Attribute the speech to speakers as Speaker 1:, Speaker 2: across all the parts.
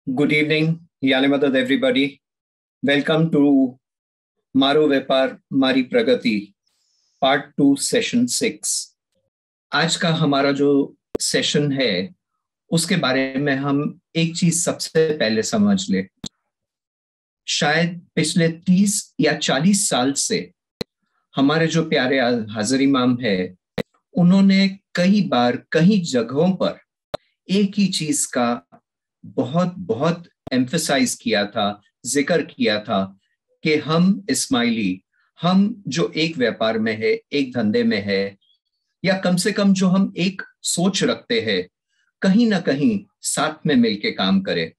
Speaker 1: Good evening, Yale मदद everybody. Welcome to मारो व्यापार मारी प्रगति पार्ट 2 सेशन 6. आज का हमारा जो सेशन है उसके बारे में हम एक चीज सबसे पहले समझ ले. शायद पिछले 30 या 40 साल से हमारे जो प्यारे हाजिर इमाम है उन्होंने कई बार कई जगहों पर एक ही चीज का बहुत बहुत एम्फसाइज किया था, जिक्र किया था कि हम इस्माइली, हम जो एक व्यापार में है, एक धंधे में है, या कम से कम जो हम एक सोच रखते हैं, कहीं ना कहीं साथ में मिलके काम करें.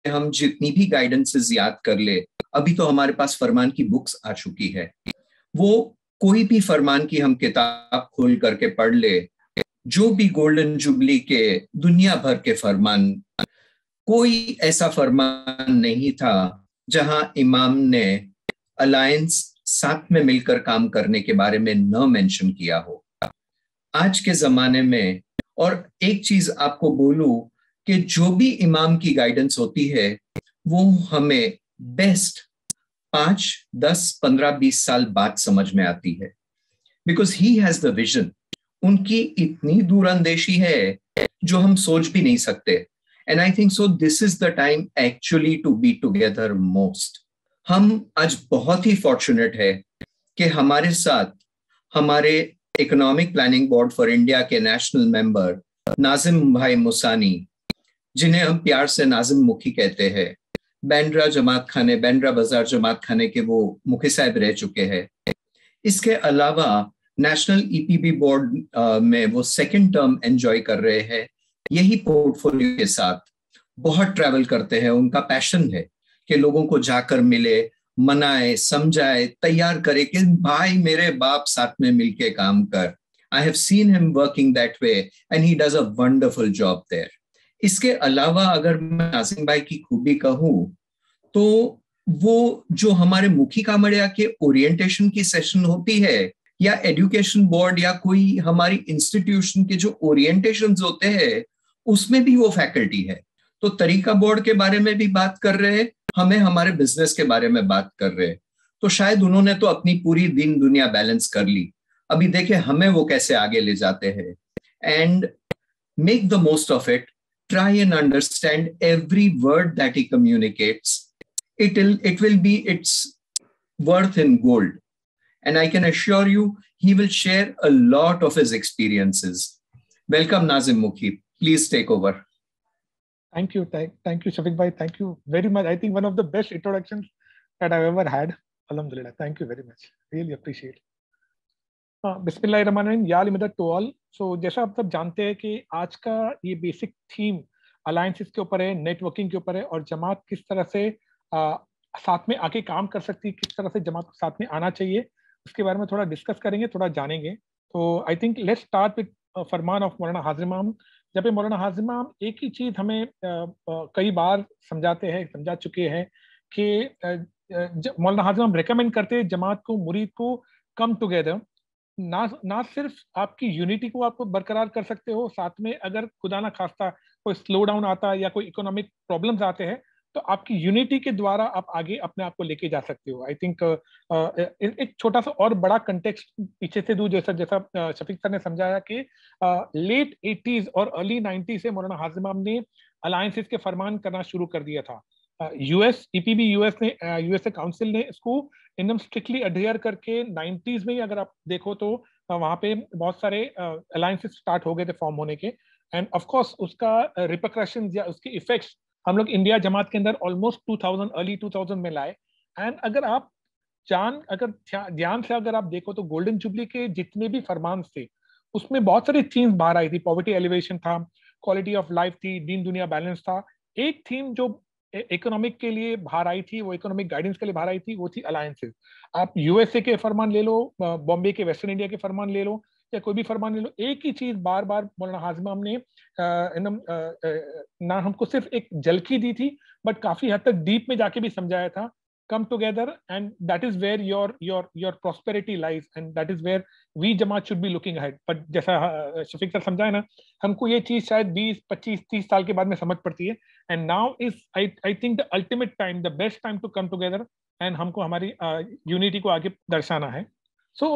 Speaker 1: हम जितनी भी गाइडेंसेस याद कर ले, अभी तो हमारे पास फरमान की बुक्स आ चुकी है, वो कोई भी फरमान की हम किताब खोल करके पढ़ ले, जो भी गोल्डन जुबली के दुनिया भर के फरमान, कोई ऐसा फरमान नहीं था जहां इमाम ने अलायंस, साथ में मिलकर काम करने के बारे में न मेंशन किया हो. आज के जमाने में, और एक चीज आपको बोलूं कि जो भी इमाम की गाइडेंस होती है वो हमें बेस्ट 5, 10, 15, 20 साल बाद समझ में आती है, because he has the vision. उनकी इतनी दूरंदेशी है जो हम सोच भी नहीं सकते. And I think so this is the time actually to be together most. हम आज बहुत ही फॉर्चुनेट है कि हमारे साथ हमारे economic planning board for India के नेशनल मेंबर नाजिम भाई मुसानी, जिन्हें हम प्यार से नाजिम मुखी कहते हैं, बैंड्रा जमात खाने, बैंड्रा बाजार जमात खाने के वो मुखी साहब रह चुके हैं. इसके अलावा नेशनल ईपीबी बोर्ड में वो सेकंड टर्म एंजॉय कर रहे हैं. यही पोर्टफोलियो के साथ बहुत ट्रैवल करते हैं. उनका पैशन है कि लोगों को जाकर मिले, मनाए, समझाए, तैयार करे कि भाई मेरे बाप साथ में मिलके काम कर. I have seen him working that way and he does a wonderful job there. इसके अलावा अगर मैं नासिम भाई की खूबी कहूं तो वो जो हमारे मुखी कामड़िया के ओरिएंटेशन की सेशन होती है, या एजुकेशन बोर्ड या कोई हमारी इंस्टीट्यूशन के जो ओरिएंटेशंस होते हैं, उसमें भी वो फैकल्टी है. तो तरीका बोर्ड के बारे में भी बात कर रहे हैं, हमें हमारे बिजनेस के बारे में बात कर रहे हैं. तो शायद उन्होंने तो अपनी पूरी दिन दुनिया बैलेंस कर ली. अभी देखे हमें वो कैसे आगे ले जाते हैं. And make the most of it. Try and understand every word that he communicates. It will be its worth in gold. And I can assure you, he will share a lot of his experiences. Welcome, Nazim Mukhi. Please take over.
Speaker 2: Thank you. Thank you, Shafiq bhai. Thank you very much. I think one of the best introductions that I've ever had. Alhamdulillah. Thank you very much. Really appreciate. बिस्मिल्लाहिर्रहमानिर्रहीम, या अली मदद to all. सो जैसा आप सब जानते हैं कि आज का ये बेसिक थीम अलायंसेस के ऊपर है, नेटवर्किंग के ऊपर है, और जमात किस तरह से साथ में आके काम कर सकती है, किस तरह से जमात को साथ में आना चाहिए, उसके बारे में थोड़ा डिस्कस करेंगे, थोड़ा जानेंगे. तो I think let's start with Farman of मौलाना हाजिर इमाम. जब पे मौलाना हाजिर इमाम एक ही चीज हमें कई बार समझा चुके हैं कि मौलाना हाजिर इमाम रिकमेंड करते हैं जमात को, मुरीद को, कम टुगेदर. ना सिर्फ आपकी यूनिटी को आप बरकरार कर सकते हो, साथ में अगर खुदा ना खास्ता कोई स्लो डाउन आता है या कोई इकोनॉमिक प्रॉब्लम्स आते हैं, तो आपकी यूनिटी के द्वारा आप आगे अपने आप को लेके जा सकते हो. आई थिंक एक छोटा सा और बड़ा कंटेक्स्ट पीछे से दूं, जैसा शफीक सर ने समझाया कि लेट 80s और अर्ली 90s से मौलाना हाजिर इमाम ने अलायंसेस के फरमान करना शुरू कर दिया था. यूएस ईपीबी यूएसए काउंसिल ने इसको एकदम स्ट्रिक्टली अडेयर करके 90s में ही अगर आप देखो तो वहां पे बहुत सारे अलायंसेस स्टार्ट हो गए थे फॉर्म होने के. एंड ऑफ कोर्स उसका रिपरकशंस या उसके इफेक्ट्स हम लोग इंडिया जमात के अंदर ऑलमोस्ट 2000 अर्ली 2000 में लाए. एंड अगर आप ध्यान से अगर आप देखो तो गोल्डन जुबली के जितने भी फरमान थे उसमें बहुत सारी थीम्स बाहर आई थी. पॉवर्टी एलिवेशन था, क्वालिटी ऑफ लाइफ थी, दीन दुनिया बैलेंस था. एक थीम जो इकोनॉमिक के लिए बाहर आई थी, वो इकोनॉमिक गाइडेंस के लिए बाहर आई थी, वो थी अलायंसेस. आप यूएसए के फरमान ले लो, बॉम्बे के, वेस्टर्न इंडिया के फरमान ले लो, या कोई भी फरमान ले लो, एक ही चीज बार बार मौलाना हाजिर इमाम ने ना हमको सिर्फ एक झलकी दी थी, बट काफी हद तक डीप में जाके भी समझाया था come together, and that is where your prosperity lies, and that is where we Jamaat should be looking ahead. But जैसा शफीक सर समझाए ना, हमको ये चीज शायद 20, 25, 30 साल के बाद में समझ पड़ती है. And now is I think the ultimate time, the best time to come together, and हमको हमारी यूनिटी को आगे दर्शाना है. So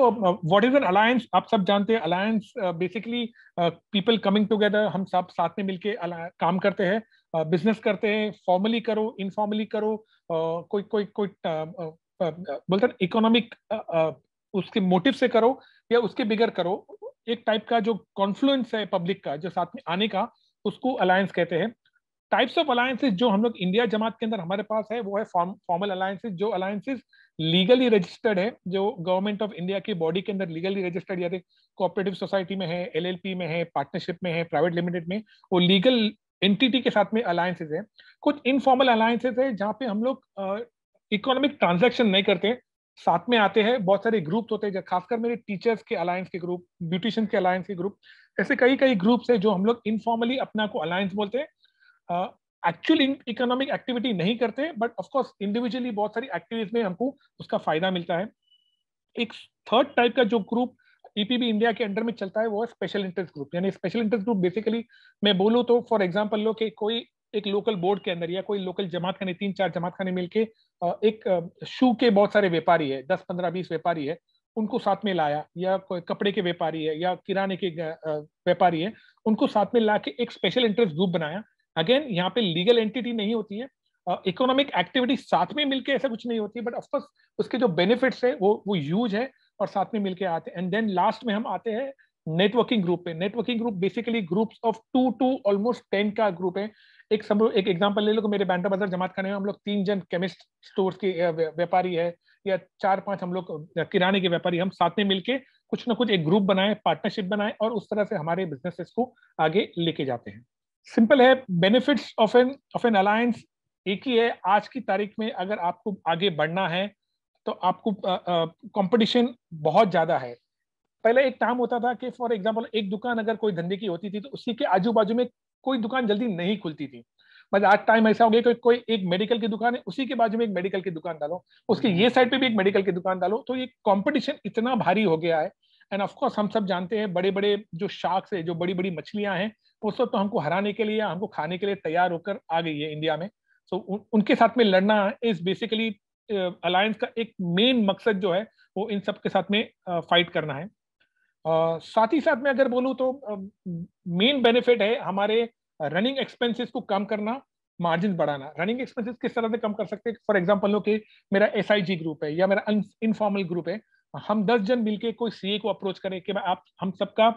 Speaker 2: what is an alliance? आप सब जानते हैं alliance basically people coming together, हम सब साथ में मिलके काम करते हैं, बिजनेस करते हैं, फॉर्मली करो, इनफॉर्मली करो, कोई कोई कोई बोलते हैं इकोनॉमिक उसके मोटिव से करो या उसके बिगर करो. एक टाइप का जो कॉन्फ्लुएंस है पब्लिक का जो साथ में आने का, उसको अलायंस कहते हैं. टाइप्स ऑफ अलायंसेस जो हम लोग इंडिया जमात के अंदर हमारे पास है वो है फॉर्मल अलायंसेस, जो अलायंसेस लीगली रजिस्टर्ड है, जो गवर्नमेंट ऑफ इंडिया की बॉडी के अंदर लीगली रजिस्टर्ड, या कोऑपरेटिव सोसाइटी में है, एलएलपी में है, पार्टनरशिप में है, प्राइवेट लिमिटेड में, वो लीगल एंटिटी के साथ में अलायंसेस है. कुछ इनफॉर्मल अलायंसेस है जहाँ पे हम लोग इकोनॉमिक ट्रांजैक्शन नहीं करते, साथ में आते हैं. बहुत सारे ग्रुप्स होते हैं, खासकर मेरे टीचर्स के अलायंस के ग्रुप, ब्यूटिशियन के अलायंस के ग्रुप, ऐसे कई कई ग्रुप्स है जो हम लोग इनफॉर्मली अपना को अलायंस बोलते हैं. एक्चुअल इकोनॉमिक एक्टिविटी नहीं करते, बट ऑफ कोर्स इंडिविजुअली बहुत सारी एक्टिविटीज में हमको उसका फायदा मिलता है. एक थर्ड टाइप का जो ग्रुप ईपीबी इंडिया के अंडर में चलता है वो है स्पेशल इंटरेस्ट ग्रुप. यानी स्पेशल इंटरेस्ट ग्रुप बेसिकली मैं बोलूँ तो फॉर एग्जांपल लो कि कोई एक लोकल बोर्ड के अंदर या कोई लोकल जमात खाने, 3-4 जमात खाने मिलके एक शू के बहुत सारे व्यापारी है, 10, 15, 20 व्यापारी है, उनको साथ में लाया, या कोई कपड़े के व्यापारी है या किराने के व्यापारी है, उनको साथ में ला के एक स्पेशल इंटरेस्ट ग्रुप बनाया. अगेन यहाँ पे लीगल एंटिटी नहीं होती है, इकोनॉमिक एक्टिविटी साथ में मिलके ऐसा कुछ नहीं होती है, बट ऑफकोर्स उसके जो बेनिफिट्स है वो यूज है और साथ में मिलके आते हैं. एंड देन लास्ट में हम आते हैं नेटवर्किंग ग्रुप पे. Networking group basically groups of 2 to almost 10 का ग्रुप है. एक एग्जांपल ले लो, मेरे बैंड्रा बाजार जमात खाने में हम लोग 3 जन केमिस्ट स्टोर्स के व्यापारी है, या 4-5 हम लोग किराने के व्यापारी, हम साथ में मिलके कुछ ना कुछ एक ग्रुप बनाए, पार्टनरशिप बनाए, और उस तरह से हमारे बिजनेसेस को आगे लेके जाते हैं. सिंपल है. बेनिफिट्स ऑफ एन अलायंस एक ही है. आज की तारीख में अगर आपको आगे बढ़ना है तो आपको कंपटीशन बहुत ज्यादा है. पहले एक टाइम होता था कि फॉर एग्जांपल एक दुकान अगर कोई धंधे की होती थी तो उसी के आजू बाजू में कोई दुकान जल्दी नहीं खुलती थी. बट आज टाइम ऐसा हो गया कि कोई एक मेडिकल की दुकान है, उसी के बाजू में एक मेडिकल की दुकान डालो, उसके ये साइड पे भी एक मेडिकल की दुकान डालो, तो ये कंपटीशन इतना भारी हो गया है. एंड ऑफ कोर्स हम सब जानते हैं बड़े बड़े जो शार्क्स है, जो बड़ी बड़ी मछलियां हैं, वो सब तो हमको हराने के लिए या हमको खाने के लिए तैयार होकर आ गई है इंडिया में. सो उनके साथ में लड़ना इज बेसिकली अलायंस का एक मेन मकसद जो है वो इन सब के साथ में फाइट करना है. साथ ही साथ में अगर बोलूँ तो मेन बेनिफिट है हमारे रनिंग एक्सपेंसेस को कम करना, मार्जिन बढ़ाना. रनिंग एक्सपेंसेस किस तरह से कम कर सकते हैं? फॉर एग्जांपल लो कि मेरा एसआईजी ग्रुप है या मेरा इनफॉर्मल ग्रुप है, हम 10 जन मिलके कोई सीए को अप्रोच करें कि भाई आप हम सबका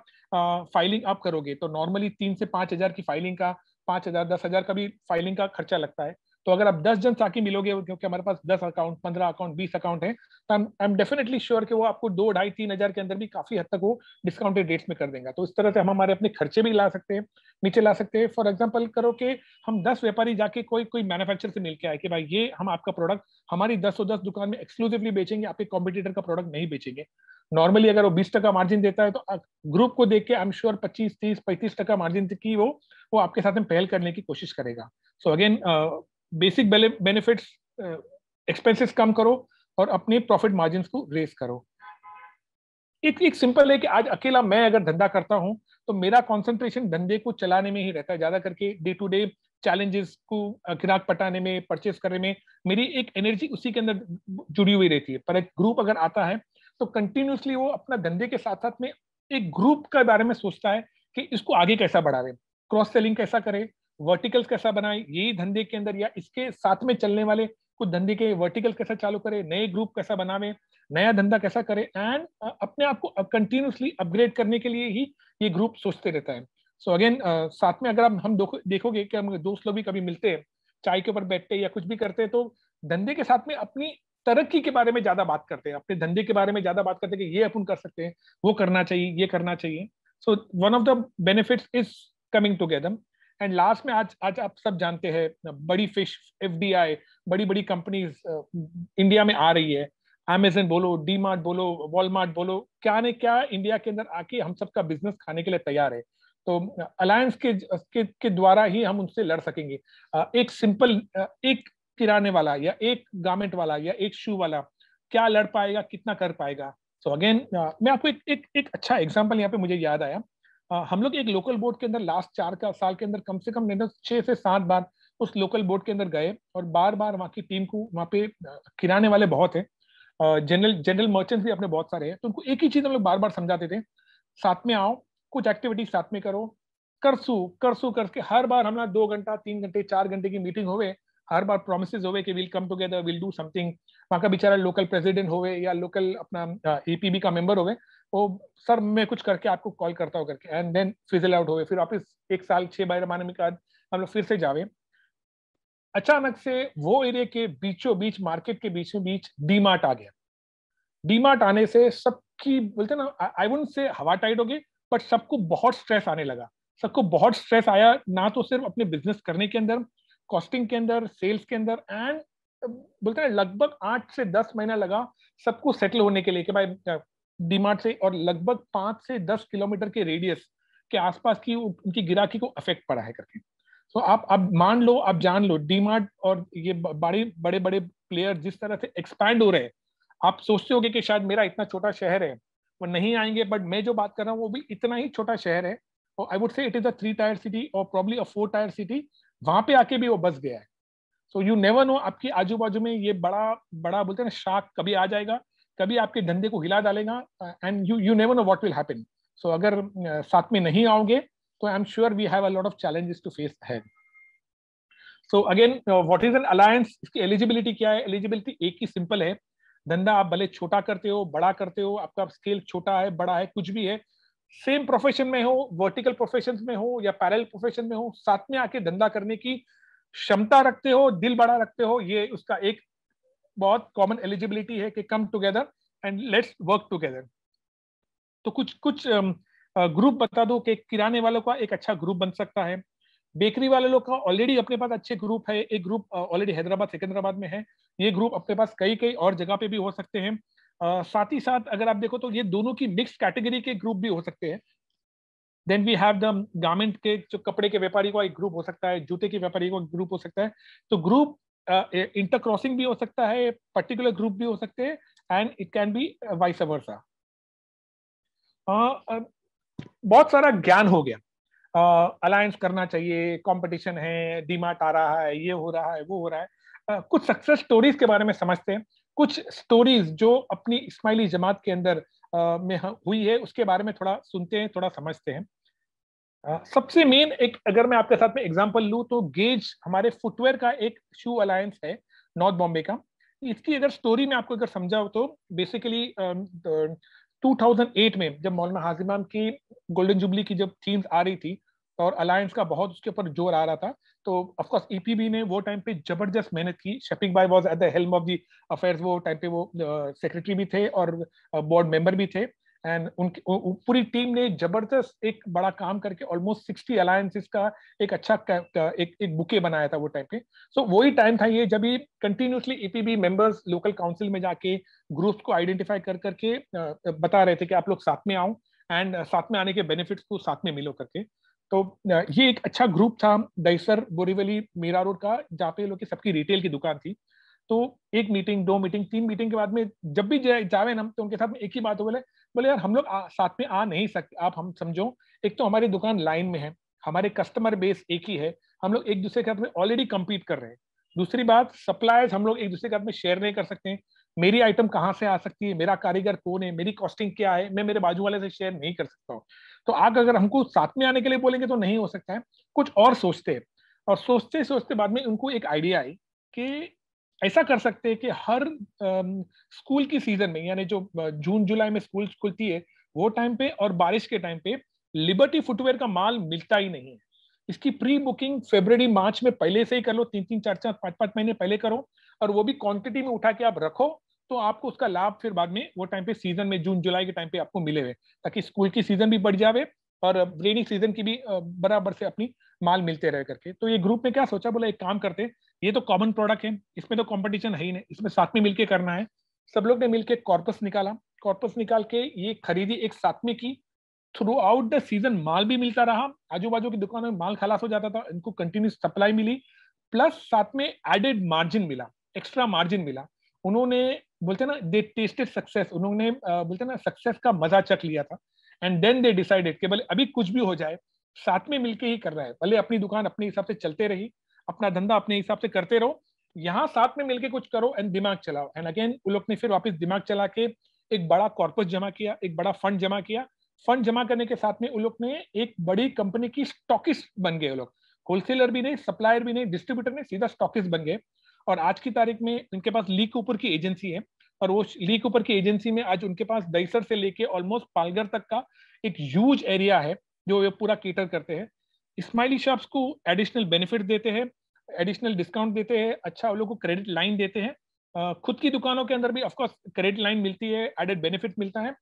Speaker 2: फाइलिंग आप करोगे, तो नॉर्मली 3 से 5 हजार की फाइलिंग का, 5,000, 10,000 का भी फाइलिंग का खर्चा लगता है. तो अगर आप 10 जन साकी मिलोगे, क्योंकि हमारे पास 10 अकाउंट, 15 अकाउंट, 20 अकाउंट है, तो आई एम डेफिनेटली श्योर कि वो आपको 2, 2.5, 3 हजार के अंदर भी काफी हद तक वो डिस्काउंटेड रेट्स में कर देगा. तो इस तरह से हम हमारे अपने खर्चे भी ला सकते हैं, नीचे ला सकते हैं. फॉर एग्जाम्पल करो कि हम 10 व्यापारी जाके कोई मैन्युफैक्चरर से मिलकर आए कि भाई ये हम आपका प्रोडक्ट हमारी 10 दुकान में एक्सक्लूसिवली बेचेंगे, आपके कॉम्पिटिटर का प्रोडक्ट नहीं बेचेंगे. नॉर्मली अगर वो 20% मार्जिन देता है तो ग्रुप को देख के आई एम श्योर 25, 30, 35% मार्जिन की वो आपके साथ में पहल करने की कोशिश करेगा. So again basic benefits, expenses कम करो और अपने प्रॉफिट मार्जिन को रेस करो. एक सिंपल है कि आज अकेला मैं अगर धंधा करता हूं तो मेरा कंसंट्रेशन धंधे को चलाने में ही रहता है, ज्यादा करके डे टू डे चैलेंजेस को ग्राहक पटाने में, परचेस करने में मेरी एक एनर्जी उसी के अंदर जुड़ी हुई रहती है. पर एक ग्रुप अगर आता है तो कंटिन्यूसली वो अपना धंधे के साथ साथ में एक ग्रुप के बारे में सोचता है कि इसको आगे कैसा बढ़ावे, क्रॉस सेलिंग कैसा करे, वर्टिकल्स कैसा बनाए यही धंधे के अंदर, या इसके साथ में चलने वाले कुछ धंधे के वर्टिकल्स कैसा चालू करे, नए ग्रुप कैसा बनावे, नया धंधा कैसा करे, एंड अपने आप को कंटिन्यूसली अपग्रेड करने के लिए ही ये ग्रुप सोचते रहता है. सो अगेन साथ में अगर हम देखोगे कि हम दोस्त लोग भी कभी मिलते हैं, चाय के ऊपर बैठते हैं या कुछ भी करते हैं, तो धंधे के साथ में अपनी तरक्की के बारे में ज्यादा बात करते हैं, अपने धंधे के बारे में ज्यादा बात करते हैं कि ये अपन कर सकते हैं, वो करना चाहिए, ये करना चाहिए. So one of the benefits is coming together. And last में आज आप सब जानते हैं बड़ी फिश, एफडीआई, बड़ी बड़ी कंपनीज इंडिया में आ रही है. अमेज़न बोलो, डी मार्ट बोलो, वॉलमार्ट बोलो, क्या ने क्या इंडिया के अंदर आके हम सबका बिजनेस खाने के लिए तैयार है. तो अलायंस के द्वारा ही हम उनसे लड़ सकेंगे. एक सिंपल एक किराने वाला या एक गारमेंट वाला या एक शू वाला क्या लड़ पाएगा, कितना कर पाएगा। सो अगेन मैं आपको एक अच्छा एग्जांपल यहाँ पे मुझे याद आया। हम लोग एक लोकल बोर्ड के अंदर लास्ट 4 साल के अंदर कम से कम 6 से 7 बार उस लोकल बोर्ड के अंदर गए, और बार बार वहाँ की टीम को, वहाँ पे किराने वाले बहुत हैं, जनरल मर्चेंट्स भी अपने बहुत सारे हैं, तो उनको एक ही चीज हम लोग बार बार समझाते थे, साथ में आओ, कुछ एक्टिविटी साथ में करो, करसू करके हर बार हमारा 2 घंटा 3 घंटे 4 घंटे की मीटिंग होवे, हर बार प्रोमिस होवे कि will come together, will do something. वहाँ का बेचारा लोकल प्रेसिडेंट होवे या लोकल अपना एपीबी का मेंबर होवे, वो सर मैं कुछ करके आपको कॉल करता हूँ करके, एंड देन फिजल आउट होवे। फिर वापस 1 साल 6 महीने के बाद हम लोग फिर से जावे। अचानक से वो एरिया के बीचों बीच, मार्केट के बीच में बीच डीमार्ट आ गया। डीमार्ट आने से सबकी, बोलते ना, आई वुडंट से हवा टाइट हो गई, बट सबको बहुत स्ट्रेस आने लगा। सबको बहुत स्ट्रेस आया, ना तो सिर्फ अपने बिजनेस करने के अंदर, कॉस्टिंग के अंदर, सेल्स के अंदर, एंड बोलते हैं लगभग 8 से 10 महीना लगा सबको सेटल होने के लिए कि भाई डीमार्ट से, और लगभग 5 से 10 किलोमीटर के रेडियस के आसपास की उनकी गिराकी को अफेक्ट पड़ा है करके। तो आप मान लो, आप जान लो, डीमार्ट और ये बड़े बड़े बड़े प्लेयर जिस तरह से एक्सपैंड हो रहे हैं, आप सोचते होगे कि शायद मेरा इतना छोटा शहर है वो नहीं आएंगे, बट मैं जो बात कर रहा हूँ वो भी इतना ही छोटा शहर है, और I would say it is a 3 tyre city और प्रॉब्ली अ 4 टायर सिटी, वहां पे आके भी वो बस गया है। सो यू नेवर नो, आपकी आजू बाजू में ये बड़ा बड़ा बोलते हैं ना शार्क कभी आ जाएगा, कभी आपके धंधे को हिला डालेगा, and you never know what will happen. So अगर साथ में नहीं आओगे तो I am sure we have a lot of challenges to face ahead. So again what is an alliance, इसकी एलिजिबिलिटी क्या है? एलिजिबिलिटी एक ही सिंपल है, धंधा आप भले छोटा करते हो बड़ा करते हो, आपका स्केल छोटा है बड़ा है कुछ भी है, सेम प्रोफेशन में हो, वर्टिकल प्रोफेशन में हो या पैरेलल प्रोफेशन में हो, साथ में आके धंधा करने की क्षमता रखते हो, दिल बड़ा रखते हो, ये उसका एक बहुत कॉमन एलिजिबिलिटी है कि कम together and let's work together. तो कुछ कुछ ग्रुप बता दो कि किराने वालों का एक अच्छा ग्रुप बन सकता है, बेकरी वाले लोग का ऑलरेडी अपने पास अच्छे ग्रुप है, एक ग्रुप ऑलरेडी हैदराबाद सिकंदराबाद में है, ये ग्रुप अपने पास कई कई और जगह पे भी हो सकते हैं। साथ ही साथ अगर आप देखो तो ये दोनों की मिक्स कैटेगरी के ग्रुप भी हो सकते हैं। Then we have the garment के, जो कपड़े के व्यापारी का एक ग्रुप हो सकता है, जूते के व्यापारी का ग्रुप हो सकता है। तो ग्रुप इंटर क्रॉसिंग भी हो सकता है, पर्टिकुलर ग्रुप भी हो सकते हैं, and it can be vice versa. बहुत सारा ज्ञान हो गया, अलायंस करना चाहिए, कंपटीशन है, डीमार्ट आ रहा है, ये हो रहा है, वो हो रहा है। कुछ सक्सेस स्टोरीज के बारे में समझते हैं, कुछ स्टोरीज जो अपनी इस्माइली जमात के अंदर में हुई है उसके बारे में थोड़ा सुनते हैं, थोड़ा समझते हैं। सबसे मेन एक, अगर मैं आपके साथ में एग्जांपल लूं तो गेज हमारे फुटवेयर का एक शू अलायंस है नॉर्थ बॉम्बे का। इसकी अगर स्टोरी में आपको अगर समझाओ तो बेसिकली 2008 में जब मौलाना हाजिम की गोल्डन जुबली की जब थीम्स आ रही थी और अलायंस का बहुत उसके ऊपर जोर आ रहा था, तो ऑफ कोर्स ईपीबी ने वो टाइम पे जबरदस्त मेहनत की। शफीक भाई was at the helm of the affairs, वो टाइम पे वो सेक्रेटरी भी थे और बोर्ड मेंबर भी थे, एंड उनकी पूरी टीम ने जबरदस्त एक बड़ा काम करके ऑलमोस्ट 60 अलायंसेस का एक अच्छा एक बुके बनाया था वो टाइम पे। सो वही टाइम था ये जब ये continuously EPB members local council में जाके ग्रुप्स को आइडेंटिफाई कर करके बता रहे थे कि आप लोग साथ में आओ एंड साथ में आने के बेनिफिट्स को साथ में मिलो करके। तो ये एक अच्छा ग्रुप था दहीसर बोरीवली मीरा रोड का, जहाँ पे लोग की सबकी रिटेल की दुकान थी। तो एक मीटिंग, 2 मीटिंग, 3 मीटिंग के बाद में जब भी जावे ना, तो उनके साथ में एक ही बात हो, बोले बोले यार हम लोग साथ में आ नहीं सकते। आप हम समझो, एक तो हमारी दुकान लाइन में है, हमारे कस्टमर बेस एक ही है, हम लोग एक दूसरे के साथ में ऑलरेडी कम्पीट कर रहे हैं। दूसरी बात, सप्लायर्स हम लोग एक दूसरे के साथ में शेयर नहीं कर सकते हैं। मेरी आइटम कहाँ से आ सकती है, मेरा कारीगर कौन है, मेरी कॉस्टिंग क्या है, मैं मेरे बाजू वाले से शेयर नहीं कर सकता हूँ। तो आग अगर हमको साथ में आने के लिए बोलेंगे तो नहीं हो सकता है, कुछ और सोचते हैं। और सोचते सोचते बाद में उनको एक आइडिया आई कि ऐसा कर सकते हैं कि हर स्कूल की सीजन में, यानी जो जून जुलाई में स्कूल खुलती है वो टाइम पे और बारिश के टाइम पे लिबर्टी फुटवेयर का माल मिलता ही नहीं है। इसकी प्री बुकिंग फरवरी मार्च में पहले से ही कर लो, 3-3 4-4 5-5 महीने पहले करो, और वो भी क्वांटिटी में उठा के आप रखो, तो आपको उसका लाभ फिर बाद में वो टाइम पे सीजन में जून जुलाई के टाइम पे आपको मिले हुए, ताकि स्कूल की सीजन भी बढ़ जावे और रेनी सीजन की भी बराबर से अपनी माल मिलते रहे करके। तो ये ग्रुप ने क्या सोचा, बोला एक काम करते, ये तो कॉमन प्रोडक्ट है, इसमें तो कंपटीशन है ही नहीं, इसमें साथ में मिलके करना है। सब लोग ने मिलके कॉर्पस निकाला, कॉर्पस निकाल के ये खरीदी एक साथ में की। थ्रू आउट द सीजन माल भी मिलता रहा, आजू बाजू की दुकानों में माल खलास हो जाता था, इनको कंटिन्यूस सप्लाई मिली, प्लस साथ में एडेड मार्जिन मिला, एक्स्ट्रा मार्जिन मिला। उन्होंने बोलते ना दे टेस्टेड सक्सेस, उन्होंने बोलते ना सक्सेस का मजा चख लिया था। एंड देन दे डिसाइडेड कि भले अभी कुछ भी हो जाए साथ में मिलके ही कर रहा है, भले अपनी दुकान अपने हिसाब से चलते रही, अपना धंधा अपने हिसाब से करते रहो, यहाँ साथ में मिलके कुछ करो एंड दिमाग चलाओ। एंड अगेन उन लोग ने फिर वापस दिमाग चला के एक बड़ा कॉर्पस जमा किया, एक बड़ा फंड जमा किया। फंड जमा करने के साथ में उन लोग ने एक बड़ी कंपनी की स्टॉकिस्ट बन गए। वो लोग होलसेलर भी नहीं, सप्लायर भी नहीं, डिस्ट्रीब्यूटर नहीं, सीधा स्टॉकिस्ट बन गए। और आज की तारीख में उनके पास ली कूपर की एजेंसी है, और वो ली कूपर की एजेंसी में आज उनके पास दहीसर से लेके ऑलमोस्ट पालघर तक का एक ह्यूज एरिया है जो ये पूरा केटर करते हैं। स्माइली शॉप्स को एडिशनल बेनिफिट देते हैं, एडिशनल डिस्काउंट देते हैं, अच्छा उन लोग को क्रेडिट लाइन देते हैं। खुद की दुकानों के अंदर भी ऑफकोर्स क्रेडिट लाइन मिलती है, एडेड बेनिफिट मिलता है।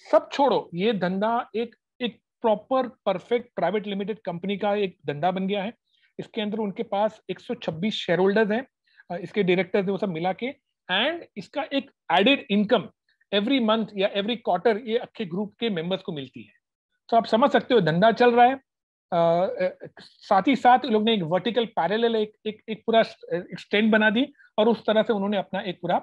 Speaker 2: सब छोड़ो, ये धंधा एक एक proper perfect private limited company का एक धंधा बन गया है। इसके अंदर उनके पास 126 शेयर होल्डर्स हैं, इसके डायरेक्टर्स वो सब मिला के। एंड इसका एक एडेड इनकम एवरी मंथ या एवरी क्वार्टर ये अच्छे ग्रुप के मेंबर्स को मिलती है। तो आप समझ सकते हो धंधा चल रहा है। साथ ही साथ लोग ने एक वर्टिकल पैरेलल एक पूरा स्टैंड बना दी, और उस तरह से उन्होंने अपना एक पूरा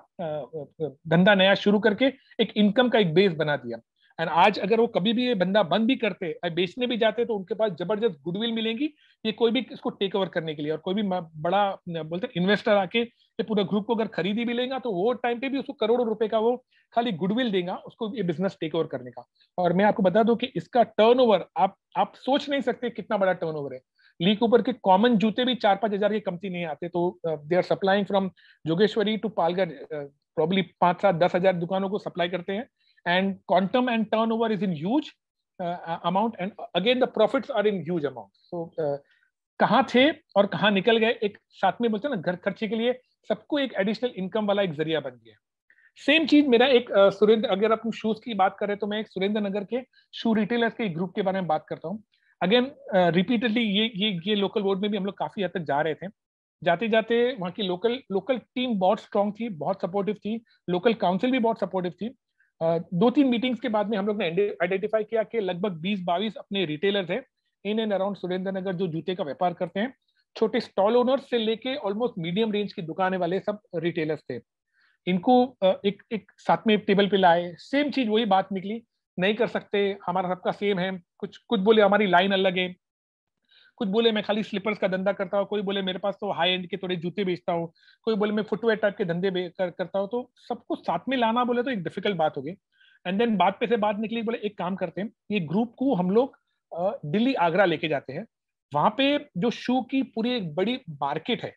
Speaker 2: धंधा नया शुरू करके एक इनकम का एक बेस बना दिया। एंड आज अगर वो कभी भी ये धंधा बंद भी करते, बेचने भी जाते, तो उनके पास जबरदस्त गुडविल मिलेगी ये कोई भी इसको टेक ओवर करने के लिए। और कोई भी बड़ा बोलते इन्वेस्टर आके ये पूरे ग्रुप को अगर खरीदी भी लेगा तो वो टाइम पे भी उसको करोड़ों रुपए का वो खाली गुडविल देगा उसको ये बिजनेस टेक ओवर करने का। और मैं आपको बता दूं कि इसका टर्नओवर आप सोच नहीं सकते कितना बड़ा टर्नओवर है। ली कूपर के कॉमन जूते भी 4-5 हजार के कमती नहीं आते। तो they are supplying from Jogeshwari to Palghar, probably 5-7-10 हजार दुकानों को सप्लाई करते हैं। And quantum and turnover is in huge amount, and again the profits are in huge amount. So कहाँ थे और कहाँ निकल गए, एक साथ में बोलते हैं ना घर खर्चे के लिए सबको एक एडिशनल इनकम वाला एक जरिया बन गया। सेम चीज मेरा एक सुरेंद्र, अगर आप शूज की बात करें तो मैं एक सुरेंद्र नगर के शू रिटेलर्स के ग्रुप के बारे में बात करता हूँ। अगेन रिपीटेडली ये लोकल बोर्ड में भी हम लोग काफी हद तक जा रहे थे। जाते जाते वहाँ की लोकल टीम बहुत स्ट्रांग थी, बहुत सपोर्टिव थी, लोकल काउंसिल भी बहुत सपोर्टिव थी। 2-3 मीटिंग्स के बाद में हम लोग ने आइडेंटिफाई किया कि लगभग 20-22 अपने रिटेलर्स हैं इन एंड अराउंड सुरेंद्र नगर जो जूते का व्यापार करते हैं। छोटे स्टॉल ओनर्स से लेके ऑलमोस्ट मीडियम रेंज की दुकानें वाले सब रिटेलर्स थे। इनको एक साथ में टेबल पे लाए, सेम चीज वही बात निकली, नहीं कर सकते, हमारा सबका सेम है। कुछ बोले हमारी लाइन अलग है, कुछ बोले मैं खाली स्लीपर्स का धंधा करता हूँ, कोई बोले मेरे पास तो हाई एंड के थोड़े जूते बेचता हूँ, कोई बोले मैं फुटवेयर टाइप के धंधे करता हूँ। तो सबको साथ में लाना बोले तो एक डिफिकल्ट बात हो गई। एंड देन बात पे से बात निकली, बोले एक काम करते हैं, ये ग्रुप को हम लोग दिल्ली आगरा लेके जाते हैं। वहां पे जो शू की पूरी एक बड़ी मार्केट है,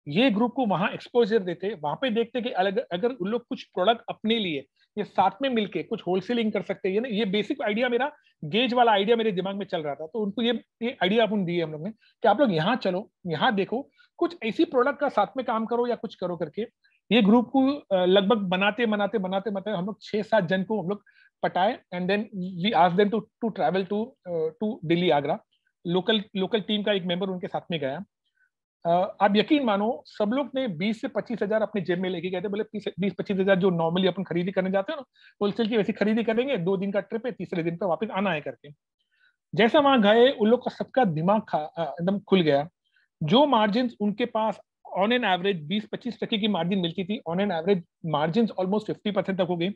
Speaker 2: ये ग्रुप को वहां एक्सपोजर देते, वहां पे देखते कि अलग अगर उन लोग कुछ प्रोडक्ट अपने लिए ये साथ में मिलके कुछ होलसेलिंग कर सकते हैं। ये बेसिक आइडिया मेरा गेज वाला आइडिया मेरे दिमाग में चल रहा था। तो उनको ये आइडिया अपन दिए हम लोग ने कि आप लोग यहाँ चलो, यहाँ देखो, कुछ ऐसी प्रोडक्ट का साथ में काम करो या कुछ करो करके। ये ग्रुप को लगभग बनाते हम लोग 6-7 जन को हम लोग पटाए। And then we asked them to travel to Delhi Agra. Local team का एक मेंबर उनके साथ में गया। आप यकीन मानो सब लोग ने 20 से 25 हजार अपने जेब में लेके गए थे। बोले 20-25 हजार जो नॉर्मली अपन खरीदी करने जाते हैं ना होलसेल की, वैसी खरीदी करेंगे, 2 दिन का ट्रिप है, तीसरे दिन पे वापस आना है करके। जैसा वहां गए उन लोग का सबका दिमाग एकदम खुल गया। जो मार्जिन उनके पास ऑन एन एवरेज 20-25% की मार्जिन मिलती थी, on an average margin almost 50% तक हो गई।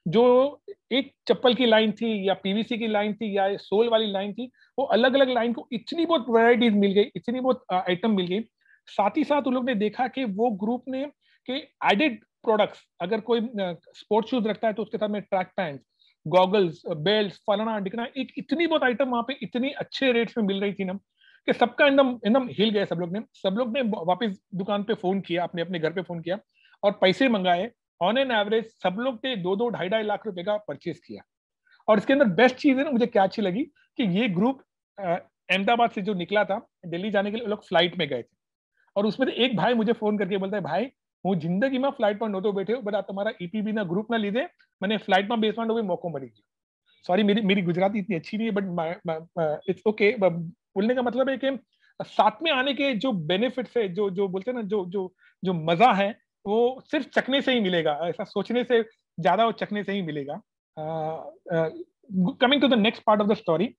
Speaker 2: जो एक चप्पल की लाइन थी या पीवीसी की लाइन थी या सोल वाली लाइन थी, वो अलग अलग लाइन को इतनी बहुत वैरायटीज मिल गई, इतनी बहुत आइटम मिल गई। साथ ही साथ उन लोग ने देखा कि वो ग्रुप ने कि एडेड प्रोडक्ट्स, अगर कोई स्पोर्ट्स शूज रखता है तो उसके साथ में ट्रैक पैंट, गॉगल्स, बेल्ट, फलाना डिकना, एक इतनी बहुत आइटम वहां पे इतनी अच्छे रेट्स में मिल रही थी ना कि सबका एकदम एकदम हिल गए। सब लोग ने वापस दुकान पे फोन किया, अपने अपने घर पे फोन किया और पैसे मंगाए। ऑन एन एवरेज सब लोग ने 2-2, 2.5 लाख रुपए का परचेज किया। और इसके अंदर बेस्ट चीज है ना, मुझे क्या अच्छी लगी कि ये ग्रुप अहमदाबाद से जो निकला था दिल्ली जाने के लिए, लोग फ्लाइट में गए थे। और उसमें से एक भाई मुझे फोन करके बोलता है, भाई હું જિંદગીમાં ફ્લાઇટમાં નહોતો બેઠ્યો, બટ આ તમારા ईपीबी ના ગ્રુપ ના લીધે મને ફ્લાઇટમાં બેસવાનો भी मौका मળી गया। सॉरी मेरी गुजराती इतनी अच्छी नहीं है, बट इट्स ओके। बोलने का मतलब है कि साथ में आने के जो बेनिफिट्स है, जो बोलते हैं ना, जो मजा है, वो सिर्फ चखने से ही मिलेगा, ऐसा सोचने से ज्यादा वो चखने से ही मिलेगा। Coming to the next part of the story,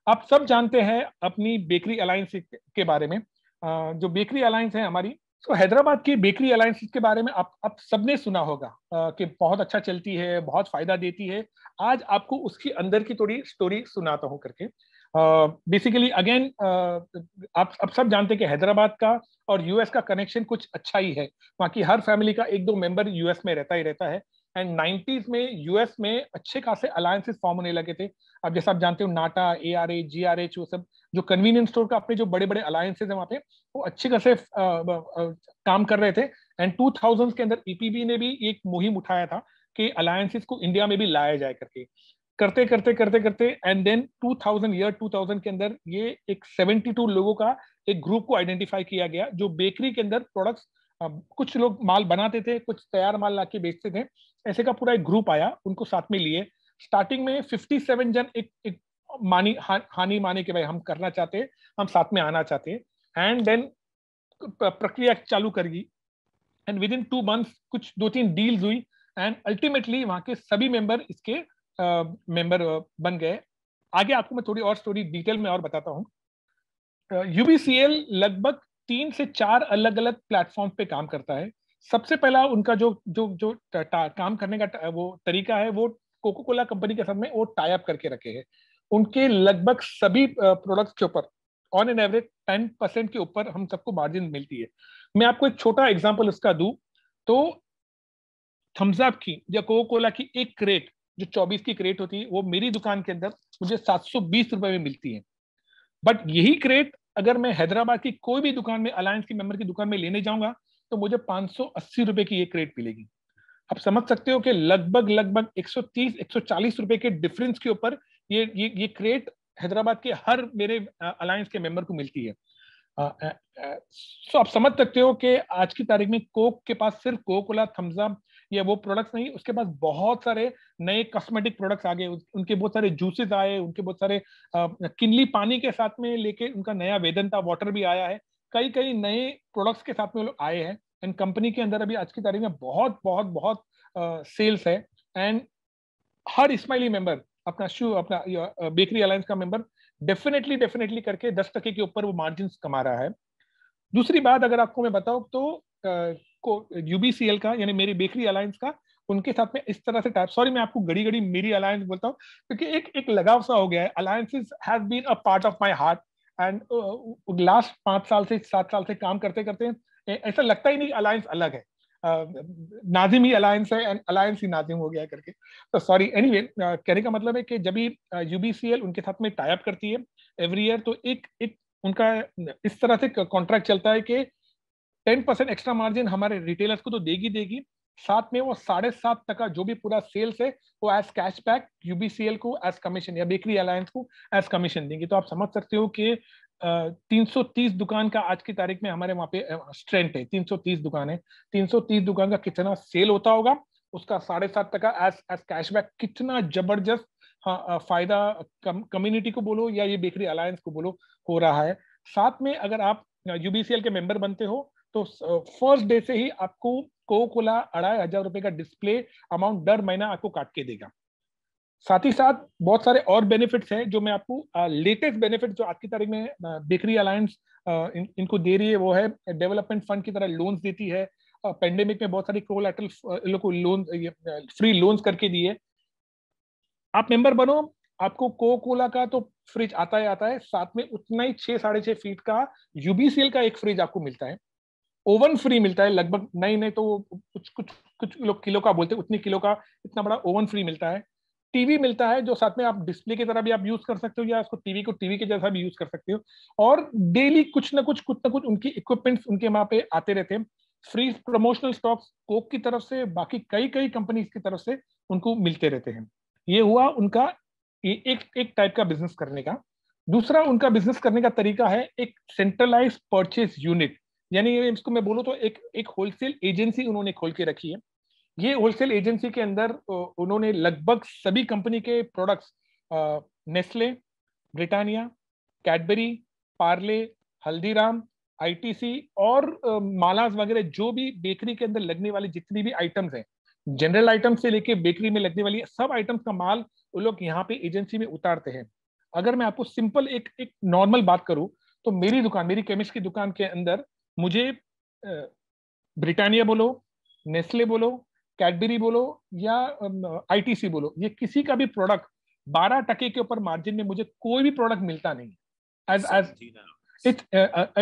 Speaker 2: आप सब जानते हैं अपनी बेकरी अलायंस के बारे में। जो बेकरी अलायंस है हमारी, तो हैदराबाद की बेकरी अलायंस के बारे में आप सबने सुना होगा कि बहुत अच्छा चलती है, बहुत फायदा देती है। आज आपको उसकी अंदर की थोड़ी स्टोरी सुनाता हूँ करके। बेसिकली अगेन आप सब जानते हैं कि हैदराबाद का और यूएस का कनेक्शन कुछ अच्छा ही है। वहाँ की हर फैमिली का एक दो मेंबर यूएस में रहता ही रहता है। एंड 90s में यूएस में अच्छे खासे अलायंसेस फॉर्म होने लगे थे। अब जैसा आप जानते हो, नाटा, एआरए, जीआरएच, वो सब जो कन्वीनियंस स्टोर का अपने जो बड़े बड़े अलायंसेस है वहाँ पे, वो अच्छे खासे काम कर रहे थे। एंड 2000 के अंदर ईपीबी ने भी एक मुहिम उठाया था कि अलायंसेस को इंडिया में भी लाया जाए करके। करते करते करते करते एंड देन 2000 के अंदर ये एक 72 लोगों का एक ग्रुप को आइडेंटिफाई किया गया, जो बेकरी के अंदर प्रोडक्ट्स, कुछ लोग माल बनाते थे, कुछ तैयार माल लाके बेचते थे। ऐसे का पूरा एक ग्रुप आया, उनको साथ में लिए। स्टार्टिंग में 57 जन एक हानि माने कि भाई हम करना चाहते हैं, हम साथ में आना चाहते हैं। एंड देन प्रक्रिया चालू कर गई। एंड विद इन 2 मंथ्स कुछ 2-3 डील्स हुई। एंड अल्टीमेटली वहां के सभी मेंबर इसके मेंबर बन गए। आगे आपको मैं थोड़ी और स्टोरी डिटेल में और बताता हूँ। यूबीसीएल लगभग 3 से 4 अलग अलग प्लेटफॉर्म पे काम करता है। सबसे पहला उनका जो जो जो काम करने का वो तरीका है, वो कोको कोला कंपनी के साथ में वो टाई अप करके रखे हैं। उनके लगभग सभी प्रोडक्ट्स के ऊपर ऑन एन एवरेज 10% के ऊपर हम सबको मार्जिन मिलती है। मैं आपको एक छोटा एग्जांपल उसका दूं तो थम्स अप की या कोको कोला की एक क्रेट, जो 24 की क्रेट होती है, वो मेरी दुकान के अंदर मुझे 720 रुपए में मिलती है। बट यही क्रेट अगर मैं हैदराबाद की कोई भी दुकान में, अलायंस की मेंबर की दुकान में लेने जाऊंगा, तो मुझे 580 रुपए की ये क्रेट मिलेगी। आप समझ सकते हो कि लगभग लगभग 130-140 रुपए के डिफरेंस के ऊपर ये क्रेट हैदराबाद के हर मेरे अलायंस के मेंबर को मिलती है। सो आप समझ सकते हो कि आज की तारीख में कोक के पास सिर्फ कोको कोला, थम्स अप या वो प्रोडक्ट्स नहीं, उसके पास बहुत सारे नए कॉस्मेटिक प्रोडक्ट्स आ गए। उनके बहुत सारे जूसेस आए, उनके बहुत सारे किनली पानी के साथ में लेके उनका नया वेदांता वाटर भी आया है। कई कई नए प्रोडक्ट्स के साथ में वो लोग आए हैं। एंड कंपनी के अंदर अभी आज की तारीख में बहुत बहुत बहुत सेल्स है। एंड हर इस्माइली मेंबर अपना बेकरी अलायंस का मेंबर डेफिनेटली डेफिनेटली करके 10% के ऊपर वो मार्जिन कमा रहा है। दूसरी बात अगर आपको मैं बताऊं तो यूबीसीएल का, यानी मेरी बेकरी अलायंस का, उनके साथ में इस तरह से टाइप, सॉरी मैं आपको घड़ी घड़ी मेरी अलायंस बोलता हूँ क्योंकि एक लगाव सा हो गया है। Alliances have been a part of my heart. And last 5 साल से 7 साल से काम करते करते ऐसा लगता ही नहीं अलायंस अलग है। नाजिम ही अलायंस है एंड अलायंस ही नाजिम हो गया करके। तो सॉरी, एनीवे कहने का मतलब है कि जब भी यूबीसीएल उनके साथ में टाई अप करती है एवरी ईयर, तो एक एक उनका इस तरह से कॉन्ट्रैक्ट चलता है कि 10% एक्स्ट्रा मार्जिन हमारे रिटेलर्स को तो देगी देगी, साथ में वो 7.5% जो भी पूरा सेल्स है वो एज कैशबैक यूबीसीएल को एज कमीशन या बेकरी अलायंस को एज कमीशन देंगे। तो आप समझ सकते हो कि 330 दुकान का आज की तारीख में हमारे वहां पे स्ट्रेंथ है। 330 दुकान है, 330 दुकान का कितना सेल होता होगा, उसका 7.5% एज एज कैशबैक, कितना जबरदस्त फायदा कम्युनिटी को बोलो या ये बेकरी अलायंस को बोलो हो रहा है। साथ में अगर आप यूबीसीएल के मेंबर बनते हो तो फर्स्ट डे से ही आपको कोको कोला 2500 रुपए का डिस्प्ले अमाउंट दर महीना आपको काट के देगा। साथ ही साथ बहुत सारे और बेनिफिट्स हैं जो मैं आपको, लेटेस्ट बेनिफिट जो आज की तारीख में बेकरी अलायंस इनको दे रही है वो है डेवलपमेंट फंड की तरह लोन्स देती है। पेंडेमिक में बहुत सारी कोलैटरल लोग को लोन, फ्री लोन्स करके दिए। आप मेंबर बनो, आपको कोको कोला का तो फ्रिज आता है, साथ में उतना ही 6-6.5 फीट का यूबीसीएल का एक फ्रिज आपको मिलता है। ओवन फ्री मिलता है, लगभग नहीं तो कुछ कुछ कुछ लोग किलो का बोलते हैं, उतनी किलो का इतना बड़ा ओवन फ्री मिलता है। टीवी मिलता है जो साथ में आप डिस्प्ले की तरह भी आप यूज कर सकते हो या उसको टीवी को टीवी के जैसा भी यूज कर सकते हो। और डेली कुछ ना कुछ उनकी इक्विपमेंट्स उनके वहां पे आते रहते हैं। फ्री प्रमोशनल स्टॉक्स कोक की तरफ से, बाकी कई कई कंपनीज की तरफ से उनको मिलते रहते हैं। ये हुआ उनका एक टाइप का बिजनेस करने का। दूसरा उनका बिजनेस करने का तरीका है एक सेंट्रलाइज परचेज यूनिट, यानी इसको मैं बोलूँ तो एक होलसेल एजेंसी उन्होंने खोल के रखी है। ये होलसेल एजेंसी के अंदर उन्होंने लगभग सभी कंपनी के products, Nestle, Britannia, Cadbury, Parle, Haldiram, ITC और मालास वगैरह, जो भी बेकरी के अंदर लगने वाली जितनी भी आइटम्स हैं, जनरल आइटम से लेके बेकरी में लगने वाली सब आइटम्स का माल वो लोग यहाँ पे एजेंसी में उतारते हैं। अगर मैं आपको सिंपल एक नॉर्मल बात करूं तो मेरी दुकान, मेरी केमिस्ट की दुकान के अंदर मुझे ब्रिटानिया बोलो, नेस्ले बोलो, कैडबरी बोलो या आईटीसी बोलो, ये किसी का भी प्रोडक्ट 12% के ऊपर मार्जिन में मुझे कोई भी प्रोडक्ट मिलता नहीं। एज इट्स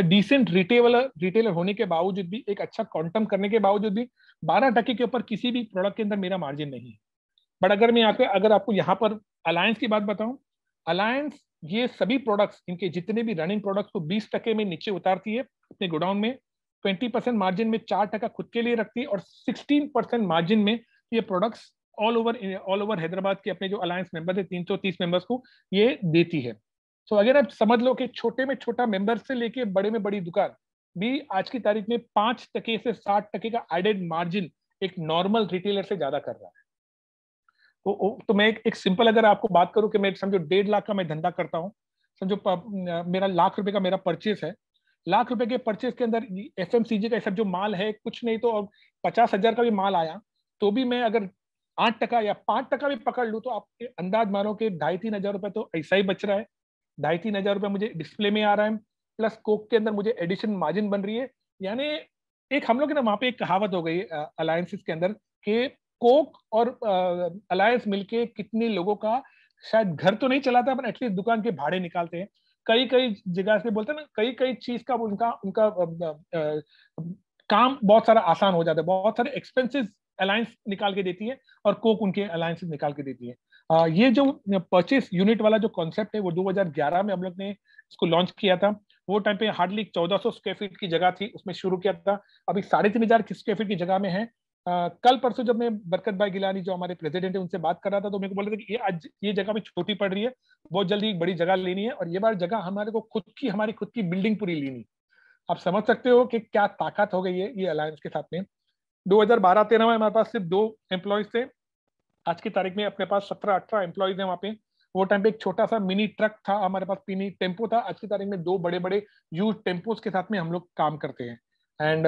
Speaker 2: डिसेंट रिटेलर होने के बावजूद भी, एक अच्छा क्वांटम करने के बावजूद भी 12% के ऊपर किसी भी प्रोडक्ट के अंदर मेरा मार्जिन नहीं है। बट अगर मैं अगर आपको यहाँ पर अलायंस की बात बताऊं, अलायंस ये सभी प्रोडक्ट्स, इनके जितने भी रनिंग प्रोडक्ट्स को 20% में नीचे उतारती है अपने गोडाउन में, 20% मार्जिन में 4% खुद के लिए रखती है, और 16% मार्जिन में ये प्रोडक्ट्स ऑल ओवर हैदराबाद के अपने जो अलायंस मेंबर है 330 मेंबर्स को ये देती है। तो अगर आप समझ लो कि छोटे में छोटा मेंबर से लेके बड़े में बड़ी दुकान भी आज की तारीख में 5% से 60% का एडेड मार्जिन एक नॉर्मल रिटेलर से ज्यादा कर रहा है। तो मैं एक सिंपल अगर आपको बात करूं कि मैं समझो 1.5 लाख का मैं धंधा करता हूं, समझो मेरा लाख रुपए का मेरा परचेस है, लाख रुपए के परचेस के अंदर एफएमसीजी का सब जो माल है, कुछ नहीं तो 50,000 का भी माल आया, तो भी मैं अगर 8% या 5% भी पकड़ लूं, तो आप अंदाज मानो कि 2,500-3,000 रुपए तो ऐसा ही बच रहा है। 2,500-3,000 रुपए मुझे डिस्प्ले में आ रहा है, प्लस कोक के अंदर मुझे एडिशन मार्जिन बन रही है। यानी एक हम लोग ना वहां पे एक कहावत हो गई अलायंसेस के अंदर कि कोक और अलायंस मिलके कितने लोगों का शायद घर तो नहीं चलाता, पर एटलीस्ट दुकान के भाड़े निकालते हैं। कई कई जगह से बोलते हैं ना, कई कई चीज का उनका उनका काम बहुत सारा आसान हो जाता है, बहुत सारे एक्सपेंसेस अलायंस निकाल के देती है और कोक उनके अलायंसेस निकाल के देती है। ये जो परचेस यूनिट वाला जो कॉन्सेप्ट है वो 2011 में हम लोग ने इसको लॉन्च किया था। वो टाइम पे हार्डली 1400 स्क्वायर फीट की जगह थी, उसमें शुरू किया था। अभी 3,500 स्क्वायर फीट की जगह में है। कल परसों जब मैं बरकत भाई गिलानी जो हमारे प्रेसिडेंट है उनसे बात कर रहा था, तो मेरे को बोल रहे थे कि ये जगह भी छोटी पड़ रही है, बहुत जल्दी एक बड़ी जगह लेनी है, और ये बार जगह हमारे को हमारी खुद की बिल्डिंग पूरी लेनी। आप समझ सकते हो कि क्या ताकत हो गई है ये अलायंस के साथ में। 2012-13 में हमारे पास सिर्फ 2 एम्प्लॉयज थे, आज की तारीख में अपने पास 17-18 एम्प्लॉयज हैं वहाँ पे। वो टाइम पे एक छोटा सा मिनी ट्रक था हमारे पास, मिनी टेम्पो था, आज की तारीख में 2 बड़े बड़े यूज टेम्पोज के साथ में हम लोग काम करते हैं। एंड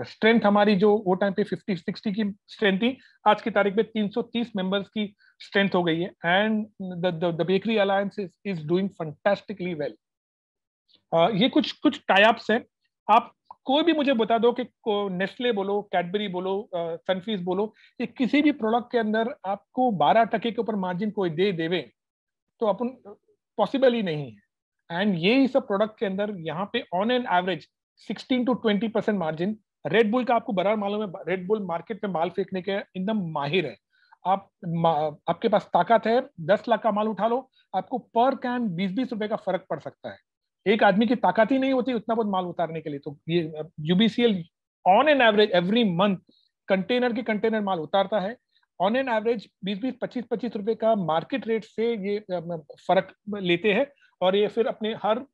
Speaker 2: स्ट्रेंथ हमारी जो वो टाइम पे 50-60 की स्ट्रेंथ थी, आज की तारीख में 330 मेंबर्स की स्ट्रेंथ हो गई है। And the bakery alliance is doing fantastically well. ये कुछ कुछ टाइप्स है। आप कोई भी मुझे बता दो कि नेस्ले बोलो, कैडबरी बोलो, सनफीस्ट बोलो, ये किसी भी प्रोडक्ट के अंदर आपको 12% के ऊपर मार्जिन कोई देवे तो अपन पॉसिबल ही नहीं है। एंड ये सब प्रोडक्ट के अंदर यहाँ पे on an average 16-20% margin. Red bull का आपको बराबर मालूम है, रेड बुल मार्केट में माल फेंकने के एकदम माहिर है। आपके पास ताकत है, 10 लाख का माल उठा लो, आपको पर कैन 20-20 रुपए का फर्क पड़ सकता है। एक आदमी की ताकत ही नहीं होती उतना बहुत माल उतारने के लिए। तो ये UBCL on an average every month container के कंटेनर माल उतारता है। ऑन एन एवरेज 20-20, 25-25 रुपए का मार्केट रेट से ये फर्क लेते हैं, और ये फिर अपने हर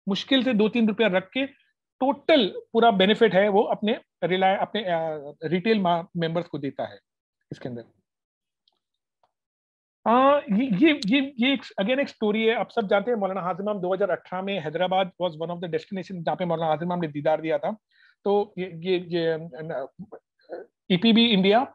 Speaker 2: मुश्किल से 2-3 रुपया रख के टोटल पूरा बेनिफिट है वो अपने रिटेल मेंबर्स को देता है इसके अंदर। ये अगेन एक स्टोरी है। आप सब जानते हैं मौलाना हाजिम इमाम 2018 में Hyderabad was one of the destination जहाँ पे मौलाना हाजिम इमाम ने दीदार दिया था। तो ये ईपीबी इंडिया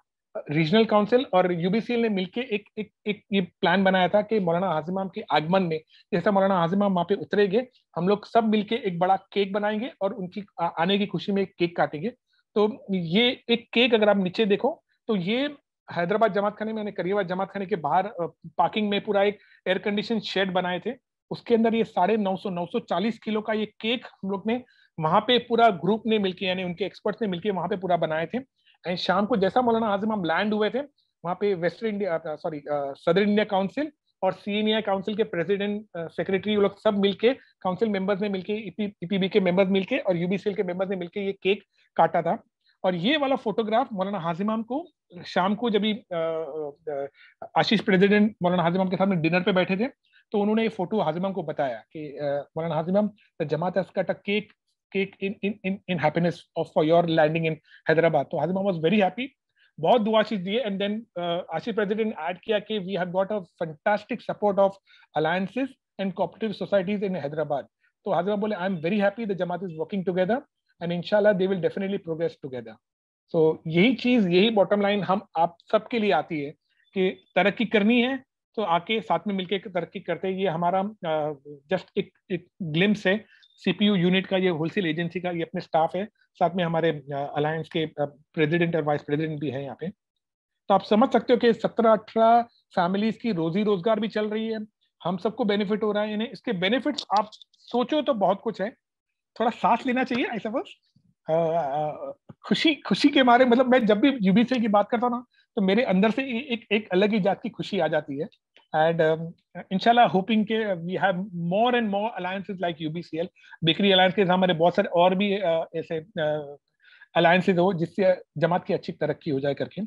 Speaker 2: रीजनल काउंसिल और यूबीसीएल ने मिलके एक ये प्लान बनाया था कि मौलाना हाजिम इमाम के आगमन में, जैसा मौलाना हाजिम इमाम वहाँ पे उतरेंगे, हम लोग सब मिलके एक बड़ा केक बनाएंगे और उनकी आने की खुशी में एक केक काटेंगे। तो ये एक केक अगर आप नीचे देखो तो ये हैदराबाद जमात खाने में, करीबाद जमात खाने के बाहर पार्किंग में पूरा एक एयर कंडीशन शेड बनाए थे, उसके अंदर ये 940 किलो का ये केक हम लोग ने वहां पे पूरा ग्रुप ने मिलके, यानी उनके एक्सपर्ट्स ने मिलके वहां पे पूरा बनाए थे। एंड शाम को जैसा मौलाना हाजिम हम लैंड हुए थे, वहां पे वेस्टर्न इंडिया सदर इंडिया काउंसिल और सीएनआई काउंसिल के प्रेसिडेंट, सेक्रेटरी, वो लोग सब मिलके, काउंसिल मेंबर्स ने मिलके, ईपीबी के मेंबर्स मिलके और यूबीसीएल के मेंबर्स ने मिलके ये केक काटा था। और ये वाला फोटोग्राफ मौलाना हाजिम इमाम को शाम को जब आशीष प्रेसिडेंट मौलाना हाजिम इमाम के साथ में डिनर पे बैठे थे, तो उन्होंने ये फोटो हाजिम इमाम को बताया कि मौलाना हाजिम इमाम, the Jamaat has cut a cake in happiness for your landing in Hyderabad. तो हाजिम was very happy, बहुत दुआ आशीष दिए। And then Ashish president add किया कि we have got a fantastic support of alliances and cooperative societies in Hyderabad. तो हाजिम बोले I am very happy the Jamaat is working together and inshallah they will definitely progress together. So यही चीज, यही bottom line हम आप सबके लिए आती है कि तरक्की करनी है तो आके साथ में मिलके तरक्की करते हैं। ये हमारा जस्ट एक ग्लिम्स है CPU यूनिट का, ये होलसेल एजेंसी का ये अपने स्टाफ है, साथ में हमारे अलायंस के प्रेसिडेंट और वाइस प्रेसिडेंट भी है यहाँ पे। तो आप समझ सकते हो कि 17-18 फैमिलीज की रोजी रोजगार भी चल रही है, हम सबको बेनिफिट हो रहा है। यानी इसके बेनिफिट्स आप सोचो तो बहुत कुछ है, थोड़ा सांस लेना चाहिए आई सपोज। खुशी खुशी के मारे, मतलब मैं जब भी यूबीसी की बात करता हूँ ना, तो मेरे अंदर से एक अलग ही जात की खुशी आ जाती है। एंड इंशाल्लाह होपिंग के we have more and more alliances like UBCL, bakery alliance के हमारे बहुत सारे और भी ऐसे अलायंसेज हो जिससे जमात की अच्छी तरक्की हो जाए करके।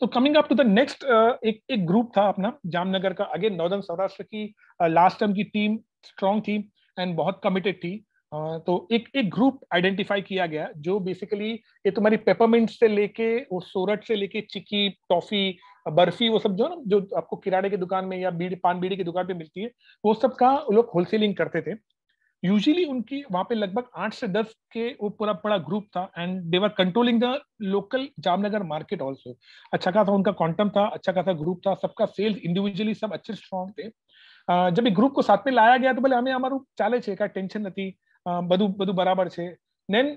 Speaker 2: तो coming up to the next, एक ग्रुप था अपना जामनगर का, अगेन नॉर्दर्न सौराष्ट्र की लास्ट टर्म की टीम स्ट्रॉन्ग थी एंड बहुत कमिटेड थी। तो एक ग्रुप आइडेंटिफाई किया गया जो बेसिकली ये तुम्हारी पेपरमिंट से लेके वो सोरठ से लेके चिक्की, टॉफी, बर्फी, वो सब जो ना जो आपको किराने की दुकान में या पान बीड़ी की दुकान पे मिलती है, वो सब का लोग होलसेलिंग करते थे। यूजुअली उनकी वहां पे लगभग 8 से 10 के वो पूरा बड़ा ग्रुप था and they were controlling the local Jamnagar market also. अच्छा खासा उनका क्वांटम था, अच्छा खासा ग्रुप था, सबका सेल्स इंडिविजुअली सब अच्छे स्ट्रॉन्ग थे। जब एक ग्रुप को साथ में लाया गया तो बोले हमें हमारू चाले छे का टेंशन नहीं, बधु बधु बराबर छे। देन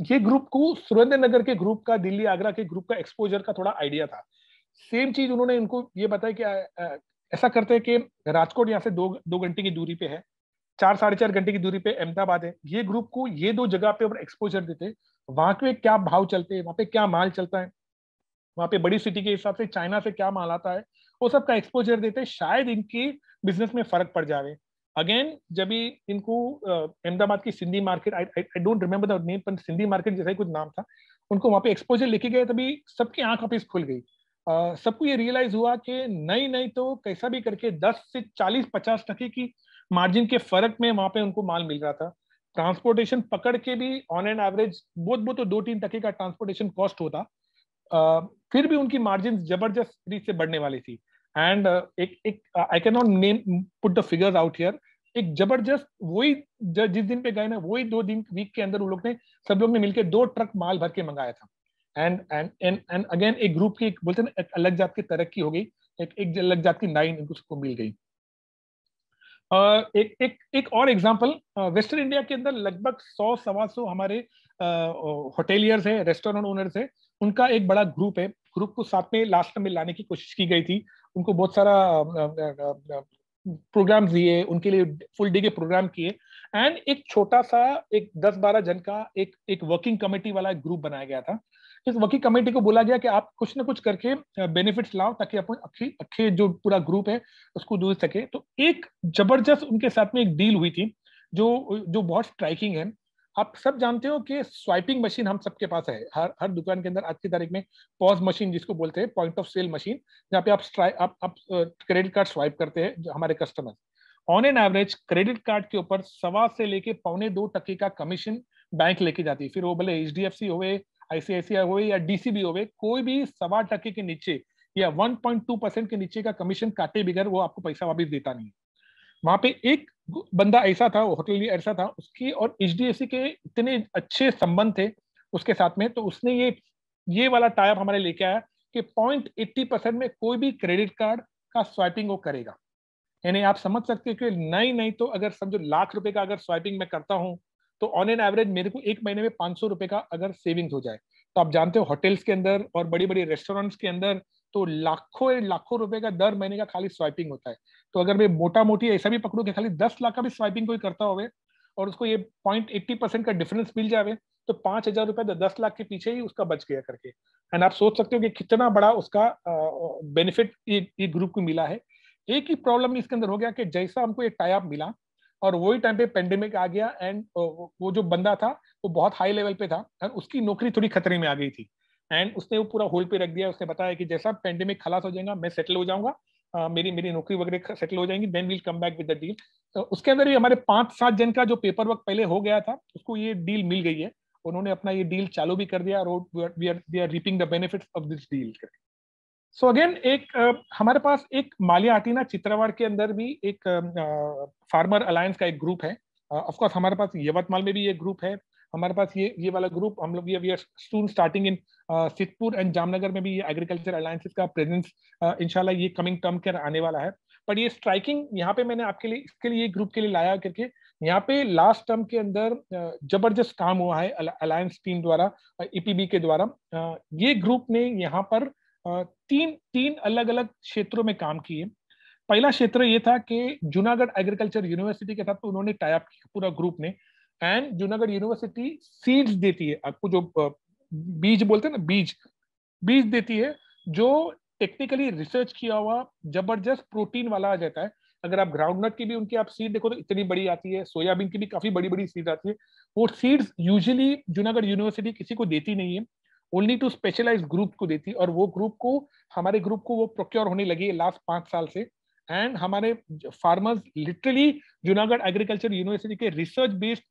Speaker 2: ये ग्रुप को सुरेंद्रनगर के ग्रुप का, दिल्ली आगरा के ग्रुप का एक्सपोजर का थोड़ा आइडिया था। सेम चीज उन्होंने इनको ये बताया कि ऐसा करते हैं कि राजकोट यहाँ से 2 घंटे की दूरी पे है, 4-4.5 घंटे की दूरी पे अहमदाबाद है, ये ग्रुप को ये 2 जगह पे एक्सपोजर देते, वहां पे क्या भाव चलते हैं, वहां पे क्या माल चलता है, वहां पे बड़ी सिटी के हिसाब से चाइना से क्या माल आता है, वो सब का एक्सपोजर देते, शायद इनकी बिजनेस में फर्क पड़ जावे। अगेन जब भी इनको अहमदाबाद की Sindhi market, I don't remember the name, पर सिंधी मार्केट जैसा ही कुछ नाम था, उनको वहां पे एक्सपोजर लेके गए, तभी सबकी आंख ऑफिस खुल गई। सबको ये रियलाइज हुआ कि नहीं नहीं तो कैसा भी करके 10 से 40-50% की मार्जिन के फर्क में वहां पे उनको माल मिल रहा था। ट्रांसपोर्टेशन पकड़ के भी ऑन एन एवरेज बहुत तो 2-3% का ट्रांसपोर्टेशन कॉस्ट होता, फिर भी उनकी मार्जिन जबरदस्त रीत से बढ़ने वाली थी। एंड एक एक I can not name put the figures out here, एक जबरदस्त वही जिस दिन पे गए ना, वही 2 दिन वीक के अंदर उन लोग ने, सब लोग ने मिलकर 2 ट्रक माल भर के मंगाया था। And and and and again एक ग्रुप की, एक बोलते हैं ना, एक अलग जात की तरक्की हो गई, एक अलग जात की नाइन इनको सबको मिल गई। एक एक एक और एग्जांपल, वेस्टर्न इंडिया के अंदर लगभग 100-125 हमारे होटेलियर्स है, रेस्टोरेंट ओनर्स है, उनका एक बड़ा ग्रुप है। ग्रुप को साथ में लास्ट में लाने की कोशिश की गई थी, उनको बहुत सारा प्रोग्राम दिए, उनके लिए फुल डे के प्रोग्राम किए, एंड एक छोटा सा एक 10-12 जन का एक वर्किंग कमेटी वाला एक ग्रुप बनाया गया था। इस वर्किंग कमेटी को बोला गया कि आप कुछ ना कुछ करके बेनिफिट्स लाओ ताकि अपन अच्छे जो पूरा ग्रुप है उसको दूर सके। तो एक जबरदस्त उनके साथ में एक डील हुई थी जो जो बहुत स्ट्राइकिंग है। आप सब जानते हो कि स्वाइपिंग मशीन हम सबके पास है, हर हर दुकान के अंदर आज की तारीख में पॉज मशीन जिसको बोलते हैं, पॉइंट ऑफ सेल मशीन, जहाँ पे आप क्रेडिट कार्ड स्वाइप करते हैं हमारे customer. On an average credit card के ऊपर 1.25 से लेके 1.25% का कमीशन बैंक लेके जाती है, फिर वो भले HDFC होवे, ICICI होवे या DCB होवे, कोई भी 1.25% के नीचे या 1.2% के नीचे का कमीशन काटे बगैर वो आपको पैसा वापस देता नहीं। वहां पे एक बंदा ऐसा था, होटल ऐसा था, उसकी और HDFC के इतने अच्छे संबंध थे उसके साथ में, तो उसने ये वाला टाइप हमारे लेके आया कि 0.80% में कोई भी क्रेडिट कार्ड का स्वाइपिंग वो करेगा। यानी आप समझ सकते हैं कि नहीं तो अगर समझो ₹1,00,000 का अगर स्वाइपिंग मैं करता हूं तो ऑन एन एवरेज मेरे को एक महीने में ₹500 का अगर सेविंग्स हो जाए, तो आप जानते हो होटल्स के अंदर और बड़ी बड़ी रेस्टोरेंट्स के अंदर तो लाखों रुपए का दर महीने का खाली स्वाइपिंग होता है। तो अगर मैं मोटा मोटी ऐसा भी पकड़ू कि खाली 10 लाख का भी स्वाइपिंग कोई करता हो और उसको ये 0.80% का डिफरेंस मिल जावे, तो ₹5,000 तो 10 लाख के पीछे ही उसका बच गया करके। एंड आप सोच सकते हो कि कितना बड़ा उसका बेनिफिट ये ग्रुप को मिला है। एक ही प्रॉब्लम इसके अंदर हो गया कि जैसा हमको ये टाई अप मिला और वही टाइम पे पेंडेमिक आ गया, एंड वो जो बंदा था वो बहुत हाई लेवल पे था और उसकी नौकरी थोड़ी खतरे में आ गई थी, एंड उसने वो पूरा होल्ड पे रख दिया। उसने बताया कि जैसा पेंडेमिक खलास हो जाएगा मैं सेटल हो जाऊंगा, मेरी मेरी नौकरी वगैरह सेटल हो जाएंगी, then will come back with the deal. तो उसके अंदर भी हमारे 5-7 जन का जो पेपर वर्क पहले हो गया था उसको ये डील मिल गई है, उन्होंने अपना ये डील चालू भी कर दिया और we are reaping the benefits of this deal. So again हमारे पास एक मालिया आटीना चित्रवाड़ के अंदर भी एक फार्मर अलायंस का एक ग्रुप है। ऑफ कोर्स हमारे पास यवतमाल में भी ये ग्रुप है, हमारे पास ये वाला ग्रुप हम लोग we are soon starting in Siddhpur and Jamnagar में भी ये एग्रीकल्चर अलायंसेस का प्रेजेंस इंशाल्लाह ये कमिंग टर्म के आने वाला है। पर ये स्ट्राइकिंग यहाँ पे मैंने आपके लिए इसके लिए ग्रुप के लिए लाया करके यहाँ पे लास्ट टर्म के अंदर जबरदस्त काम हुआ है अलायंस टीम द्वारा, ईपीबी के द्वारा। ये ग्रुप ने यहाँ पर तीन तीन अलग अलग क्षेत्रों में काम किए। पहला क्षेत्र ये था कि जूनागढ़ एग्रीकल्चर यूनिवर्सिटी के साथ तो उन्होंने टाई अप किया पूरा ग्रुप ने, एंड जूनागढ़ यूनिवर्सिटी सीड्स देती है आपको, जो बीज बोलते हैं ना, बीज देती है, जो टेक्निकली रिसर्च किया हुआ जबरदस्त प्रोटीन वाला आ जाता है। अगर आप ग्राउंडनट की भी उनकी आप सीड देखो तो इतनी बड़ी आती है, सोयाबीन की भी काफी बड़ी बड़ी सीड आती है। वो सीड्स यूजुअली जूनागढ़ यूनिवर्सिटी किसी को देती नहीं है, ओनली टू स्पेशलाइज ग्रुप को देती है, और वो ग्रुप को, हमारे ग्रुप को वो प्रोक्योर होने लगी है लास्ट 5 साल से। एंड हमारे farmers literally Junagadh agriculture university के रिसर्च बेस्ड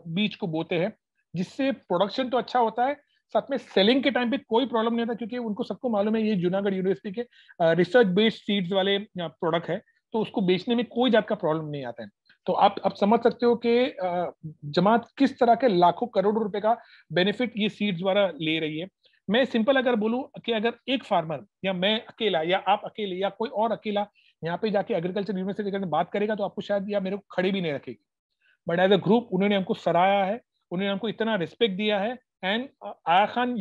Speaker 2: बीज को बोते हैं, जिससे प्रोडक्शन तो अच्छा होता है, साथ में सेलिंग के टाइम पे कोई प्रॉब्लम नहीं होता, क्योंकि उनको सबको मालूम है ये जूनागढ़ यूनिवर्सिटी के रिसर्च बेस्ड सीड्स वाले प्रोडक्ट है, तो उसको बेचने में कोई जात का प्रॉब्लम नहीं आता है। तो आप समझ सकते हो कि जमात किस तरह के लाखों करोड़ों रुपए का बेनिफिट ये सीड्स द्वारा ले रही है। मैं सिंपल अगर बोलूं कि अगर एक फार्मर या मैं अकेला या आप अकेले या कोई और अकेला यहाँ पे जाके एग्रीकल्चर यूनिवर्सिटी में बात करेगा तो आपको शायद या मेरे को खड़े भी नहीं रखेगी, बट एज अ ग्रुप उन्होंने हमको सराहा है, उन्होंने हमको इतना रिस्पेक्ट दिया है। एंड आया खान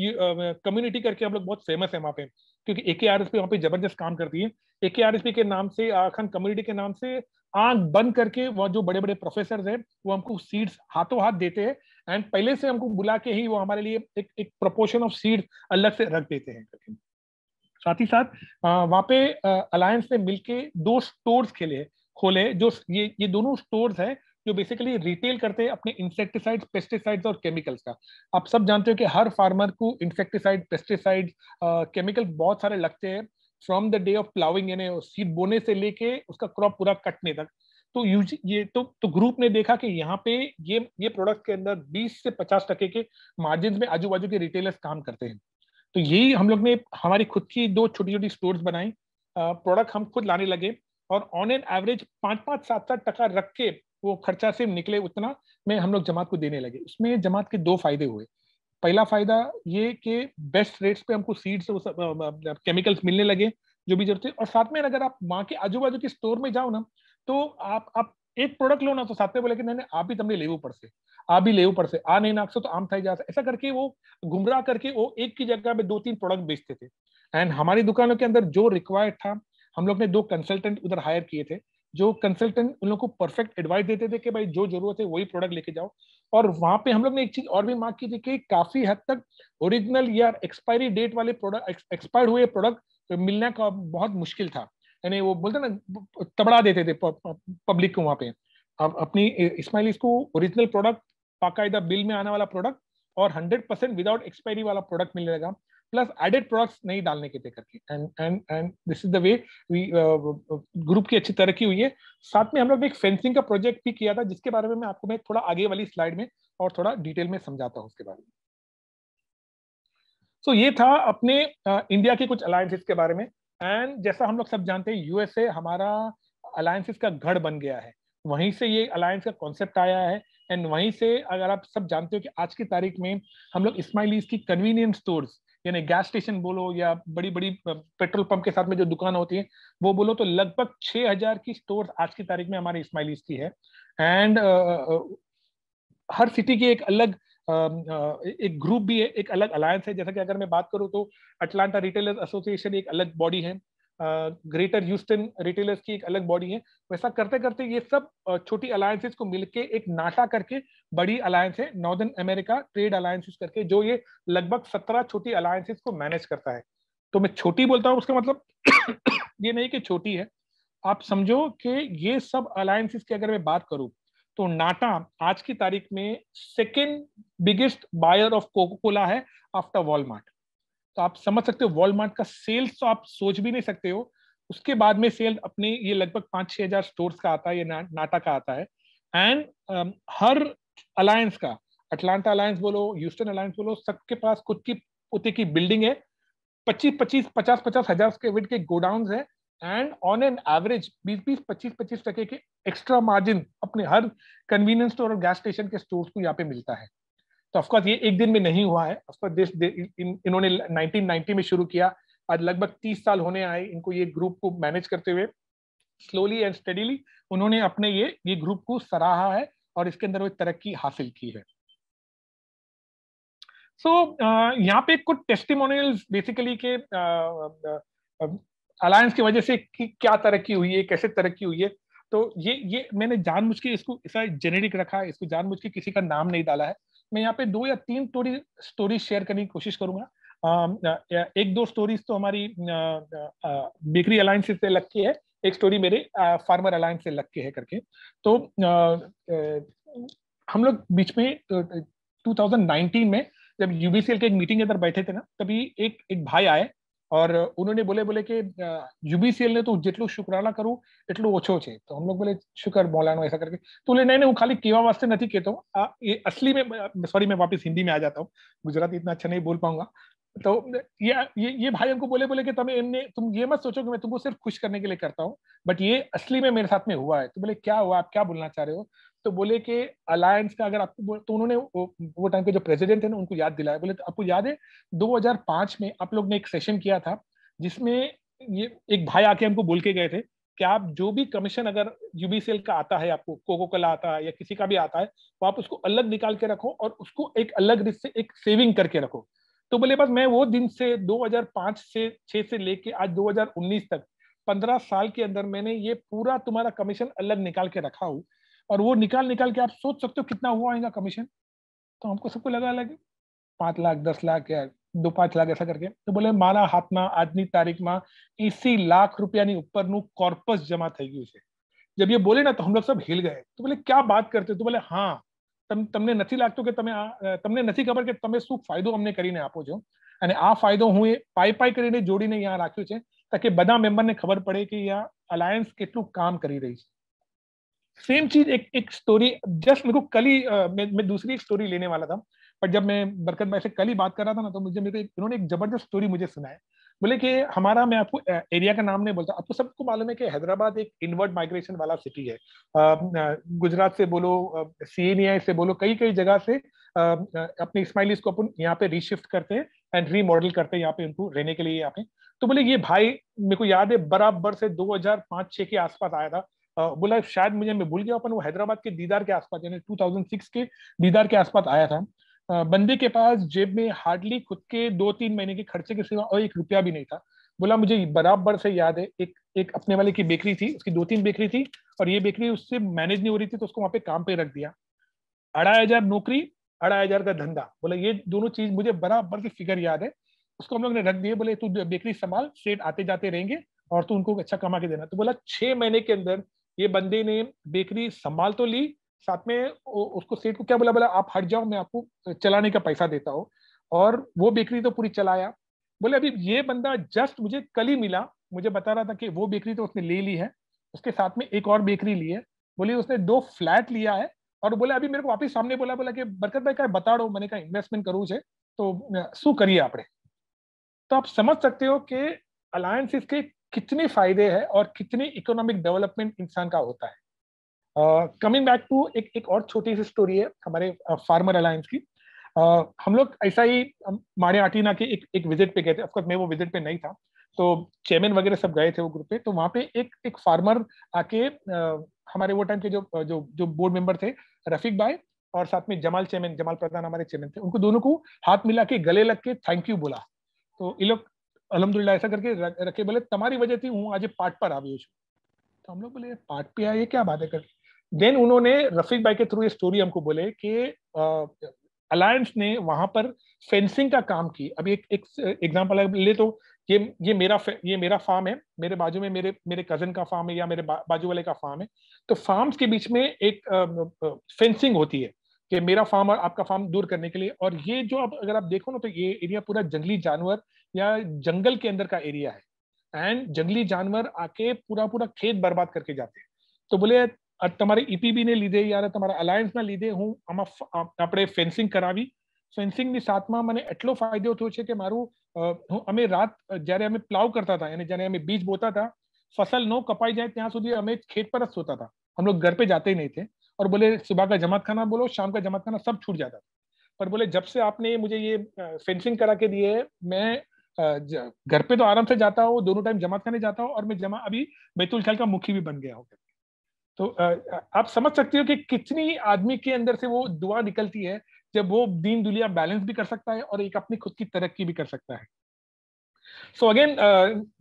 Speaker 2: कम्युनिटी करके हम लोग बहुत फेमस है वहाँ पे, क्योंकि AKRSP वहाँ पे जबरदस्त काम करती है। AKRSP के नाम से, आया खान कम्युनिटी के नाम से आंख बंद करके वो जो बड़े बड़े प्रोफेसर हैं वो हमको सीड्स हाथों हाथ देते हैं, एंड पहले से हमको बुला के ही वो हमारे लिए एक प्रोपोर्शन ऑफ सीड्स अलग से रख देते हैं। साथ ही साथ वहाँ पे अलायंस ने मिलके 2 स्टोर्स खोले, जो ये दोनों स्टोर्स है जो बेसिकली रिटेल करते हैं अपने इंसेक्टिसाइड्स, पेस्टिसाइड्स और केमिकल्स का। आप सब जानते हो कि हर फार्मर को इंसेक्टिसाइड, पेस्टिसाइड, केमिकल बहुत सारे लगते हैं from the day of ploughing, यानी सीड बोने से लेके उसका क्रॉप पूरा कटने तक। तो ये तो ग्रुप ने देखा कि यहाँ पे ये प्रोडक्ट के अंदर 20 से 50% के मार्जिन में आजू बाजू के रिटेलर्स काम करते हैं। तो यही हम लोग ने हमारी खुद की 2 छोटी छोटी स्टोर्स बनाई, प्रोडक्ट हम खुद लाने लगे, और ऑन एन एवरेज 5-5, 7-7 टका रख के वो खर्चा से निकले उतना में हम लोग जमात को देने लगे। उसमें जमात के 2 फायदे हुए। पहला फायदा ये कि बेस्ट रेट्स पे हमको सीड्स केमिकल्स मिलने लगे जो भी जरूरत है, और साथ में अगर आप वहाँ के आजू बाजू के स्टोर में जाओ ना, तो आप एक प्रोडक्ट लो ना, तो साथ में बोले कि नहीं आप भी तमने लेवू पड़से, आप भी लेवू पड़से, आ नहीं नाखसो तो आम थाई जा, ऐसा करके वो गुमराह करके वो एक की जगह पे 2-3 प्रोडक्ट बेचते थे। एंड हमारी दुकानों के अंदर जो रिक्वायर्ड था, हम लोग ने 2 कंसल्टेंट उधर हायर किए थे, जो कंसल्टेंट उन लोग को परफेक्ट एडवाइस देते थे कि भाई जो जरूरत है वही प्रोडक्ट लेके जाओ। और वहां पे हम लोग ने एक चीज और भी मार्क की थी कि काफी हद तक ओरिजिनल या एक्सपायरी डेट वाले प्रोडक्ट, एक्सपायर्ड हुए प्रोडक्ट मिलने का बहुत मुश्किल था, यानी वो बोलते ना तबड़ा देते थे पब्लिक को वहां पे। अब अपनी इस्माइलीज को ओरिजिनल प्रोडक्ट, बाकायदा बिल में आने वाला प्रोडक्ट और 100% विदाउट एक्सपायरी वाला प्रोडक्ट मिलने लगा, प्लस एडेड प्रोडक्ट्स नहीं डालने के थे करके। And this is the way we group की अच्छी तरक्की हुई है। साथ में हम लोग एक फेंसिंग का प्रोजेक्ट भी किया था, जिसके बारे में मैं थोड़ा आगे वाली स्लाइड में और थोड़ा डिटेल में समझाता हूँ उसके बारे में। सो ये था अपने इंडिया के कुछ अलायंसेस के बारे में। एंड जैसा हम लोग सब जानते हैं, यूएसए हमारा अलायंसेस का गढ़ बन गया है, वहीं से ये अलायंस का कॉन्सेप्ट आया है। एंड वहीं से अगर आप सब जानते हो कि आज की तारीख में हम लोग इस्माइलीज की कन्वीनियंस स्टोर्स, यानी गैस स्टेशन बोलो या बड़ी बड़ी पेट्रोल पंप के साथ में जो दुकान होती है वो बोलो, तो लगभग 6000 की स्टोर्स आज की तारीख में हमारे इस्माइलीज की है। एंड हर सिटी की एक अलग एक ग्रुप भी है, एक अलग अलायंस है। जैसा कि अगर मैं बात करूं तो अटलांटा रिटेलर्स एसोसिएशन एक अलग बॉडी है, ग्रेटर ह्यूस्टन रिटेलर्स की एक अलग बॉडी है। वैसा करते करते ये सब छोटी अलायंसेस को मिलके एक नाटा करके बड़ी अलायंस है, नॉर्दर्न अमेरिका ट्रेड अलायंसेस करके, जो ये लगभग 17 छोटी अलायंसेस को मैनेज करता है। तो मैं छोटी बोलता हूँ उसका मतलब ये नहीं कि छोटी है, आप समझो कि ये सब अलायंसेस की अगर मैं बात करूं तो नाटा आज की तारीख में second biggest buyer of Coca Cola है आफ्टर वॉलमार्ट। तो आप समझ सकते हो वॉलमार्ट का सेल्स तो आप सोच भी नहीं सकते हो, उसके बाद में सेल्स अपने ये लगभग 5-6 हजार स्टोर्स का आता है, ये नाटा का आता है। एंड हर अलायंस का, अटलांटा अलायंस बोलो, ह्यूस्टन अलायंस बोलो, सबके पास खुद की पुते की बिल्डिंग है, 50-50 हजार स्क्वायर फीट के गोडाउन है। एंड ऑन एन एवरेज 20-25 के एक्स्ट्रा मार्जिन अपने हर कन्वीनियंस स्टोर और गैस स्टेशन के स्टोर्स को यहाँ पे मिलता है। तो ऑफकोर्स ये एक दिन में नहीं हुआ है, ऑफकोर्स इन्होंने 1990 में शुरू किया, आज लगभग 30 साल होने आए इनको ये ग्रुप को मैनेज करते हुए। स्लोली एंड स्टेडीली उन्होंने अपने ये ग्रुप को सराहा है और इसके अंदर वो तरक्की हासिल की है। सो यहाँ पे कुछ टेस्टिमोनियल्स बेसिकली के अलायंस की वजह से कि क्या तरक्की हुई है, कैसे तरक्की हुई है। तो ये मैंने जानबूझ के इसको ऐसा जेनेरिक रखा है, इसको जानबूझ के किसी का नाम नहीं डाला है। मैं यहाँ पे 2 या 3 स्टोरी शेयर करने की कोशिश करूंगा। एक दो स्टोरीज तो हमारी बेकरी अलायंस से लग के है, एक स्टोरी मेरे फार्मर अलायंस से लग के है करके। तो हम लोग बीच में 2019 में जब यूबीसीएल के एक मीटिंग के अंदर बैठे थे ना, तभी एक भाई आए और उन्होंने बोले कि यूबीसीएल ने तो जेटलू शुक्राना करूं एटलू ओछो छे। तो हम लोग बोले शुक्र मौलाना ऐसा करके। तो बोले नहीं नहीं, वो खाली केवा वास्ते नहीं कहता हूँ, ये असली में, सॉरी मैं वापस हिंदी में आ जाता हूँ, गुजराती इतना अच्छा नहीं बोल पाऊंगा। तो ये भाई हमको बोले कि तुम ये मत सोचो कि मैं तुमको सिर्फ खुश करने के लिए करता हूँ, बट ये असली में मेरे साथ में हुआ है। तो बोले क्या हुआ, आप क्या बोलना चाह रहे हो। तो बोले कि अलायंस का अगर आपको, तो उन्होंने वो टाइम के जो प्रेसिडेंट है ना उनको याद दिलाया। बोले तो आपको याद है 2005 में आप लोग ने एक सेशन किया था जिसमें ये एक भाई आके हमको बोल के गए थे कि आप जो भी कमीशन अगर यूबीसीएल का आता है, आपको कोको कोला आता है या किसी का भी आता है, तो आप उसको अलग निकाल के रखो और उसको एक अलग से एक सेविंग करके रखो। तो बोले बस मैं वो दिन से 2005 से 6 से लेके आज 2019 तक 15 साल के अंदर मैंने ये पूरा तुम्हारा कमीशन अलग निकाल के रखा हूँ, और वो निकाल निकाल के आप सोच सकते हो कितना हुआ आएगा कमीशन। तो हमको सबको लगा 5 लाख 10 लाख या 2-5 लाख ऐसा करके। तो बोले मारा हाथ में આજની તારીખમાં 80 लाख रुपया ऊपर નું कॉर्पस जमा થઈ ગયું છે। जब ये बोले ना तो हम लोग सब हिल गए। तो बोले क्या बात करते। तो बोले हाँ, તમને નથી લાગતું કે તમને નથી ખબર કે તમે શું ફાયદો અમને કરીને આપો છો, અને આ ફાયદો હું એ પાઈ કરીને જોડીને यहाँ રાખ્યો છે ताकि બધા મેમ્બરને ખબર પડે કે यहाँ અલાયન્સ કેટલું કામ કરી રહી છે। सेम चीज एक स्टोरी जस्ट मेरे को कल ही मैं दूसरी एक स्टोरी लेने वाला था, पर जब मैं बरकत भाई से कल ही बात कर रहा था ना, तो मुझे इन्होंने एक जबरदस्त स्टोरी मुझे सुनाया। बोले कि हमारा, मैं आपको एरिया का नाम नहीं बोलता, आपको सबको मालूम है कि हैदराबाद एक इनवर्ड माइग्रेशन वाला सिटी है। गुजरात से बोलो, सीएनआई से बोलो, कई कई जगह से अपने इस्माइलीज को अपन यहाँ पे रीशिफ्ट करते हैं एंड रीमॉडल करते हैं यहाँ पे उनको रहने के लिए यहाँ पे। तो बोले ये भाई मेरे को याद है बराबर से 2005-6 के आसपास आया था। बोला शायद मैं भूल गया, अपन वो हैदराबाद के दीदार के आसपास यानी 2006 के दीदार के आसपास आया था। बंदे के पास जेब में हार्डली खुद के 2-3 महीने के खर्चे के सिवा और 1 रुपया भी नहीं था। बोला मुझे बराबर से याद है, एक अपने वाले की बेकरी थी, उसकी 2-3 बेकरी थी, और ये बेकरी उससे मैनेज नहीं हो रही थी, तो उसको वहां पे काम पे रख दिया। 2,500 नौकरी, 2,500 का धंधा। बोले ये दोनों चीज मुझे बराबर की फिगर याद है। उसको हम लोग ने रख दिए, बोले तू बेकरी संभाल, सेठ आते जाते रहेंगे और तू उनको अच्छा कमा के देना। तो बोला 6 महीने के अंदर ये बंदे ने बेकरी संभाल तो ली, साथ में उसको सेठ को क्या बोला आप हट जाओ, मैं आपको चलाने का पैसा देता हूँ, और वो बेकरी तो पूरी चलाया। बोले अभी ये बंदा जस्ट मुझे कल ही मिला, मुझे बता रहा था कि वो बेकरी तो उसने ले ली है, उसके साथ में एक और बेकरी ली है। बोले उसने 2 फ्लैट लिया है, और बोले अभी मेरे को वापिस सामने बोला कि बरकत भाई क्या बताड़ो, मैंने कहा इन्वेस्टमेंट करूँ છે तो શું કરીએ આપણે। तो आप समझ सकते हो कि अलायंस के कितने फायदे हैं और कितनी इकोनॉमिक डेवलपमेंट इंसान का होता है। कमिंग बैक टू एक और छोटी सी स्टोरी है हमारे फार्मर अलायंस की। हम लोग ऐसा ही माड़े आटीना के एक विजिट पे गए थे। ऑफकोर्स मैं वो विजिट पे नहीं था, तो चेयरमैन वगैरह सब गए थे वो ग्रुप पे। तो वहाँ पे एक फार्मर आके हमारे वो टाइम के जो बोर्ड मेंबर थे, रफीक भाई और साथ में जमाल प्रधान हमारे चेयरमैन थे, उनको दोनों को हाथ मिला के गले लग के थैंक यू बोला। तो ये लोग अल्हम्दुलिल्लाह ऐसा करके रखे, बोले तुम्हारी वजह थी हूँ आज पार्ट पर आ गई। तो हम लोग बोले पार्ट पे आए, क्या बात है कर। देन उन्होंने रफीक भाई के थ्रू ये स्टोरी हमको बोले कि अलायंस ने वहां पर फेंसिंग का काम की। अभी एक एग्जांपल ले तो ये मेरा फार्म है, मेरे बाजू में मेरे कजन का फार्म है या मेरे बाजू वाले का फार्म है। तो फार्म्स के बीच में एक फेंसिंग होती है कि मेरा फार्म और आपका फार्म दूर करने के लिए। और ये जो अगर आप देखो ना, तो ये एरिया पूरा जंगली जानवर या जंगल के अंदर का एरिया है, एंड जंगली जानवर आके पूरा खेत बर्बाद करके जाते हैं। तो बोले તમારે ઈપીબી ને લીધે યાર તમારા અલાયન્સ ના લીધે હું આમાં આપણે ફેન્સિંગ કરાવી। ફેન્સિંગ ની સાથમાં મને એટલો ફાયદો થયો છે કે મારું અમે રાત જ્યારે અમે પ્લાવ કરતા હતા, यानी જ્યારે અમે बीज बोता था, फसल न कपाई जाए ત્યાં સુધી અમે खेत पर सोता था, हम लोग घर पे जाते ही नहीं थे। और बोले सुबह का जमात खाना बोलो, शाम का जमात खाना सब छूट जाता था। पर बोले जब से आपने मुझे ये फेंसिंग करा के दिए, मैं घर पे तो आराम से जाता हूँ, दोनों टाइम जमात खाने जाता हूँ, और मैं अभी बैतुल ख्याल का मुखी भी बन गया हूँ। तो आप समझ सकते हो कि कितनी आदमी के अंदर से वो दुआ निकलती है जब वो दीन दुनिया बैलेंस भी कर सकता है और एक अपनी खुद की तरक्की भी कर सकता है। सो अगेन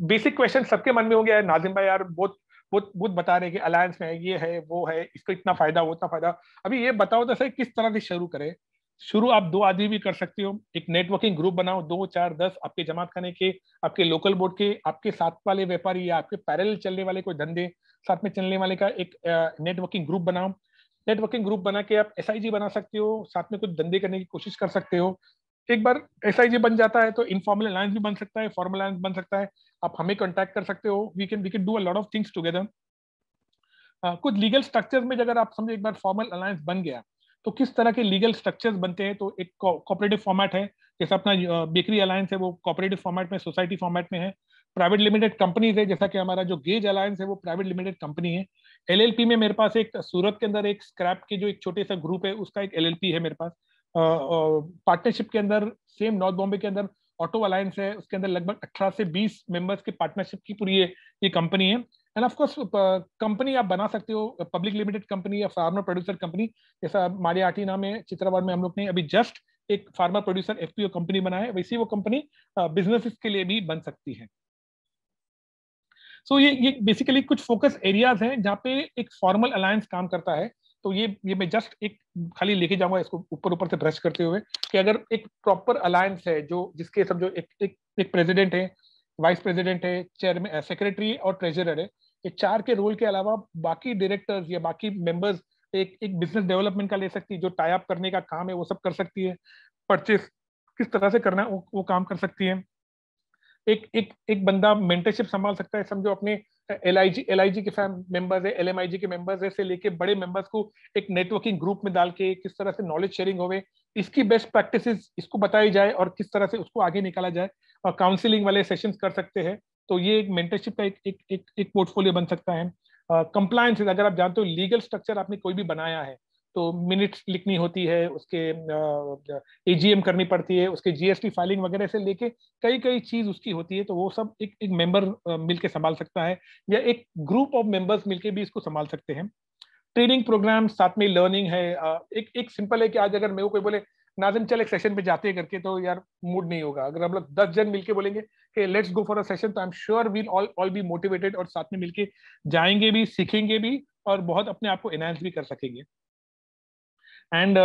Speaker 2: बेसिक क्वेश्चन सबके मन में हो गया है, नाजिम भाई यार बहुत बहुत बहुत बता रहे हैं कि अलायंस में ये है वो है, इसको इतना फायदा वो उतना फायदा। अभी ये बताओ तो सही किस तरह से शुरू करें। शुरू आप 2 आदमी भी कर सकते हो, एक नेटवर्किंग ग्रुप बनाओ, 2 4 10 आपके जमात खाने के, आपके लोकल बोर्ड के, आपके साथ वाले व्यापारी या आपके पैरेलल चलने वाले कोई धंधे साथ में चलने वाले का एक नेटवर्किंग ग्रुप बनाओ। नेटवर्किंग ग्रुप बना के आप SIG बना सकते हो, साथ में कुछ धंधे करने की कोशिश कर सकते हो। एक बार SIG बन जाता है तो इनफॉर्मल अलायंस भी बन सकता है, फॉर्मल अलायंस बन सकता है। आप हमें कांटेक्ट कर सकते हो, we can do a lot of things together. कुछ लीगल स्ट्रक्चर्स में अगर आप समझो एक बार फॉर्मल अलायंस बन गया तो किस तरह के लीगल स्ट्रक्चर्स बनते हैं। तो एक कोऑपरेटिव फॉर्मेट है, जैसा अपना बेकरी अलायंस है वो कोऑपरेटिव फॉर्मेट में, सोसाइटी फॉर्मेट में है। प्राइवेट लिमिटेड कंपनीज है, जैसा कि हमारा जो गेज अलायंस है वो प्राइवेट लिमिटेड कंपनी है। LLP में मेरे पास एक सूरत के अंदर एक स्क्रैप के जो एक छोटे सा ग्रुप है उसका एक LLP है मेरे पास। पार्टनरशिप के अंदर सेम नॉर्थ बॉम्बे के अंदर ऑटो अलायंस है, उसके अंदर लगभग 18 से 20 मेंबर्स की पार्टनरशिप की पूरी ये कंपनी है। एंड ऑफ कोर्स कंपनी आप बना सकते हो, पब्लिक लिमिटेड कंपनी या फार्मर प्रोड्यूसर कंपनी, जैसा मारिया आटीना में चित्राबाद में हम लोग ने अभी जस्ट एक फार्मर प्रोड्यूसर FPO कंपनी बनाया है, वैसी वो कंपनी बिजनेस के लिए भी बन सकती है। सो ये बेसिकली कुछ फोकस एरियाज हैं जहाँ पे एक फॉर्मल अलायंस काम करता है। तो ये मैं जस्ट एक खाली लेके जाऊंगा इसको ऊपर ऊपर से ब्रश करते हुए कि अगर एक प्रॉपर अलायंस है जो जिसके समझो एक प्रेसिडेंट है, वाइस प्रेसिडेंट है, चेयरमैन, सेक्रेटरी और ट्रेजरर है, ये 4 के रोल के अलावा बाकी डायरेक्टर्स या बाकी मेंबर्स एक बिजनेस डेवलपमेंट का ले सकती है, जो टाई अप करने का काम है वो सब कर सकती है, परचेस किस तरह से करना है वो काम कर सकती है। एक बंदा मेंटरशिप संभाल सकता है, समझो अपने LIG के मेंबर्स है, LMIG के मेंबर्स है से लेके बड़े मेंबर्स को एक नेटवर्किंग ग्रुप में डाल के किस तरह से नॉलेज शेयरिंग होवे, इसकी बेस्ट प्रैक्टिसेस इसको बताई जाए और किस तरह से उसको आगे निकाला जाए, और काउंसलिंग वाले सेशंस कर सकते हैं। तो ये एक मेंटरशिप का एक पोर्टफोलियो बन सकता है। कंप्लायंस अगर आप जानते हो, लीगल स्ट्रक्चर आपने कोई भी बनाया है तो मिनट्स लिखनी होती है, उसके AGM करनी पड़ती है, उसके GST फाइलिंग वगैरह से लेके कई कई चीज उसकी होती है, तो वो सब एक मेंबर मिलके संभाल सकता है या एक ग्रुप ऑफ मेंबर्स मिलके भी इसको संभाल सकते हैं। ट्रेनिंग प्रोग्राम साथ में लर्निंग है। एक सिंपल है कि आज अगर मेरे को कोई बोले नाजिम चल एक सेशन पे जाते हैं करके, तो यार मूड नहीं होगा। अगर हम लोग 10 जन मिलके बोलेंगे कि let's go for a session, तो I am sure we'll all be motivated और साथ में मिलके जाएंगे भी, सीखेंगे भी और बहुत अपने आप को एनहांस भी कर सकेंगे। एंड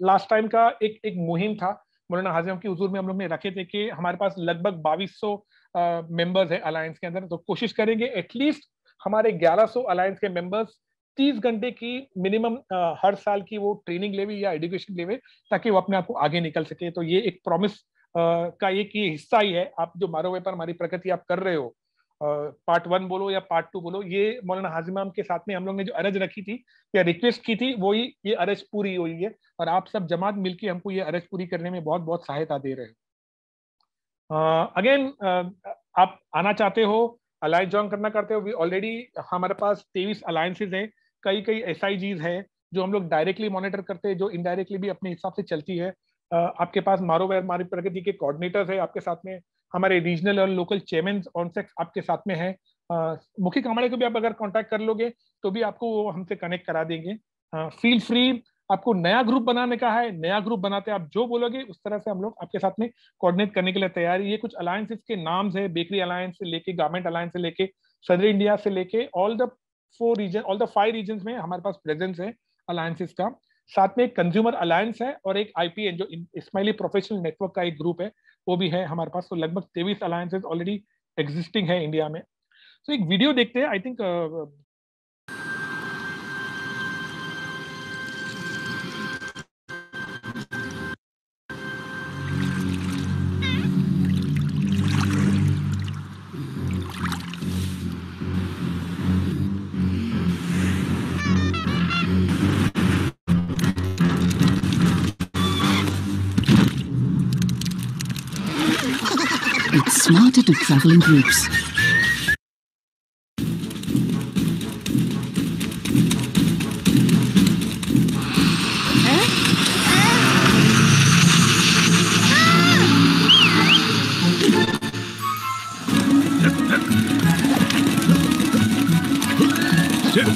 Speaker 2: लास्ट टाइम का एक मुहिम था मौलाना हाजिम की हुजूर में, हम लोग ने रखे थे कि हमारे पास लगभग 2200 मेंबर्स है अलायंस के अंदर, तो कोशिश करेंगे एटलीस्ट हमारे 1100 अलायंस के मेंबर्स 30 घंटे की मिनिमम हर साल की वो ट्रेनिंग लेवे या एजुकेशन लेवे, ताकि वो अपने आप को आगे निकल सके। तो ये एक प्रॉमिस का एक ये हिस्सा ही है। आप जो मारो व्यापार हमारी प्रगति आप कर रहे हो, पार्ट 1 बोलो या पार्ट 2 बोलो, ये मौलाना हाजिम के साथ में हम लोग ने जो अर्ज रखी थी या रिक्वेस्ट की थी, वो ही ये अर्ज पूरी हुई है और आप सब जमात मिलके हमको ये अर्ज पूरी करने में बहुत बहुत सहायता दे रहे हो। अगेन आप आना चाहते हो, अलायंस ज्वाइन करना करते हो, ऑलरेडी हमारे पास 23 अलायंसेज हैं, कई कई SIGs है जो हम लोग डायरेक्टली मॉनिटर करते हैं, जो इनडायरेक्टली भी अपने हिसाब से चलती है। आपके पास मारो हमारी प्रगति के कोऑर्डिनेटर्स है, आपके साथ में हमारे रीजनल और लोकल चेयरमैन ऑनसेक्स आपके साथ में है। मुखी कामड़े को भी आप अगर कांटेक्ट कर लोगे तो भी आपको वो हमसे कनेक्ट करा देंगे। फील फ्री, आपको नया ग्रुप बनाने का है, नया ग्रुप बनाते आप जो बोलोगे उस तरह से हम लोग आपके साथ में कोऑर्डिनेट करने के लिए तैयार है। ये कुछ अलायंसेस के नाम्स है, बेकरी अलायंस से लेके गारमेंट अलायंस से लेके सदर इंडिया से लेके ऑल द 5 रीजन में हमारे पास प्रेजेंस है अलायंसेस का। साथ में एक कंज्यूमर अलायंस है और एक IPN जो इस्माइली प्रोफेशनल नेटवर्क का एक ग्रुप है, वो भी है हमारे पास। तो लगभग 23 अलायंसेस ऑलरेडी एग्जिस्टिंग है इंडिया में। तो एक वीडियो देखते हैं, I think
Speaker 3: It's smarter to travel in groups. It's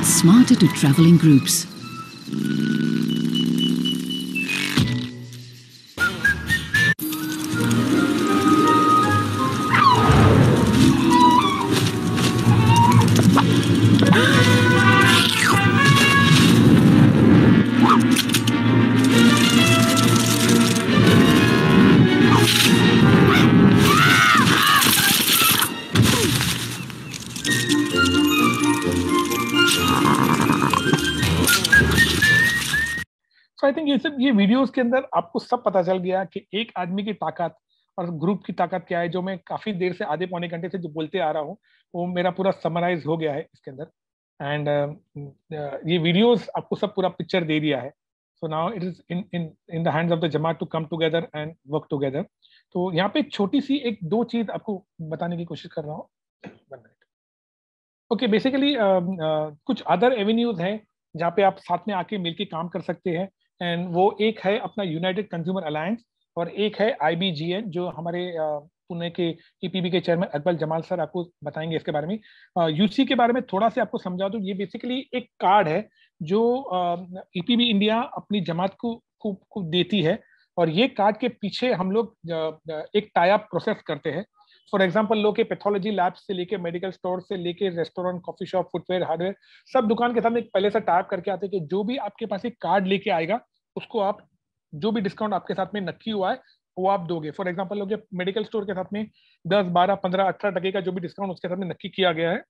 Speaker 3: smarter to travel in groups.
Speaker 2: I think ये वीडियोस के अंदर आपको सब पता चल गया कि एक आदमी की ताकत और ग्रुप की ताकत क्या है, जो मैं काफी देर से आधे पौने घंटे से जो बोलते आ रहा हूँ वो मेरा पूरा समराइज हो गया है इसके अंदर। एंड ये वीडियोस आपको सब पूरा पिक्चर दे दिया है। So now it is in the hands of the jamat to come together and work together. तो यहाँ पे एक छोटी सी एक दो चीज आपको बताने की कोशिश कर रहा हूँ। ओके, बेसिकली कुछ अदर एवेन्यूज हैं जहाँ पे आप साथ में आके मिलके काम कर सकते हैं। एंड वो एक है अपना यूनाइटेड कंज्यूमर अलायंस और एक है IBGN, जो हमारे पुणे के EPB के चेयरमैन अकबर जमाल सर आपको बताएंगे इसके बारे में। UC के बारे में थोड़ा सा आपको समझा दूं। ये बेसिकली एक कार्ड है जो EPB इंडिया अपनी जमात को देती है, और ये कार्ड के पीछे हम लोग एक टाई अप प्रोसेस करते हैं। फॉर एग्जाम्पल, लोग के पैथोलॉजी लैब से लेके मेडिकल स्टोर से लेके restaurant, coffee shop, footwear, hardware, सब दुकान के साथ एक पहले से टाइप करके आते हैं कि जो भी आपके पास एक कार्ड लेके आएगा उसको आप जो भी डिस्काउंट आपके साथ में नक्की हुआ है वो आप दोगे। फॉर एग्जाम्पल, लोग मेडिकल स्टोर के साथ में 10, 12, 15, 18% का जो भी डिस्काउंट उसके साथ में नक्की किया गया है,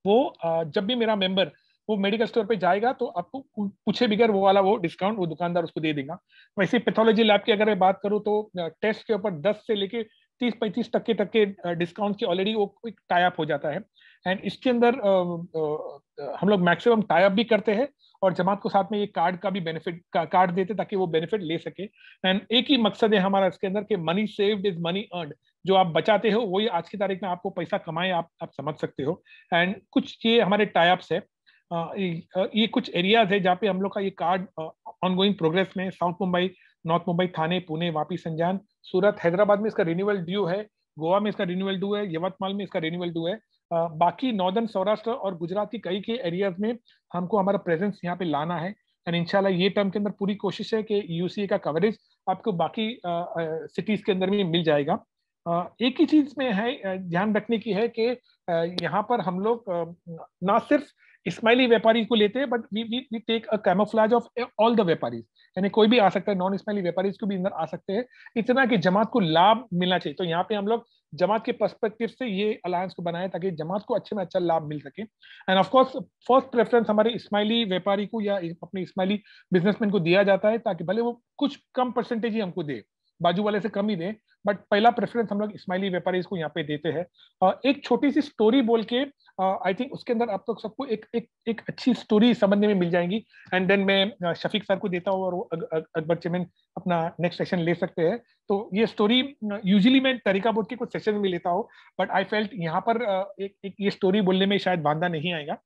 Speaker 2: वो जब भी मेरा मेंबर वो मेडिकल स्टोर पे जाएगा तो आपको पूछे बगैर वो वाला वो डिस्काउंट वो दुकानदार उसको दे देगा। वैसे पैथोलॉजी लैब की अगर मैं बात करूँ तो टेस्ट के ऊपर 10 से लेके 30-35% डिस्काउंट की ऑलरेडी वो एक टाई अप हो जाता है। एंड इसके अंदर हम लोग मैक्सिमम टाई अप भी करते हैं और जमात को साथ में ये कार्ड का भी बेनिफिट कार्ड देते ताकि वो बेनिफिट ले सके। एंड एक ही मकसद है हमारा इसके अंदर कि money saved is money earned. जो आप बचाते हो वही आज की तारीख में आपको पैसा कमाए, आप समझ सकते हो। एंड कुछ ये हमारे टाई अप्स है। ये कुछ एरियाज है जहाँ पे हम लोग का ये कार्ड ऑनगोइंग प्रोग्रेस में, साउथ मुंबई, नॉर्थ मुंबई, थाने, पुणे, वापी, संजान, सूरत, हैदराबाद में इसका रिन्यूअल ड्यू है, गोवा में इसका रिन्यूअल ड्यू है, यवतमाल में इसका रिन्यूअल ड्यू है। बाकी नॉर्दर्न सौराष्ट्र और गुजरात की कई के एरियाज में हमको हमारा प्रेजेंस यहाँ पे लाना है। एंड इंशाल्लाह ये टर्म के अंदर पूरी कोशिश है कि UCA का कवरेज आपको बाकी सिटीज के अंदर भी मिल जाएगा। एक ही चीज में है ध्यान रखने की है कि यहाँ पर हम लोग ना सिर्फ इस्माइली व्यापारी को लेते हैं, but we take a camouflage of all the व्यापारीज। यानी कोई भी आ सकता है, नॉन इस्माइली व्यापारीज को भी अंदर आ सकते हैं, इतना कि जमात को लाभ मिलना चाहिए। तो यहाँ पे हम लोग जमात के पर्सपेक्टिव से ये अलायंस को बनाए ताकि जमात को अच्छे में अच्छा लाभ मिल सके। End of course first preference हमारे इस्माइली व्यापारी को या अपने इस्माइली बिजनेसमैन को दिया जाता है, ताकि भले वो कुछ कम परसेंटेज ही हमको दे, बाजू वाले से कम ही दे, बट पहला प्रेफरेंस हम लोग इस्माइली व्यापारी को यहाँ पे देते हैं। एक छोटी सी स्टोरी बोल के आई थिंक उसके अंदर आप लोग सबको एक अच्छी स्टोरी समझने में मिल जाएंगी। एंड देन मैं शफीक सर को देता हूँ और वो अकबर चेयरमैन अपना नेक्स्ट सेशन ले सकते हैं। तो ये स्टोरी यूजुअली मैं तरीका बोर्ड के कुछ सेशन में लेता हूँ, बट आई फेल्ट यहाँ पर एक ये स्टोरी बोलने में शायद बांधा नहीं आएगा।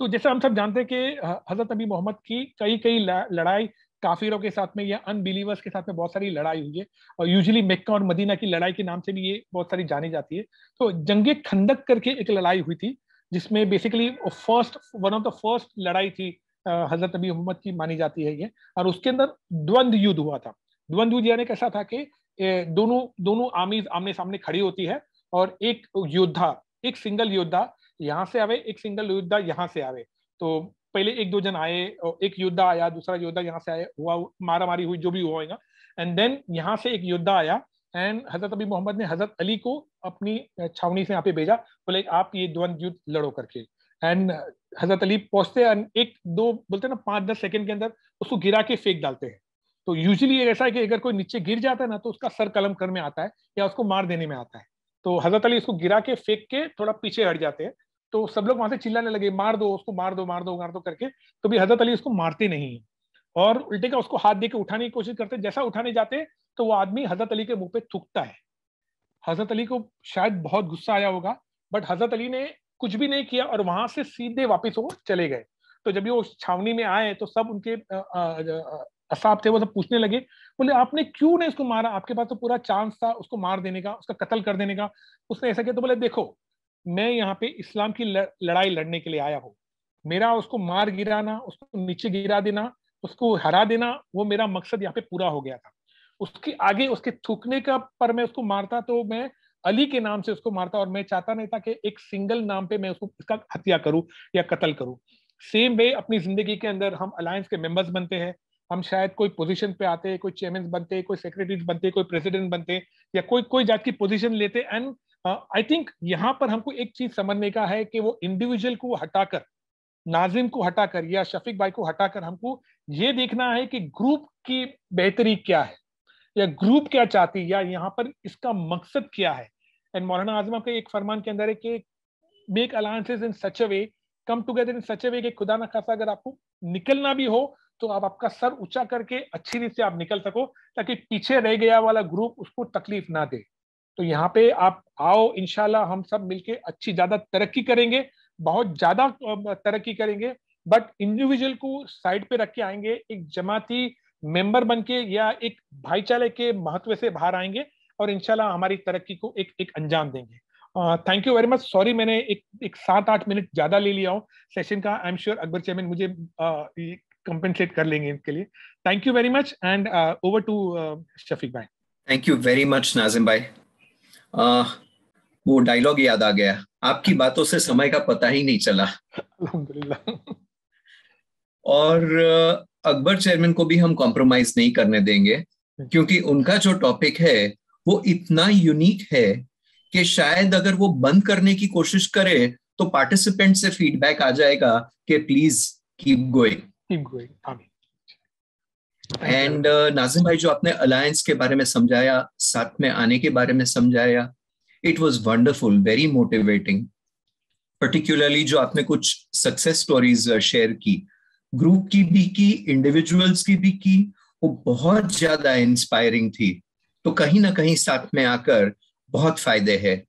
Speaker 2: तो जैसे हम सब जानते हैं कि हजरत नबी मोहम्मद की कई लड़ाई काफिरों के साथ में या अनबिलीवर्स के साथ में बहुत सारी लड़ाई हुई है, और यूजुअली मक्का और मदीना की लड़ाई के नाम से भी ये बहुत सारी जानी जाती है। तो जंगे खंदक करके एक लड़ाई हुई थी, जिसमें basically one of the first लड़ाई थी हजरत नबी मोहम्मद की मानी जाती है ये। और उसके अंदर द्वंद्व युद्ध हुआ था। द्वंद्व युद्ध यानी कैसा था कि दोनों आर्मीज आमने सामने खड़ी होती है, और एक योद्धा, एक सिंगल योद्धा यहाँ से आवे, एक सिंगल योद्धा यहाँ से आवे। तो पहले एक दो जन आए, एक योद्धा आया, दूसरा योद्धा यहाँ से आया, हुआ मारा मारी हुई, जो भी हुआ होगा। एंड देन यहाँ से एक योद्धा आया, एंड हजरत नबी मोहम्मद ने हजरत अली को अपनी छावनी से यहाँ पे भेजा, बोले आप ये द्वंद्व युद्ध लड़ो करके। एंड हजरत अली पहुंचते हैं, एक दो बोलते हैं ना 5-10 सेकंड के अंदर उसको गिरा के फेंक डालते हैं। तो यूजुअली ऐसा है कि अगर कोई नीचे गिर जाता है ना तो उसका सर कलम कर में आता है या उसको मार देने में आता है। तो हजरत अली उसको गिरा के फेंक के थोड़ा पीछे हट जाते हैं। तो सब लोग वहां से चिल्लाने लगे, मार दो उसको, मार दो मार दो मार दो करके। तो भी हजरत अली उसको मारते नहीं और उल्टे का उसको हाथ देके उठाने की कोशिश करते। जैसा उठाने जाते तो वो आदमी हजरत अली के मुंह पे थूकता है। हजरत अली को शायद बहुत गुस्सा आया होगा, बट हजरत अली ने कुछ भी नहीं किया और वहां से सीधे वापस वो चले गए। तो जब ये वो छावनी में आए तो सब उनके असाब थे, वो सब पूछने लगे, बोले आपने क्यों नहीं उसको मारा, आपके पास तो पूरा चांस था उसको मार देने का, उसका कत्ल कर देने का। उसने ऐसा किया। तो बोले देखो, मैं यहाँ पे इस्लाम की लड़ाई लड़ने के लिए आया हूँ। मेरा उसको मार गिराना, उसको नीचे गिरा देना, उसको हरा देना, वो मेरा मकसद यहाँ पे पूरा हो गया था। उसके आगे उसके थूकने का पर मैं उसको मारता तो मैं अली के नाम से उसको मारता, और मैं चाहता नहीं था कि एक सिंगल नाम पे मैं उसको इसका हत्या करूं या कत्ल करूं। सेम वे अपनी जिंदगी के अंदर हम अलायंस के मेंबर्स बनते हैं, हम शायद कोई पोजीशन पे आते हैं, कोई चेयरमैन बनते, कोई सेक्रेटरी बनते, कोई प्रेसिडेंट बनते, या कोई कोई जात की पोजीशन लेते। एंड आई थिंक यहाँ पर हमको एक चीज समझने का है कि वो इंडिविजुअल को हटाकर, नाजिम को हटाकर या शफीक भाई को हटाकर, हमको ये देखना है कि ग्रुप की बेहतरी क्या है, या ग्रुप क्या चाहती है, या यहाँ पर इसका मकसद क्या है। एंड मौलाना आजम के एक फरमान के अंदर है कि make alliances in such a way, come together in such a way कि खुदा ना खासा अगर आपको निकलना भी हो तो आप आपका सर ऊंचा करके अच्छी रीत से आप निकल सको, ताकि पीछे रह गया वाला ग्रुप उसको तकलीफ ना दे। तो यहाँ पे आप आओ, इंशाल्लाह हम सब मिलके अच्छी ज्यादा तरक्की करेंगे, बहुत ज्यादा तरक्की करेंगे। बट इंडिविजुअल को साइड पे रख के आएंगे, एक जमाती मेंबर बन के या एक भाईचारे के महत्व से बाहर आएंगे, और इंशाल्लाह हमारी तरक्की को एक एक अंजाम देंगे। Thank you very much. Sorry मैंने एक 7-8 मिनट ज्यादा ले लिया हूँ सेशन का। I am sure Akbar chairman मुझे कंपेंसेट कर लेंगे इनके लिए। Thank you very much and over to Shafiq भाई।
Speaker 1: Thank you very much Nazim भाई। वो डायलॉग याद आ गया, आपकी बातों से समय का पता ही नहीं चला।
Speaker 2: अल्हम्दुलिल्लाह।
Speaker 1: और अकबर चेयरमैन को भी हम कॉम्प्रोमाइज नहीं करने देंगे, क्योंकि उनका जो टॉपिक है वो इतना यूनिक है कि शायद अगर वो बंद करने की कोशिश करे तो पार्टिसिपेंट से फीडबैक आ जाएगा कि please keep going. And Nazim भाई, जो आपने अलायंस के बारे में समझाया, साथ में आने के बारे में समझाया, it was wonderful, very motivating. Particularly जो आपने कुछ सक्सेस स्टोरीज शेयर की, ग्रुप की भी की, इंडिविजुअल्स की भी की, वो बहुत ज्यादा इंस्पायरिंग थी। तो कहीं ना कहीं साथ में आकर बहुत फायदे हैं।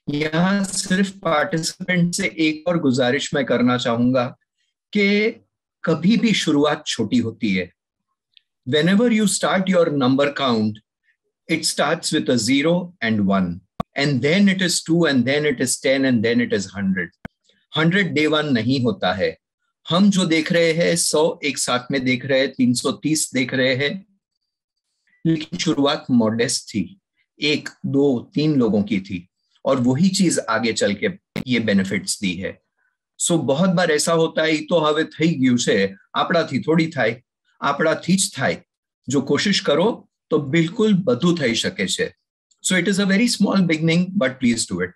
Speaker 1: यहाँ सिर्फ पार्टिसिपेंट से एक और गुजारिश मैं करना चाहूंगा कि कभी भी शुरुआत छोटी होती है। Whenever you start your number count, it starts with a 0 and 1, and then it is 2, and then it is 10, and then it is 100. 100 day 1 नहीं होता है। हम जो देख रहे हैं 100 एक साथ में देख रहे हैं, 330 देख रहे हैं, लेकिन शुरुआत मॉडेस्ट थी, 1, 2, 3 लोगों की थी, और वही चीज आगे चल के ये बेनिफिट्स दी है। सो बहुत बार ऐसा होता है तो હવે થઈ ગયું છે, આપણાથી થોડી થાય, આપણાથી જ થાય। જો કોશિશ કરો તો બિલકુલ બધું થઈ શકે છે। So it is a very small beginning, but please do it.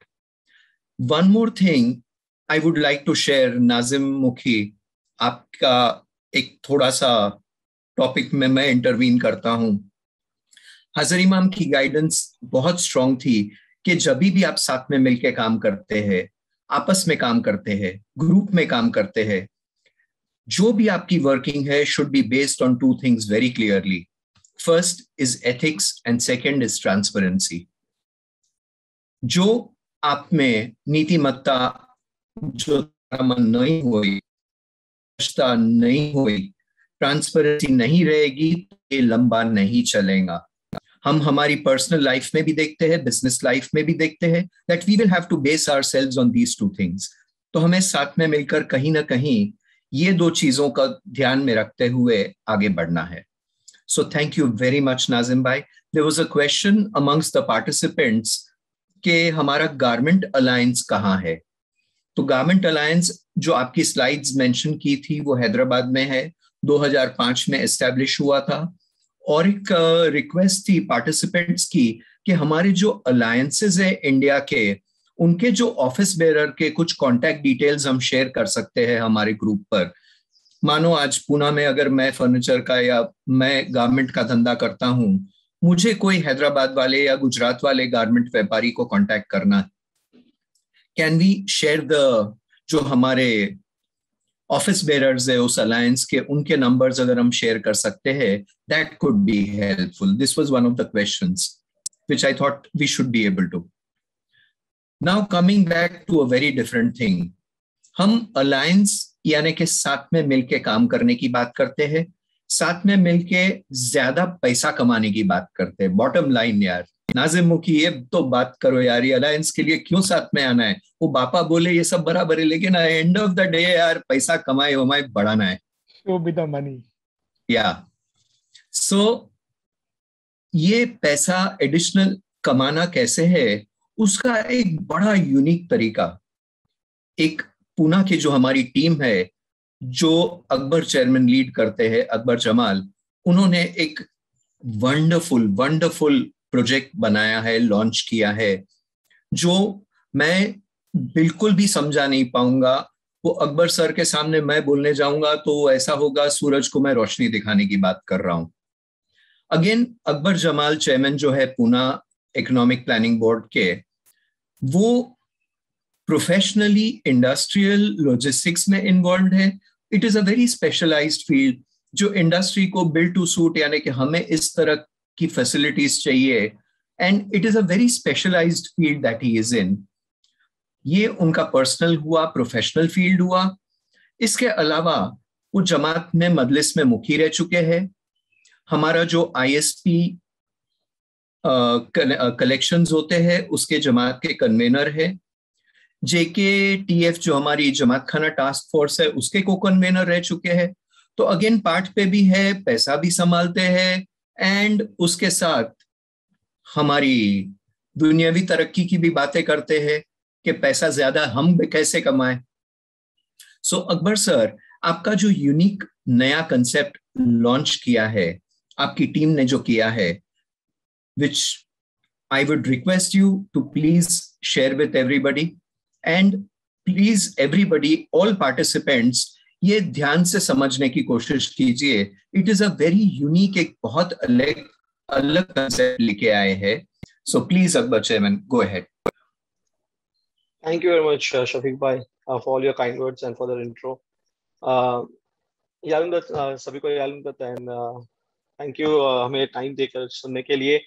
Speaker 1: One more thing I would like to share, Nazim मुखी, आपका एक थोड़ा सा टॉपिक में मैं इंटरवीन करता हूं। हजर इमाम की गाइडेंस बहुत स्ट्रांग थी कि जब भी आप साथ में मिलकर काम करते हैं, आपस में काम करते हैं, ग्रुप में काम करते हैं, जो भी आपकी वर्किंग है should be based on 2 things very clearly. First is ethics and second is transparency. जो आप में नीतिमत्ता जो नहीं हुई, नहीं हुई, ट्रांसपेरेंसी नहीं रहेगी, ये लंबा नहीं चलेगा। हम हमारी पर्सनल लाइफ में भी देखते हैं, बिजनेस लाइफ में भी देखते हैं, that we will have to base ourselves on these 2 things. तो हमें साथ में मिलकर कहीं ना कहीं ये 2 चीजों का ध्यान में रखते हुए आगे बढ़ना है। So thank you very much Nazim भाई। There was a question amongst the participants कि हमारा गारमेंट अलायंस कहाँ है। तो गारमेंट अलायंस जो आपकी स्लाइड्स मेंशन की थी वो हैदराबाद में है, 2005 में एस्टेब्लिश हुआ था। और एक रिक्वेस्ट थी पार्टिसिपेंट्स की कि हमारे जो अलायंसेस है इंडिया के, उनके जो ऑफिस बेरर के कुछ कांटेक्ट डिटेल्स हम शेयर कर सकते हैं हमारे ग्रुप पर। मानो आज पुणे में अगर मैं फर्नीचर का या मैं गारमेंट का धंधा करता हूं, मुझे कोई हैदराबाद वाले या गुजरात वाले गारमेंट व्यापारी को कांटेक्ट करना है, कैन वी शेयर द जो हमारे ऑफिस बेरर्स है उस अलायंस के, उनके नंबर्स अगर हम शेयर कर सकते हैं, that could be helpful. This was one of the questions which I thought we should be able to. Now coming back to a very different thing, हम अलायंस यानी कि साथ में मिलके काम करने की बात करते हैं, साथ में मिलके ज्यादा पैसा कमाने की बात करते हैं. बॉटम लाइन यार, नाजिम मुखी, ये तो बात करो यार, ये अलायंस के लिए क्यों साथ में आना है? वो बापा बोले ये सब बराबर है, लेकिन एंड ऑफ द डे यार पैसा कमाए वमाए बढ़ाना है.
Speaker 2: Show me the money.
Speaker 1: या सो ये पैसा एडिशनल कमाना कैसे है, उसका एक बड़ा यूनिक तरीका, एक पूना की जो हमारी टीम है, जो अकबर चेयरमैन लीड करते हैं, अकबर जमाल, उन्होंने एक वंडरफुल वंडरफुल प्रोजेक्ट बनाया है, लॉन्च किया है, जो मैं बिल्कुल भी समझा नहीं पाऊंगा. वो अकबर सर के सामने मैं बोलने जाऊंगा तो ऐसा होगा सूरज को मैं रोशनी दिखाने की बात कर रहा हूं. अगेन अकबर जमाल चेयरमैन जो है पूना इकोनॉमिक प्लानिंग बोर्ड के, वो प्रोफेशनली इंडस्ट्रियल लॉजिस्टिक्स में इन्वॉल्व है. It is a very specialised field, जो इंडस्ट्री को बिल्ड टू सूट, यानी कि हमें इस तरह की फैसिलिटीज चाहिए, and it is a very specialised field that he is in. ये उनका पर्सनल हुआ, प्रोफेशनल फील्ड हुआ. इसके अलावा वो जमात में मजलिस में मुखी रह चुके हैं. हमारा जो आईएसपी कलेक्शंस होते हैं उसके जमात के कन्वेनर है. JKTF जो हमारी जमात खाना टास्क फोर्स है उसके को कन्वेनर रह चुके हैं. तो अगेन पार्ट पे भी है, पैसा भी संभालते हैं, एंड उसके साथ हमारी दुनियावी तरक्की की भी बातें करते हैं कि पैसा ज्यादा हम कैसे कमाएं. सो अकबर सर, आपका जो यूनिक नया कंसेप्ट लॉन्च किया है, आपकी टीम ने जो किया है, which I would request you to please share with everybody, and please everybody, all participants, ये ध्यान से समझने की कोशिश कीजिए. It is a very unique, एक बहुत अलग अलग कंसेप्ट लेके आए हैं. So please Akbar chairman, go ahead.
Speaker 4: Thank you very much, Shafiq bhai, for all your kind words and for the intro. यालुम सभी को यालुम एंड थैंक यू हमें टाइम देकर सुनने के लिए.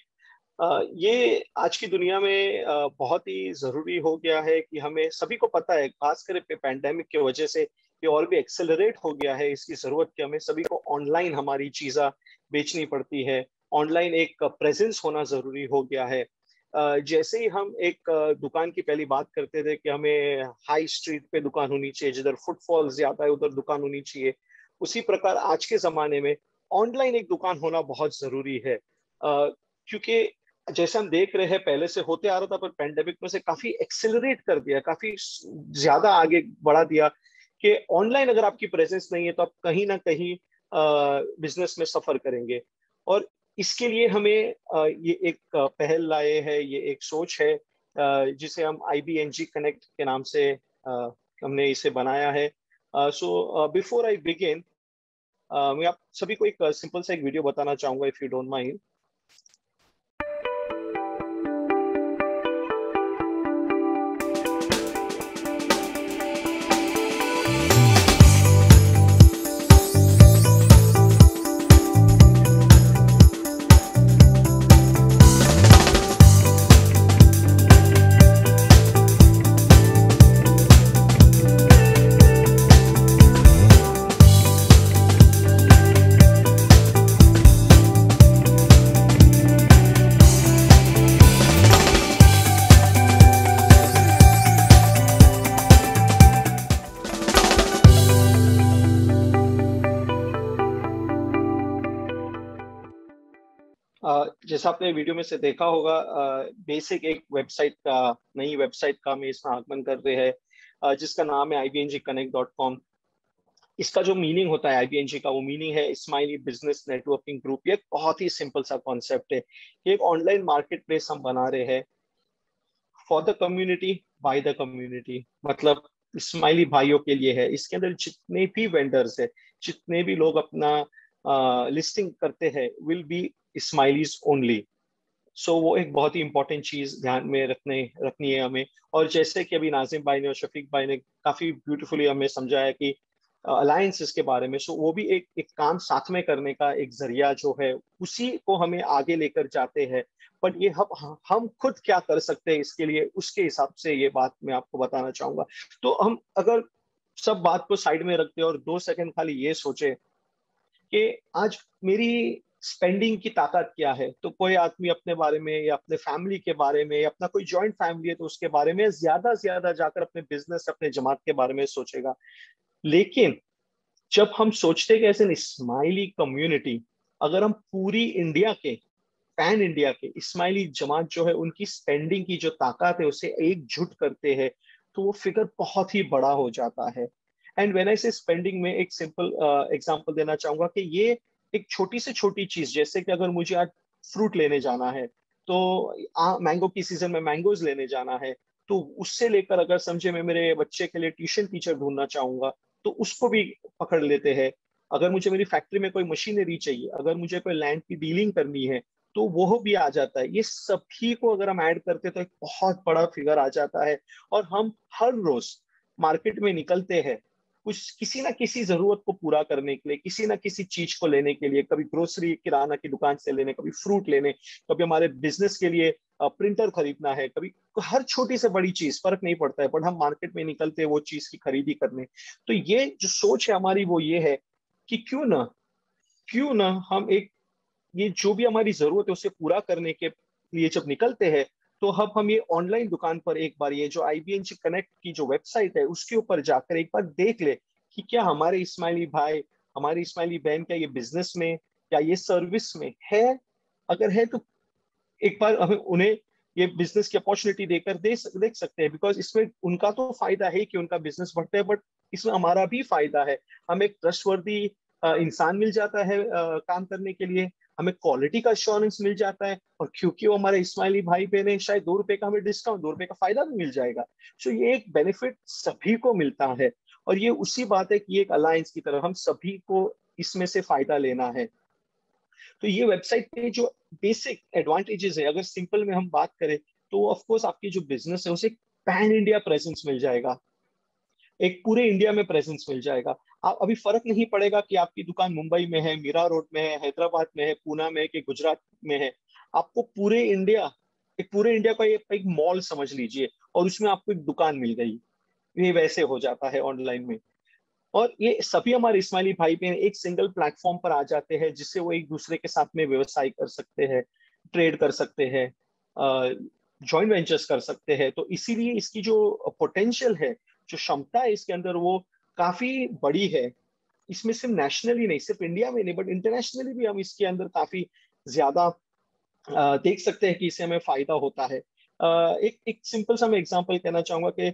Speaker 4: ये आज की दुनिया में बहुत ही जरूरी हो गया है कि हमें सभी को पता है, खासकर पैंडेमिक की वजह से ये और भी एक्सेलरेट हो गया है इसकी जरूरत कि हमें सभी को ऑनलाइन हमारी चीज़ें बेचनी पड़ती है. ऑनलाइन एक प्रेजेंस होना जरूरी हो गया है. जैसे ही हम एक दुकान की पहली बात करते थे कि हमें हाई स्ट्रीट पे दुकान होनी चाहिए, जिधर फुटफॉल ज्यादा है उधर दुकान होनी चाहिए, उसी प्रकार आज के जमाने में ऑनलाइन एक दुकान होना बहुत जरूरी है. क्योंकि जैसे हम देख रहे हैं पहले से होते आ रहा था, पर पैंडेमिक में से काफी एक्सेलरेट कर दिया, काफी ज्यादा आगे बढ़ा दिया कि ऑनलाइन अगर आपकी प्रेजेंस नहीं है तो आप कहीं ना कहीं बिजनेस में सफर करेंगे. और इसके लिए हमें ये एक पहल लाए है, ये एक सोच है जिसे हम IBNG कनेक्ट के नाम से हमने इसे बनाया है. सो बिफोर आई बिगिन, मैं आप सभी को एक सिंपल सा एक वीडियो बताना चाहूंगा, इफ यू डोंट माइंड. जैसा आपने वीडियो में से देखा होगा, बेसिक एक वेबसाइट का, नई वेबसाइट का हम इसमें आगमन कर रहे हैं जिसका नाम है IBNGconnect.com. इसका जो मीनिंग होता है IBNG का, वो मीनिंग है स्माइली बिजनेस नेटवर्किंग ग्रुप. ये बहुत ही सिंपल सा कॉन्सेप्ट है. ये एक ऑनलाइन मार्केट प्लेस हम बना रहे हैं for the community by the community, मतलब स्माइली भाइयों के लिए है. इसके अंदर जितने भी वेंडर्स है, जितने भी लोग अपना लिस्टिंग करते हैं, विल बी स्माइलीज ओनली. सो वो एक बहुत ही इंपॉर्टेंट चीज ध्यान में रखनी है हमें। और जैसे कि अभी नाजिम भाई ने और शफीक भाई ने काफी ब्यूटीफुली हमें समझाया कि अलायंसेस के बारे में, सो वो भी एक काम साथ में करने का एक जरिया जो है, उसी को हमें आगे लेकर जाते हैं। बट ये हम खुद क्या कर सकते हैं इसके लिए, उसके हिसाब से ये बात मैं आपको बताना चाहूंगा। तो हम अगर सब बात को साइड में रखते हैं और 2 सेकंड खाली ये सोचे कि आज मेरी स्पेंडिंग की ताकत क्या है, तो कोई आदमी अपने बारे में या अपने फैमिली के बारे में या अपना कोई जॉइंट फैमिली है तो उसके बारे में ज्यादा से ज्यादा जाकर अपने बिजनेस, अपने जमात के बारे में सोचेगा। लेकिन जब हम सोचते हैं कि एज एन इस्माइली कम्युनिटी, अगर हम पूरी इंडिया के, पैन इंडिया के इस्माइली जमात जो है उनकी स्पेंडिंग की जो ताकत है उसे एकजुट करते हैं, तो वो फिगर बहुत ही बड़ा हो जाता है। एंड व्हेन आई से स्पेंडिंग में एक सिंपल एग्जांपल देना चाहूंगा कि ये एक छोटी से छोटी चीज, जैसे कि अगर मुझे आज फ्रूट लेने जाना है, तो मैंगो की सीजन में मैंगोज लेने जाना है, तो उससे लेकर अगर समझे मैं मेरे बच्चे के लिए ट्यूशन टीचर ढूंढना चाहूंगा तो उसको भी पकड़ लेते हैं। अगर मुझे मेरी फैक्ट्री में कोई मशीनरी चाहिए, अगर मुझे कोई लैंड की डीलिंग करनी है, तो वो भी आ जाता है। ये सभी को अगर हम ऐड करते तो एक बहुत बड़ा फिगर आ जाता है। और हम हर रोज मार्केट में निकलते हैं कुछ किसी ना किसी जरूरत को पूरा करने के लिए, किसी ना किसी चीज को लेने के लिए, कभी ग्रोसरी किराना की दुकान से लेने, कभी फ्रूट लेने, कभी हमारे बिजनेस के लिए प्रिंटर खरीदना है, कभी हर छोटी से बड़ी चीज फर्क नहीं पड़ता है, बट हम मार्केट में निकलते हैं वो चीज की खरीदी करने। तो ये जो सोच है हमारी वो ये है कि क्यों ना हम एक, ये जो भी हमारी जरूरत है उसे पूरा करने के लिए जब निकलते हैं, तो हम ये ऑनलाइन दुकान पर एक बार ये जो IBNG कनेक्ट की जो वेबसाइट है उसके ऊपर जाकर एक बार देख ले कि क्या हमारे इस्माइली भाई, हमारी इस्माइली बहन, क्या ये बिजनेस में या ये सर्विस में है। अगर है तो एक बार हमें उन्हें ये बिजनेस की अपॉर्चुनिटी देकर देख सकते हैं। बिकॉज इसमें उनका तो फायदा है कि उनका बिजनेस बढ़ता है, बट इसमें हमारा भी फायदा है। हमें एक ट्रस्टवर्दी इंसान मिल जाता है काम करने के लिए, हमें क्वालिटी का अश्योरेंस मिल जाता है, और क्योंकि वो हमारे इस्माइली भाई बहन है, शायद 2 रुपए का हमें डिस्काउंट, 2 रुपए का फायदा भी मिल जाएगा। सो ये एक बेनिफिट सभी को मिलता है। और ये उसी बात है कि एक अलायंस की तरह हम सभी को इसमें से फायदा लेना है। तो ये वेबसाइट पे जो बेसिक एडवांटेजेस है, अगर सिंपल में हम बात करें, तो ऑफ कोर्स आपकी जो बिजनेस है उसे पैन इंडिया प्रेजेंस मिल जाएगा, एक पूरे इंडिया में प्रेजेंस मिल जाएगा। आप अभी फर्क नहीं पड़ेगा कि आपकी दुकान मुंबई में है, मीरा रोड में है, हैदराबाद में है, पूना में है कि गुजरात में है। आपको पूरे इंडिया का एक मॉल समझ लीजिए, और उसमें आपको एक दुकान मिल गई। ये वैसे हो जाता है ऑनलाइन में। और ये सभी हमारे इस्माइली भाई बहन एक सिंगल प्लेटफॉर्म पर आ जाते हैं, जिससे वो एक दूसरे के साथ में व्यवसाय कर सकते हैं, ट्रेड कर सकते हैं, जॉइंट वेंचर्स कर सकते हैं। तो इसीलिए इसकी जो पोटेंशियल है, जो क्षमता है इसके अंदर, वो काफी बड़ी है। इसमें सिर्फ नेशनली नहीं, सिर्फ इंडिया में नहीं, बट इंटरनेशनली भी हम इसके अंदर काफी ज्यादा देख सकते हैं कि इससे हमें फायदा होता है। एक एक सिंपल सा मैं एग्जांपल कहना चाहूंगा कि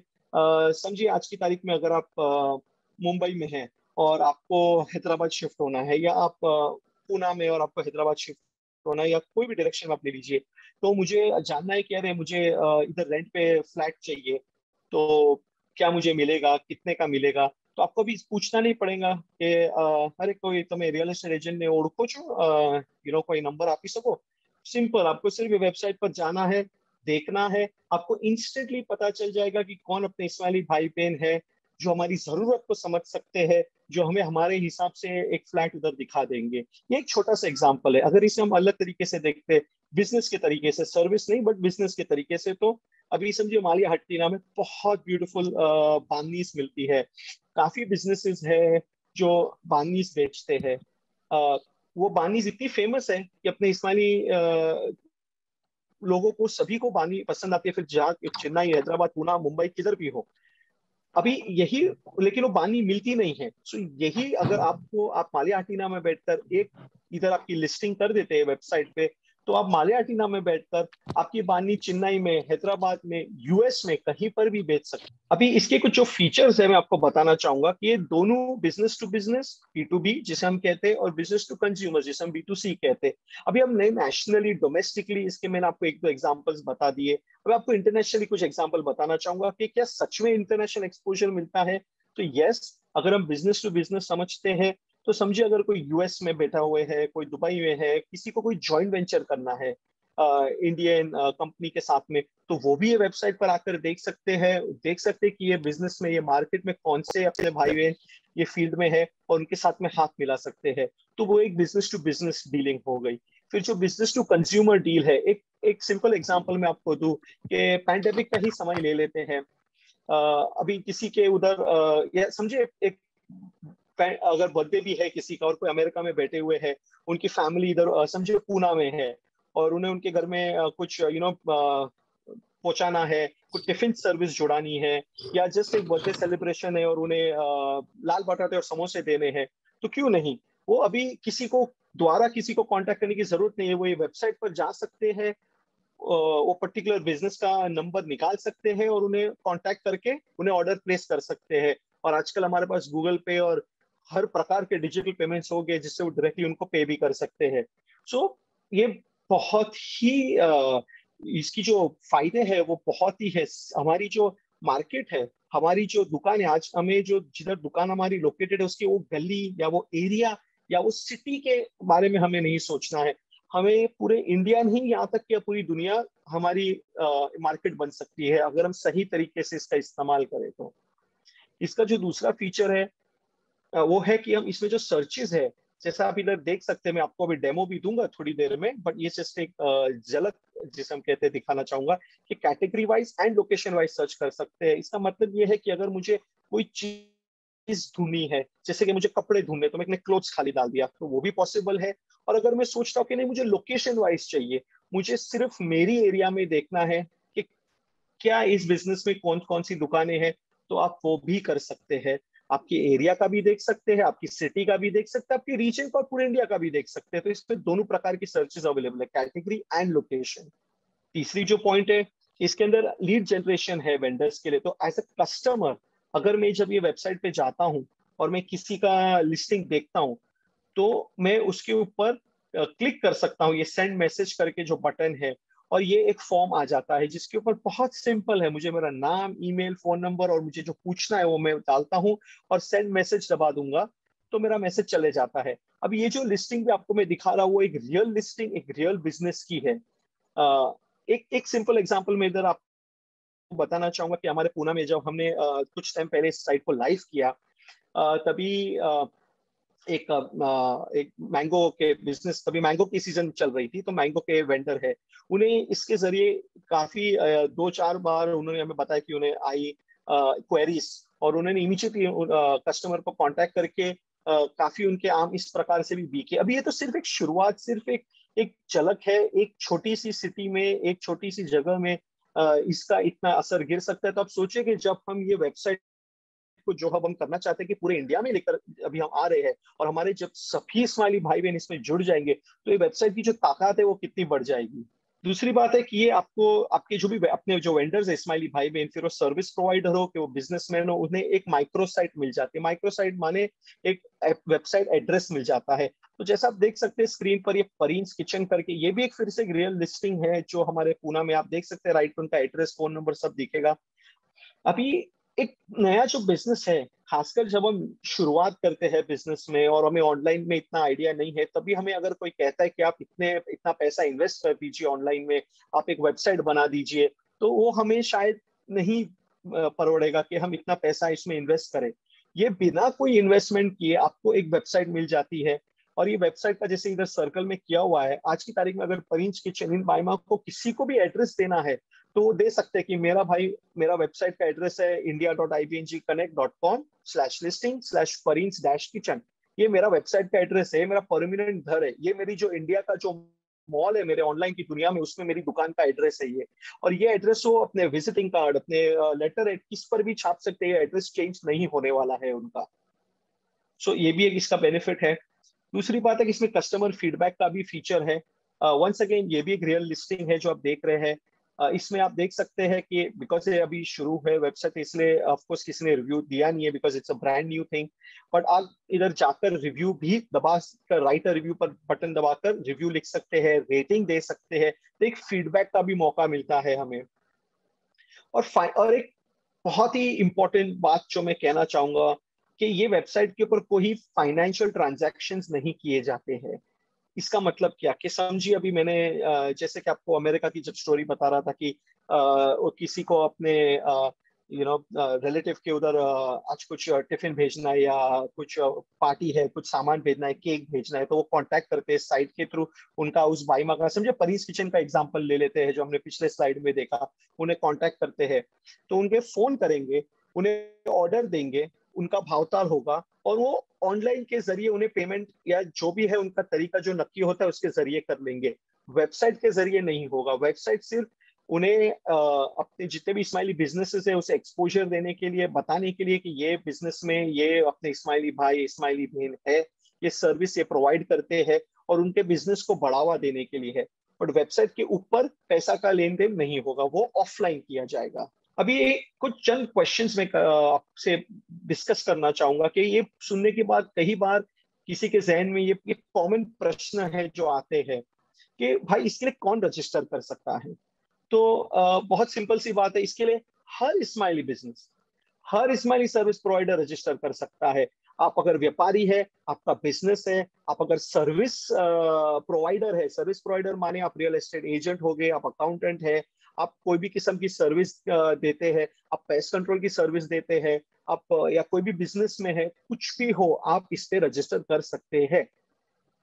Speaker 4: समझिए आज की तारीख में अगर आप मुंबई में हैं और आपको हैदराबाद शिफ्ट होना है, या आप पूना में और आपको हैदराबाद शिफ्ट होना है, या कोई भी डायरेक्शन में आप ले लीजिए, तो मुझे जानना है कि अरे मुझे इधर रेंट पे फ्लैट चाहिए, तो क्या मुझे मिलेगा, कितने का मिलेगा। तो आपको भी पूछना नहीं पड़ेगा कि अरे कोई तुम्हें रियल एस्टेट एजेंट ने ओळखो છો, कोई नंबर આપી શકો। सिंपल, आपको सिर्फ वेबसाइट पर जाना है, देखना है, आपको इंस्टेंटली पता चल जाएगा कि कौन अपने इस्माइली भाई बहन है जो हमारी जरूरत को समझ सकते हैं, जो हमें हमारे हिसाब से एक फ्लैट उधर दिखा देंगे। ये एक छोटा सा एग्जांपल है। अगर इसे हम अलग तरीके से देखते हैं, बिजनेस के तरीके से, सर्विस नहीं बट बिजनेस के तरीके से, तो अभी समझिए मालिया हट्टीना में बहुत ब्यूटीफुल बानीस मिलती है। काफी बिजनेसेस है जो बानीस बेचते हैं। वो बानीस इतनी फेमस है कि अपने इस्माइली लोगों को, सभी को बानी पसंद आती है। फिर जहाँ चेन्नई, हैदराबाद, पुणे, मुंबई किधर भी हो, अभी यही, लेकिन वो बानी मिलती नहीं है। सो यही अगर आप मालिया हटीना में बैठकर एक इधर आपकी लिस्टिंग कर देते हैं वेबसाइट पे, तो आप मालिया हटीना में बैठकर आपकी बानी चेन्नई में, हैदराबाद में, US में कहीं पर भी बेच सकते हैं। अभी इसके कुछ जो फीचर्स है मैं आपको बताना चाहूंगा कि ये दोनों बिजनेस टू बिजनेस, B2B जिसे हम कहते हैं, और बिजनेस टू कंज्यूमर जिसे हम B2C कहते हैं। अभी हम नए नेशनली, डोमेस्टिकली इसके मैंने आपको 1-2 एग्जांपल्स बता दिए। अब आपको इंटरनेशनली कुछ एग्जांपल बताना चाहूंगा कि क्या सच में इंटरनेशनल एक्सपोजर मिलता है। तो यस, अगर हम बिजनेस टू बिजनेस समझते हैं, तो समझिए अगर कोई US में बैठा हुए है, कोई दुबई में है, किसी को कोई जॉइंट वेंचर करना है, इंडियन कंपनी के साथ में, तो वो भी ये वेबसाइट पर आकर देख सकते हैं कि ये बिजनेस में, ये मार्केट में कौन से अपने भाई बहन ये फील्ड में है, और उनके साथ में हाथ मिला सकते हैं। तो वो एक बिजनेस टू बिजनेस डीलिंग हो गई। फिर जो बिजनेस टू कंज्यूमर डील है, एक सिंपल एग्जांपल मैं आपको दूं कि पैंडेमिक का ही समय ले लेते हैं। अभी किसी के उधर या समझे एक अगर बर्थडे भी है किसी का और कोई अमेरिका में बैठे हुए है, उनकी फैमिली इधर समझे पूना में है, और उन्हें उनके घर में कुछ पहुंचाना है, कुछ टिफिन सर्विस जुड़ानी है, या जस्ट एक बर्थडे सेलिब्रेशन है और उन्हें लाल बटाटे और समोसे देने हैं, तो क्यों नहीं वो अभी किसी को कांटेक्ट करने की जरूरत नहीं है। वो ये वेबसाइट पर जा सकते हैं, वो पर्टिकुलर बिजनेस का नंबर निकाल सकते हैं और उन्हें कांटेक्ट करके उन्हें ऑर्डर प्लेस कर सकते हैं। और आजकल हमारे पास गूगल पे और हर प्रकार के डिजिटल पेमेंट्स हो गए जिससे वो डायरेक्टली उनको पे भी कर सकते हैं। सो ये बहुत ही इसकी जो फायदे हैं वो बहुत ही है। हमारी जो मार्केट है, हमारी जो दुकान है, आज हमें जो जिधर दुकान हमारी लोकेटेड है उसकी वो गली या वो एरिया या वो सिटी के बारे में हमें नहीं सोचना है। हमें पूरे इंडिया नहीं, यहाँ तक कि पूरी दुनिया हमारी मार्केट बन सकती है अगर हम सही तरीके से इसका इस्तेमाल करें। तो इसका जो दूसरा फीचर है वो है कि हम इसमें जो सर्चेज है, जैसा आप इधर देख सकते हैं, मैं आपको अभी डेमो भी दूंगा थोड़ी देर में, बट ये जस्ट एक झलक जिसे हम कहते हैं दिखाना चाहूंगा कि category wise and location wise search कर सकते हैं। इसका मतलब ये है कि अगर मुझे कोई चीज ढूंढनी है, जैसे कि मुझे कपड़े ढूंढने, तो मैंने क्लोथ्स खाली डाल दिया, तो वो भी पॉसिबल है। और अगर मैं सोचता हूँ कि नहीं मुझे लोकेशन वाइज चाहिए, मुझे सिर्फ मेरी एरिया में देखना है कि क्या इस बिजनेस में कौन कौन सी दुकानें हैं, तो आप वो भी कर सकते हैं। आपकी एरिया का भी देख सकते हैं, आपकी सिटी का भी देख सकते हैं, आपकी रीजन का और पूरे इंडिया का भी देख सकते हैं। तो इसमें दोनों प्रकार की सर्चेज अवेलेबल है, कैटेगरी एंड लोकेशन। तीसरी जो पॉइंट है, इसके अंदर लीड जनरेशन है वेंडर्स के लिए। तो एज अ कस्टमर अगर मैं जब ये वेबसाइट पे जाता हूँ और मैं किसी का लिस्टिंग देखता हूँ, तो मैं उसके ऊपर क्लिक कर सकता हूँ, ये सेंड मैसेज करके जो बटन है, और ये एक फॉर्म आ जाता है जिसके ऊपर बहुत सिंपल है, मुझे मेरा नाम, ईमेल, फोन नंबर और मुझे जो पूछना है वो मैं डालता हूँ और सेंड मैसेज दबा दूंगा, तो मेरा मैसेज चले जाता है। अब ये जो लिस्टिंग भी आपको मैं दिखा रहा हूँ वो एक रियल लिस्टिंग, एक रियल बिजनेस की है। एक सिंपल एग्जांपल में इधर आपको बताना चाहूंगा कि हमारे पुणे में जब हमने कुछ टाइम पहले इस साइट को लाइव किया, तभी एक मैंगो के बिजनेस, तभी मैंगो की सीजन चल रही थी, तो मैंगो के वेंडर है, उन्हें इसके जरिए काफी 2-4 बार उन्होंने हमें बताया कि उन्हें आई क्वेरीज, और उन्होंने इमीडिएटली कस्टमर को कांटेक्ट करके काफी उनके आम इस प्रकार से भी बिके। अभी ये तो सिर्फ एक शुरुआत, सिर्फ एक झलक है। एक छोटी सी सिटी में, एक छोटी सी जगह में इसका इतना असर गिर सकता है। तो आप सोचिए कि जब हम ये वेबसाइट को, जो हम करना चाहते हैं कि पूरे इंडिया में लेकर अभी हम आ रहे हैं, और हमारे जब सभी इस्माइली भाई बहन इसमें जुड़ जाएंगे, तो ये वेबसाइट की जो ताकत है वो कितनी बढ़ जाएगी। दूसरी बात है कि ये आपको आपके जो भी अपने जो वेंडर्स है इस्माइली भाई बहन, फिर वो सर्विस प्रोवाइडर हो कि वो बिजनेसमैन हो, उन्हें एक माइक्रो साइट मिल जाती है। माइक्रो साइट माने एक वेबसाइट एड्रेस मिल जाता है। तो जैसा आप देख सकते हैं स्क्रीन पर, ये परीन्स किचन करके, ये भी एक फिर से रियल लिस्टिंग है जो हमारे पुणे में आप देख सकते हैं। राइट, उनका एड्रेस, फोन नंबर सब दिखेगा। अभी एक नया जो बिजनेस है, खासकर जब हम शुरुआत करते हैं बिजनेस में और हमें ऑनलाइन में इतना आइडिया नहीं है, तभी हमें अगर कोई कहता है कि आप इतना पैसा इन्वेस्ट कर दीजिए ऑनलाइन में, आप एक वेबसाइट बना दीजिए, तो वो हमें शायद नहीं परवड़ेगा कि हम इतना पैसा इसमें इन्वेस्ट करें। ये बिना कोई इन्वेस्टमेंट किए आपको एक वेबसाइट मिल जाती है। और ये वेबसाइट का जैसे इधर सर्कल में किया हुआ है, आज की तारीख में अगर परीन्स किचन इन बाइमा को किसी को भी एड्रेस देना है, तो वो दे सकते हैं कि मेरा भाई, मेरा वेबसाइट का एड्रेस है india.ibngconnect.com/listing/parins-kitchen। ये मेरा वेबसाइट का एड्रेस है, मेरा परमानेंट घर है, ये मेरी जो इंडिया का जो मॉल है मेरे ऑनलाइन की दुनिया में, उसमें मेरी दुकान का एड्रेस है ये। और ये एड्रेस वो अपने विजिटिंग कार्ड, अपने लेटर हेड, किस पर भी छाप सकते हैं, एड्रेस चेंज नहीं होने वाला है उनका। सो ये भी एक इसका बेनिफिट है। दूसरी बात है कि इसमें कस्टमर फीडबैक का भी फीचर है। वंस अगेन ये भी एक रियल लिस्टिंग है जो आप देख रहे हैं। इसमें आप देख सकते हैं कि बिकॉज ये अभी शुरू है वेबसाइट, इसलिए ऑफ कोर्स किसी ने रिव्यू दिया नहीं है, because it's a brand new thing. But आप इधर जाकर रिव्यू भी दबा कर, राइट अ रिव्यू पर बटन दबाकर रिव्यू लिख सकते हैं, रेटिंग दे सकते हैं, तो एक फीडबैक का भी मौका मिलता है हमें। और एक बहुत ही इंपॉर्टेंट बात जो मैं कहना चाहूंगा कि ये वेबसाइट के ऊपर कोई फाइनेंशियल ट्रांजैक्शंस नहीं किए जाते हैं। इसका मतलब क्या कि समझिए अभी मैंने जैसे कि आपको अमेरिका की जब स्टोरी बता रहा था कि वो किसी को अपने रिलेटिव के उधर आज कुछ टिफिन भेजना है या कुछ पार्टी है, कुछ सामान भेजना है, केक भेजना है, तो वो कांटेक्ट करते हैं साइट के थ्रू उनका उस बाईमा का, समझे परीज किचन का एग्जांपल ले लेते हैं जो हमने पिछले स्लाइड में देखा, उन्हें कांटेक्ट करते हैं तो उनके फोन करेंगे, उन्हें ऑर्डर देंगे, उनका भावताल होगा और वो ऑनलाइन के जरिए उन्हें पेमेंट या जो भी है उनका तरीका जो नक्की होता है उसके जरिए कर लेंगे। वेबसाइट के जरिए नहीं होगा। वेबसाइट सिर्फ उन्हें अपने जितने भी स्माइली बिजनेसेस है उसे एक्सपोजर देने के लिए, बताने के लिए कि ये बिजनेस में ये अपने स्माइली भाई स्माइली बहन है, ये सर्विस ये प्रोवाइड करते हैं और उनके बिजनेस को बढ़ावा देने के लिए है। बट वेबसाइट के ऊपर पैसा का लेन देन नहीं होगा, वो ऑफलाइन किया जाएगा। अभी कुछ चंद क्वेश्चंस में आपसे डिस्कस करना चाहूंगा कि ये सुनने के बाद कई बार किसी के जहन में ये कॉमन प्रश्न है जो आते हैं कि भाई इसके लिए कौन रजिस्टर कर सकता है। तो बहुत सिंपल सी बात है, इसके लिए हर स्माइली बिजनेस, हर स्माइली सर्विस प्रोवाइडर रजिस्टर कर सकता है। आप अगर व्यापारी है, आपका बिजनेस है, आप अगर सर्विस प्रोवाइडर है, सर्विस प्रोवाइडर माने आप रियल एस्टेट एजेंट हो गए, आप अकाउंटेंट है, आप कोई भी किस्म की सर्विस देते हैं, आप पेस्ट कंट्रोल की सर्विस देते हैं, आप या कोई भी बिजनेस में है, कुछ भी हो आप इस पे रजिस्टर कर सकते हैं।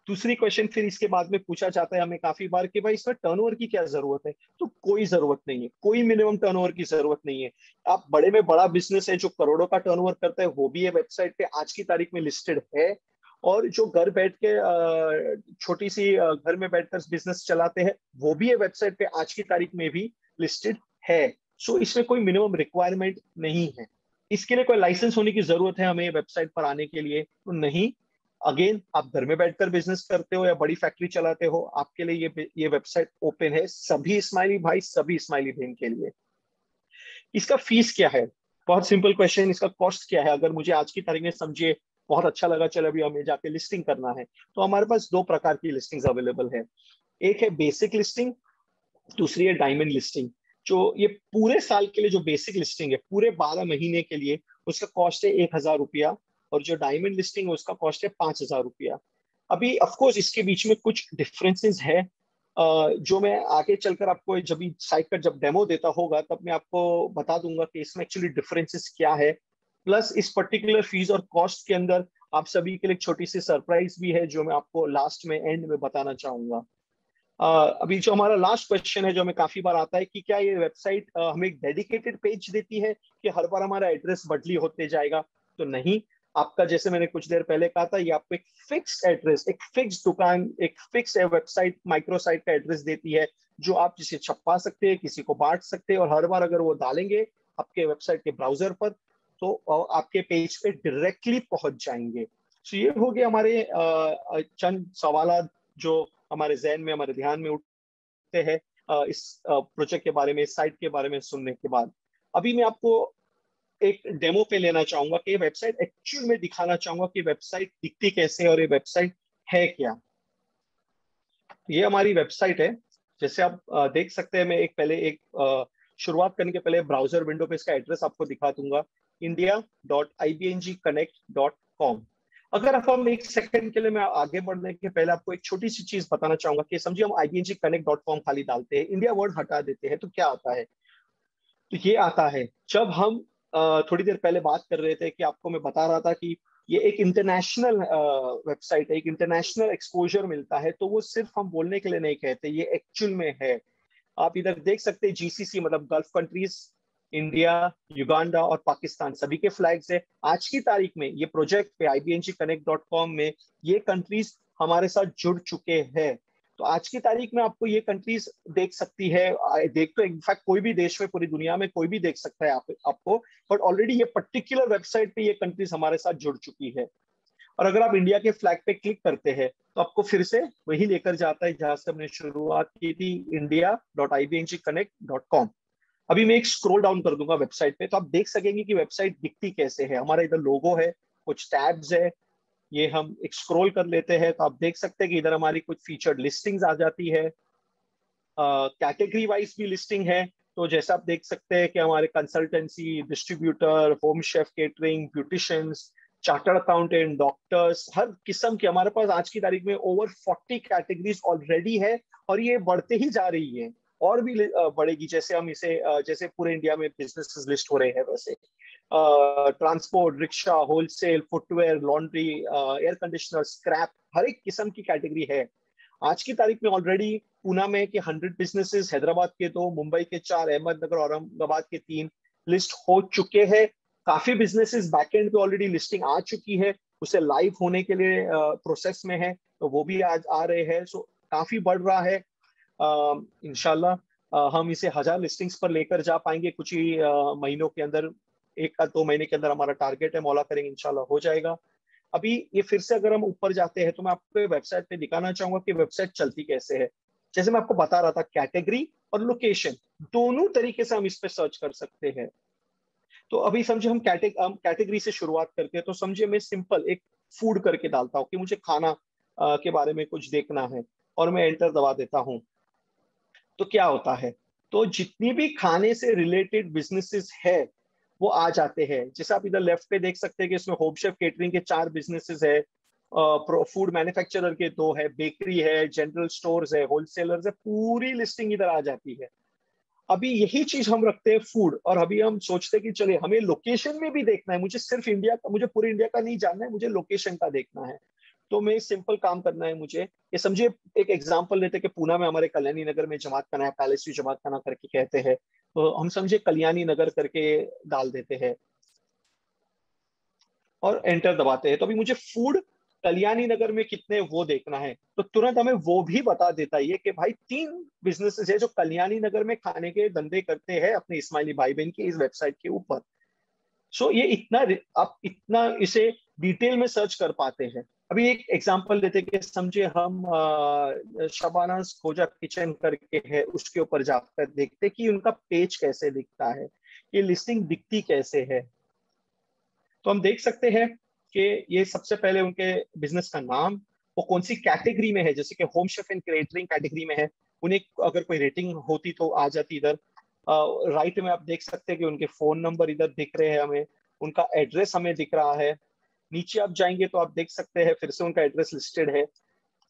Speaker 4: दूसरी क्वेश्चन फिर इसके बाद में पूछा जाता है हमें काफी बार कि भाई इसमें टर्नओवर की क्या जरूरत है। तो कोई जरूरत नहीं है, कोई मिनिमम टर्नओवर की जरूरत नहीं है। आप बड़े में बड़ा बिजनेस है जो करोड़ों का टर्नओवर करता है वो भी है वेबसाइट पे आज की तारीख में लिस्टेड है, और जो घर बैठ के छोटी सी घर में बैठकर बिजनेस चलाते हैं वो भी है वेबसाइट पे आज की तारीख में भी लिस्टेड है। सो इसमें कोई मिनिमम रिक्वायरमेंट नहीं है। इसके लिए कोई लाइसेंस होने की जरूरत है हमें वेबसाइट पर आने के लिए? तो नहीं। अगेन, आप घर में बैठकर बिजनेस करते हो या बड़ी फैक्ट्री चलाते हो, आपके लिए ये वेबसाइट ओपन है सभी स्माइली भाई सभी स्माइली बहन के लिए। इसका फीस क्या है? बहुत सिंपल क्वेश्चन, इसका कॉस्ट क्या है? अगर मुझे आज की तारीख में समझिए बहुत अच्छा लगा, चलो अभी हमें जाके लिस्टिंग करना है, तो हमारे पास दो प्रकार की लिस्टिंग अवेलेबल है। एक है बेसिक लिस्टिंग, दूसरी है डायमंड लिस्टिंग। जो ये पूरे साल के लिए जो बेसिक लिस्टिंग है पूरे 12 महीने के लिए, उसका कॉस्ट है 1,000 रुपया, और जो डायमंड लिस्टिंग है उसका कॉस्ट है 5,000 रुपया। अभी ऑफकोर्स इसके बीच में कुछ डिफरेंसेस है जो मैं आगे चलकर आपको जब साइट का जब डेमो देता होगा तब मैं आपको बता दूंगा कि इसमें एक्चुअली डिफरेंसेस क्या है। प्लस इस पर्टिकुलर फीस और कॉस्ट के अंदर आप सभी के लिए छोटी सी सरप्राइज भी है जो मैं आपको लास्ट में एंड में बताना चाहूंगा। अभी जो हमारा लास्ट क्वेश्चन है जो हमें काफी बार आता है कि क्या ये वेबसाइट हमें एक डेडिकेटेड पेज देती है कि हर बार हमारा एड्रेस बदली होते जाएगा? तो नहीं। आपका जैसे मैंने कुछ देर पहले कहा था, ये आपको एक फिक्स एड्रेस, एक फिक्स दुकान, एक फिक्स वेबसाइट माइक्रो साइट का एड्रेस देती है जो आप जिसे छपा सकते हैं, किसी को बांट सकते हैं, और हर बार अगर वो डालेंगे आपके वेबसाइट के ब्राउजर पर तो आपके पेज पे डायरेक्टली पहुंच जाएंगे। तो ये हो गए हमारे चंद सवाल जो हमारे जहन में हमारे ध्यान में उठते हैं इस प्रोजेक्ट के बारे में, इस साइट के बारे में सुनने के बाद। अभी मैं आपको एक डेमो पे लेना चाहूंगा कि वेबसाइट एक्चुअल में दिखाना चाहूंगा कि वेबसाइट दिखती कैसे और ये वेबसाइट है क्या। ये हमारी वेबसाइट है, जैसे आप देख सकते हैं। मैं शुरुआत करने के पहले ब्राउजर विंडो पे इसका एड्रेस आपको दिखा दूंगा, india.ibngconnect.com। अगर आप हम एक सेकंड के लिए मैं आगे बढ़ने के पहले आपको एक छोटी सी चीज बताना चाहूंगा कि समझिए हम ibngconnect.com खाली डालते हैं, इंडिया वर्ड हटा देते हैं, तो क्या आता है? तो ये आता है, जब हम थोड़ी देर पहले बात कर रहे थे कि आपको मैं बता रहा था कि ये एक इंटरनेशनल वेबसाइट है, एक इंटरनेशनल एक्सपोजर मिलता है, तो वो सिर्फ हम बोलने के लिए नहीं कहते, ये एक्चुअल में है। आप इधर देख सकते हैं जीसीसी मतलब गल्फ कंट्रीज, इंडिया, युगांडा और पाकिस्तान सभी के फ्लैग्स है। आज की तारीख में ये प्रोजेक्ट पे ibngconnect.com में ये कंट्रीज हमारे साथ जुड़ चुके हैं। तो आज की तारीख में आपको ये कंट्रीज देख सकती है, देख तो इनफैक्ट कोई भी देश में पूरी दुनिया में कोई भी देख सकता है आपको, बट ऑलरेडी ये पर्टिकुलर वेबसाइट पे ये कंट्रीज हमारे साथ जुड़ चुकी है। और अगर आप इंडिया के फ्लैग पे क्लिक करते हैं तो आपको फिर से वही लेकर जाता है जहां से हमने शुरुआत की थी, india.ibngconnect.com। अभी मैं एक स्क्रॉल डाउन कर दूंगा वेबसाइट पे तो आप देख सकेंगे कि वेबसाइट दिखती कैसे है। हमारा इधर लोगो है, कुछ टैब्स है, ये हम एक स्क्रॉल कर लेते हैं तो आप देख सकते हैं कि इधर हमारी कुछ फीचर्ड लिस्टिंग्स आ जाती है, कैटेगरी वाइज भी लिस्टिंग है। तो जैसा आप देख सकते हैं कि हमारे consultancy, distributor, home chef catering, beauticians, chartered accountant, doctors, हर किस्म के हमारे पास आज की तारीख में ओवर 40 कैटेगरीज ऑलरेडी है और ये बढ़ते ही जा रही है और भी बढ़ेगी। जैसे हम इसे जैसे पूरे इंडिया में बिजनेसेस लिस्ट हो रहे हैं वैसे transport, rickshaw, wholesale, footwear, laundry, air conditioner, scrap, हर एक किस्म की कैटेगरी है। आज की तारीख में ऑलरेडी पूना में के 100 बिजनेसेस, हैदराबाद के 2, मुंबई के 4, अहमदनगर, औरंगाबाद के 3 लिस्ट हो चुके हैं। काफी बिजनेसेस बैकएंड पे ऑलरेडी लिस्टिंग आ चुकी है, उसे लाइव होने के लिए प्रोसेस में है, तो वो भी आज आ रहे हैं। सो काफी बढ़ रहा है। इंशाल्लाह हम इसे 1000 लिस्टिंग्स पर लेकर जा पाएंगे कुछ ही महीनों के अंदर। 1 या 2 महीने के अंदर हमारा टारगेट है, मौला करेंगे इंशाल्लाह हो जाएगा। अभी ये फिर से अगर हम ऊपर जाते हैं तो मैं आपको वेबसाइट पे दिखाना चाहूंगा कि वेबसाइट चलती कैसे है। जैसे मैं आपको बता रहा था, कैटेगरी और लोकेशन दोनों तरीके से हम इस पे सर्च कर सकते हैं। तो अभी समझे हम कैटेगरी से शुरुआत करते हैं। तो समझिए मैं सिंपल एक फूड करके डालता हूँ कि मुझे खाना के बारे में कुछ देखना है और मैं एंटर दबा देता हूँ, तो क्या होता है, तो जितनी भी खाने से रिलेटेड बिजनेसेस है वो आ जाते हैं। जैसे आप इधर लेफ्ट पे देख सकते हैं कि इसमें होम शेफ केटरिंग के 4 बिजनेसेस है, फूड मैन्युफैक्चरर के 2 है, बेकरी है, जनरल स्टोर्स है, होलसेलर्स है, पूरी लिस्टिंग इधर आ जाती है। अभी यही चीज हम रखते हैं फूड, और अभी हम सोचते हैं कि चलिए हमें लोकेशन में भी देखना है, मुझे सिर्फ इंडिया का, मुझे पूरे इंडिया का नहीं जानना है, मुझे लोकेशन का देखना है। तो मैं सिंपल काम करना है मुझे, ये समझिए एक एग्जांपल लेते हैं कि पूना में हमारे कल्याणी नगर में जमात खाना है, पैलेस व्यू जमात खाना करके कहते हैं, तो हम समझे कल्याणी नगर करके डाल देते हैं और एंटर दबाते हैं। तो अभी मुझे फूड कल्याणी नगर में कितने वो देखना है, तो तुरंत हमें वो भी बता देता है कि भाई 3 बिजनेसेस है जो कल्याणी नगर में खाने के धंधे करते हैं अपने इस्माइली भाई बहन की इस वेबसाइट के ऊपर। सो ये इतना, आप इतना इसे डिटेल में सर्च कर पाते हैं। अभी एक एग्जांपल लेते हैं कि समझे हम शबानाज खोजा किचन करके है, उसके ऊपर जाकर देखते कि उनका पेज कैसे दिखता है, ये लिस्टिंग दिखती कैसे है। तो हम देख सकते हैं कि ये सबसे पहले उनके बिजनेस का नाम, वो कौन सी कैटेगरी में है, जैसे कि home chef and catering category में है, उन्हें अगर कोई रेटिंग होती तो आ जाती इधर। राइट में आप देख सकते हैं कि उनके फोन नंबर इधर दिख रहे हैं हमें, उनका एड्रेस हमें दिख रहा है। नीचे आप जाएंगे तो आप देख सकते हैं फिर से उनका एड्रेस लिस्टेड है।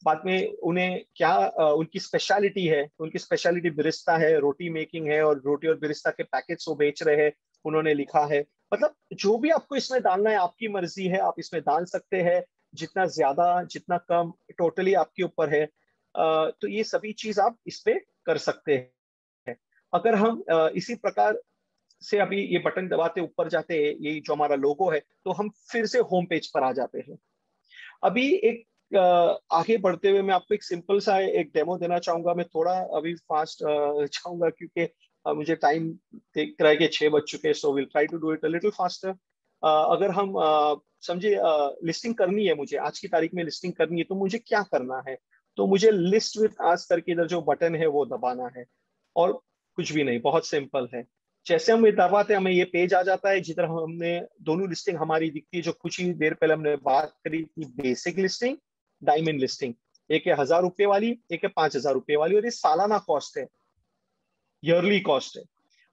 Speaker 4: बाद में उन्हें क्या उनकी स्पेशलिटी है, उनकी स्पेशलिटी बिरिस्ता है, रोटी मेकिंग है, और रोटी और बिरिस्ता के पैकेट्स वो बेच रहे हैं, उन्होंने लिखा है। मतलब जो भी आपको इसमें डालना है आपकी मर्जी है, आप इसमें डाल सकते हैं, जितना ज्यादा जितना कम टोटली आपके ऊपर है। तो ये सभी चीज आप इस पे कर सकते हैं। अगर हम इसी प्रकार से अभी ये बटन दबाते ऊपर जाते हैं, ये जो हमारा लोगो है, तो हम फिर से होम पेज पर आ जाते हैं। अभी एक आगे बढ़ते हुए मैं आपको एक सिंपल सा एक डेमो देना चाहूंगा। मैं थोड़ा अभी फास्ट चाहूंगा क्योंकि मुझे टाइम देख रहा है कि 6 बज चुके हैं, so will try to do it a little faster. अगर हम समझिए लिस्टिंग करनी है, मुझे आज की तारीख में लिस्टिंग करनी है, तो मुझे क्या करना है, तो मुझे लिस्ट विथ आज करके इधर जो बटन है वो दबाना है, और कुछ भी नहीं, बहुत सिंपल है। जैसे हम ये दबाते हैं हमें ये पेज आ जाता है जिधर हमने दोनों लिस्टिंग हमारी दिखती है, जो कुछ ही देर पहले हमने बात करी थी, बेसिक लिस्टिंग, डायमंड लिस्टिंग। एक है 1000 रुपए वाली, एक है 5000 रुपए वाली, और ये सालाना कॉस्ट है, ईयरली कॉस्ट है।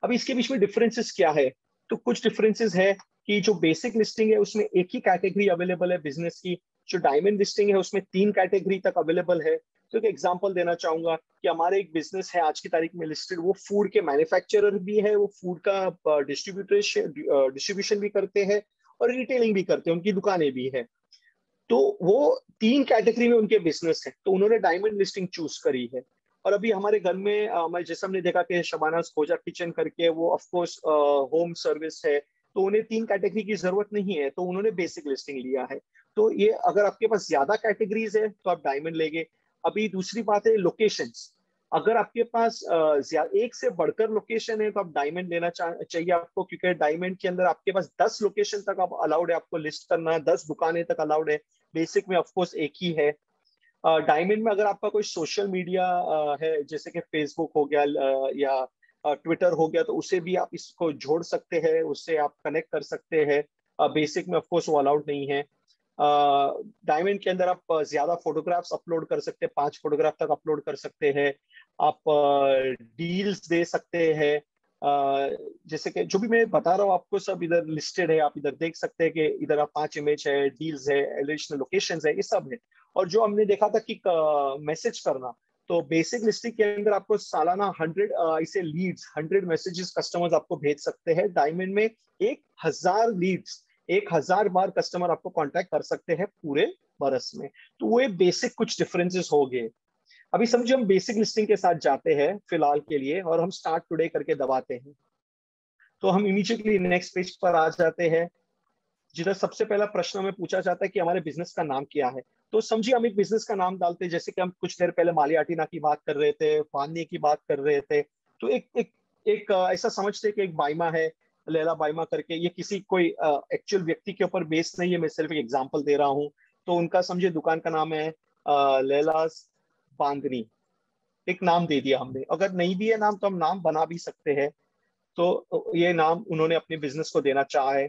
Speaker 4: अब इसके बीच में डिफरेंसेस क्या है, तो कुछ डिफरेंसेस है कि जो बेसिक लिस्टिंग है उसमें एक ही कैटेगरी अवेलेबल है बिजनेस की, जो डायमंड लिस्टिंग है उसमें 3 कैटेगरी तक अवेलेबल है। तो एक एग्जांपल देना चाहूंगा कि हमारे एक बिजनेस है आज की तारीख में लिस्टेड, वो फूड के मैन्युफैक्चरर भी है, वो फूड का डिस्ट्रीब्यूशन भी करते हैं और रिटेलिंग भी करते हैं, उनकी दुकानें भी है। तो वो 3 कैटेगरी में उनके बिजनेस है, तो उन्होंने डायमंड लिस्टिंग चूज करी है। और अभी हमारे घर में जैसे हमने देखा कि शबानाज खोजा किचन करके वो ऑफ कोर्स होम सर्विस है, तो उन्हें 3 कैटेगरी की जरूरत नहीं है, तो उन्होंने बेसिक लिस्टिंग लिया है। तो ये अगर आपके पास ज्यादा कैटेगरीज है तो आप डायमंड लेंगे। अभी दूसरी बात है लोकेशंस, अगर आपके पास एक से बढ़कर लोकेशन है तो आप डायमंड लेना चाहिए आपको, क्योंकि डायमंड के अंदर आपके पास 10 लोकेशन तक आप अलाउड है, आपको लिस्ट करना है, 10 दुकानें तक अलाउड है। बेसिक में ऑफकोर्स एक ही है। डायमंड में अगर आपका कोई सोशल मीडिया है, जैसे कि फेसबुक हो गया या ट्विटर हो गया, तो उसे भी आप इसको जोड़ सकते हैं, उससे आप कनेक्ट कर सकते हैं। बेसिक में ऑफकोर्स वो अलाउड नहीं है। डायमंड के अंदर आप ज्यादा फोटोग्राफ्स अपलोड कर सकते हैं, 5 फोटोग्राफ तक अपलोड कर सकते हैं। आप डील्स दे सकते हैं, जैसे कि जो भी मैं बता रहा हूँ आपको सब इधर लिस्टेड है, आप इधर देख सकते हैं कि इधर आप 5 इमेज है, डील्स है, एडिशनल लोकेशंस है, ये सब है। और जो हमने देखा था कि मैसेज करना, तो बेसिक लिस्टिंग के अंदर आपको सालाना 100 ऐसे लीड्स, 100 मैसेजेस कस्टमर्स आपको भेज सकते हैं। डायमंड में 1000 लीड्स, 1000 बार कस्टमर आपको कांटेक्ट कर सकते हैं पूरे बरस में। तो वो बेसिक कुछ डिफरेंसेस हो गए। अभी समझिए हम बेसिक लिस्टिंग के साथ जाते हैं फिलहाल के लिए, और हम स्टार्ट टुडे करके दबाते हैं, तो हम इमीडिएटली नेक्स्ट पेज पर आ जाते हैं, जिधर सबसे पहला प्रश्न हमें पूछा जाता है कि हमारे बिजनेस का नाम क्या है। तो समझिए हम एक बिजनेस का नाम डालते हैं, जैसे कि हम कुछ देर पहले मालियाटीना की बात कर रहे थे, पानी की बात कर रहे थे, तो एक ऐसा समझते हैं कि एक बाइमा है, लैला बाइमा करके। ये किसी कोई एक्चुअल व्यक्ति के ऊपर बेस्ड नहीं है, मैं सिर्फ एक एग्जांपल दे रहा हूँ। तो उनका समझिए दुकान का नाम है लैलास बांधनी, एक नाम दे दिया हमने। अगर नहीं भी है नाम तो हम नाम बना भी सकते हैं, तो ये नाम उन्होंने अपने बिजनेस को देना चाहा है।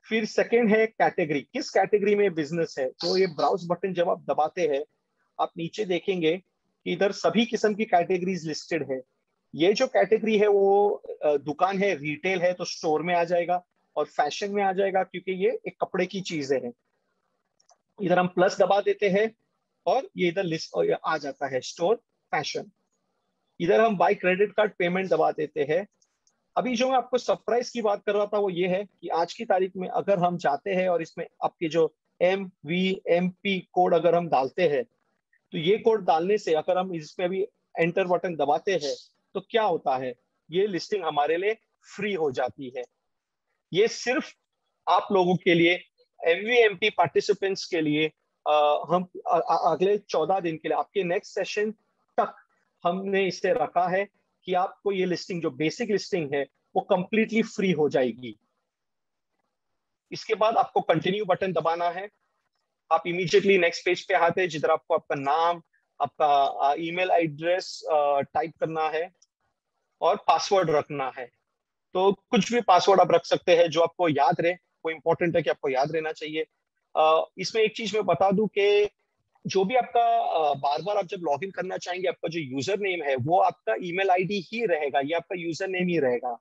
Speaker 4: फिर सेकंड है कैटेगरी, किस कैटेगरी में बिजनेस है। तो ये ब्राउज बटन जब आप दबाते हैं, आप नीचे देखेंगे कि इधर सभी किस्म की कैटेगरीज लिस्टेड है। ये जो कैटेगरी है वो दुकान है, रिटेल है तो स्टोर में आ जाएगा, और फैशन में आ जाएगा क्योंकि ये एक कपड़े की चीजें हैं। इधर हम प्लस दबा देते हैं और ये इधर लिस्ट आ जाता है स्टोर फैशन। इधर हम बाय क्रेडिट कार्ड पेमेंट दबा देते हैं। अभी जो मैं आपको सरप्राइज की बात कर रहा था वो ये है कि आज की तारीख में अगर हम जाते हैं और इसमें आपके जो MVMP कोड अगर हम डालते हैं, तो ये कोड डालने से अगर हम इसमें अभी एंटर बटन दबाते हैं तो क्या होता है, ये लिस्टिंग हमारे लिए फ्री हो जाती है। ये सिर्फ आप लोगों के लिए, MVMP पार्टिसिपेंट्स के लिए, हम अगले 14 दिन के लिए, आपके नेक्स्ट सेशन तक हमने इसे रखा है कि आपको ये लिस्टिंग जो बेसिक लिस्टिंग है वो कंप्लीटली फ्री हो जाएगी। इसके बाद आपको कंटिन्यू बटन दबाना है। आप इमीडिएटली नेक्स्ट पेज पे आते हैं, जिधर आपको आपका नाम, आपका ईमेल एड्रेस टाइप करना है और पासवर्ड रखना है। तो कुछ भी पासवर्ड आप रख सकते हैं जो आपको याद रहे, वो इंपॉर्टेंट है कि आपको याद रहना चाहिए। इसमें एक चीज मैं बता दूं कि जो भी आपका बार बार आप जब लॉग इन करना चाहेंगे, आपका जो यूजर नेम है वो आपका ईमेल आईडी ही रहेगा, ये आपका यूजर नेम ही रहेगा।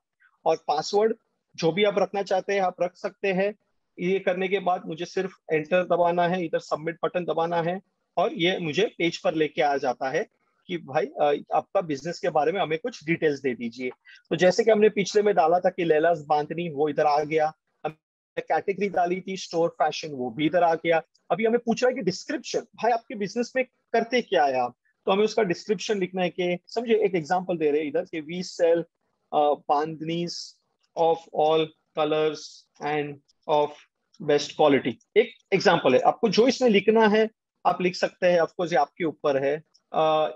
Speaker 4: और पासवर्ड जो भी आप रखना चाहते हैं आप रख सकते हैं। ये करने के बाद मुझे सिर्फ एंटर दबाना है, इधर सबमिट बटन दबाना है, और ये मुझे पेज पर लेके आ जाता है कि भाई आपका बिजनेस के बारे में हमें कुछ डिटेल्स दे दीजिए। तो जैसे कि हमने पिछले में डाला था कि लैलास बांधनी, वो इधर आ गया। कैटेगरी डाली थी स्टोर फैशन, वो भी इधर आ गया। अभी हमें पूछ रहा है कि डिस्क्रिप्शन, भाई आपके बिजनेस में करते क्या है आप, तो हमें उसका डिस्क्रिप्शन लिखना है कि समझिए एक एग्जांपल दे रहे हैं इधर कि we sell bandhanis of all colours and of best quality. एक एग्जांपल है, आपको जो इसमें लिखना है आप लिख सकते हैं, ऑफकोर्स ये आपके ऊपर है।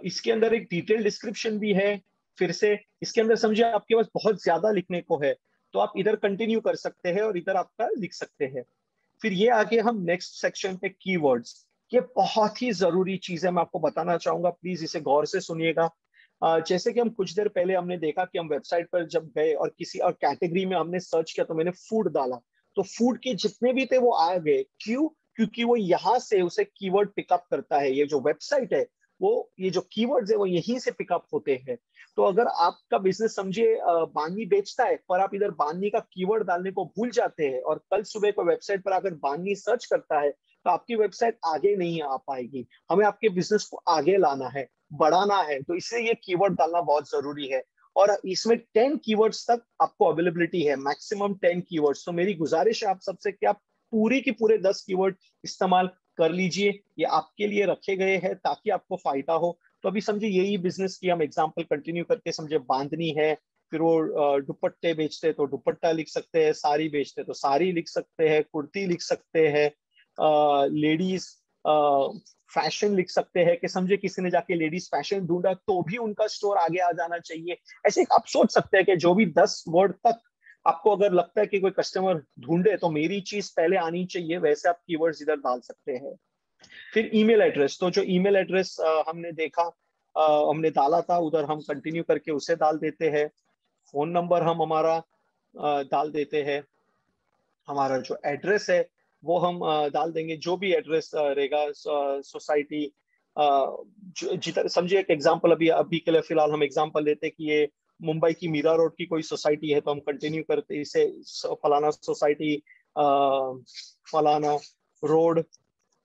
Speaker 4: इसके अंदर एक डिटेल डिस्क्रिप्शन भी है। फिर से इसके अंदर समझिए आपके पास बहुत ज्यादा लिखने को है तो आप इधर कंटिन्यू कर सकते हैं और इधर आपका लिख सकते हैं। फिर ये आगे हम नेक्स्ट सेक्शन पे कीवर्ड्स, ये बहुत ही जरूरी चीज है, मैं आपको बताना चाहूंगा, प्लीज इसे गौर से सुनिएगा। जैसे कि हम कुछ देर पहले हमने देखा कि हम वेबसाइट पर जब गए और किसी और कैटेगरी में हमने सर्च किया, तो मैंने फूड डाला, तो फूड के जितने भी थे वो आ गए। क्यों? क्योंकि वो यहाँ से उसे कीवर्ड पिकअप करता है। ये जो वेबसाइट है वो, ये जो कीवर्ड्स है वो यहीं से पिकअप होते हैं। तो अगर आपका बिजनेस समझिए बानी बेचता है, पर आप इधर बानी का कीवर्ड डालने को भूल जाते हैं और कल सुबह को वेबसाइट पर अगर बानी सर्च करता है, तो आपकी वेबसाइट आगे नहीं आ पाएगी। हमें आपके बिजनेस को आगे लाना है, बढ़ाना है, तो इसलिए ये कीवर्ड डालना बहुत जरूरी है। और इसमें 10 कीवर्ड्स तक आपको अवेलेबिलिटी है, मैक्सिमम 10 कीवर्ड्स। तो मेरी गुजारिश है आप सबसे कि आप पूरी की पूरे 10 कीवर्ड इस्तेमाल कर लीजिए, ये आपके लिए रखे गए हैं ताकि आपको फायदा हो। तो अभी समझिए यही बिजनेस की हम एग्जांपल कंटिन्यू करके समझे बांधनी है, फिर वो दुपट्टे बेचते तो दुपट्टा लिख सकते हैं, साड़ी बेचते तो साड़ी लिख सकते हैं, कुर्ती लिख सकते हैं, लेडीज फैशन लिख सकते हैं कि समझे किसी ने जाके लेडीज फैशन ढूंढा तो भी उनका स्टोर आगे आ जाना चाहिए। ऐसे आप सोच सकते हैं कि जो भी 10 वर्ड तक आपको अगर लगता है कि कोई कस्टमर ढूंढे तो मेरी चीज पहले आनी चाहिए, वैसे आप कीवर्ड्स इधर डाल सकते हैं। फिर ईमेल एड्रेस, तो जो ईमेल एड्रेस हमने देखा, हमने डाला था, उधर हम कंटिन्यू करके उसे डाल देते हैं। फोन नंबर हम हमारा डाल देते हैं। हमारा जो एड्रेस है वो हम डाल देंगे, जो भी एड्रेस रहेगा सोसाइटी, जिधर समझिए एक एग्जांपल अभी के लिए फिलहाल हम एग्जांपल लेते हैं कि ये मुंबई की मीरा रोड की कोई सोसाइटी है तो हम कंटिन्यू करते इसे फलाना सोसाइटी, फलाना रोड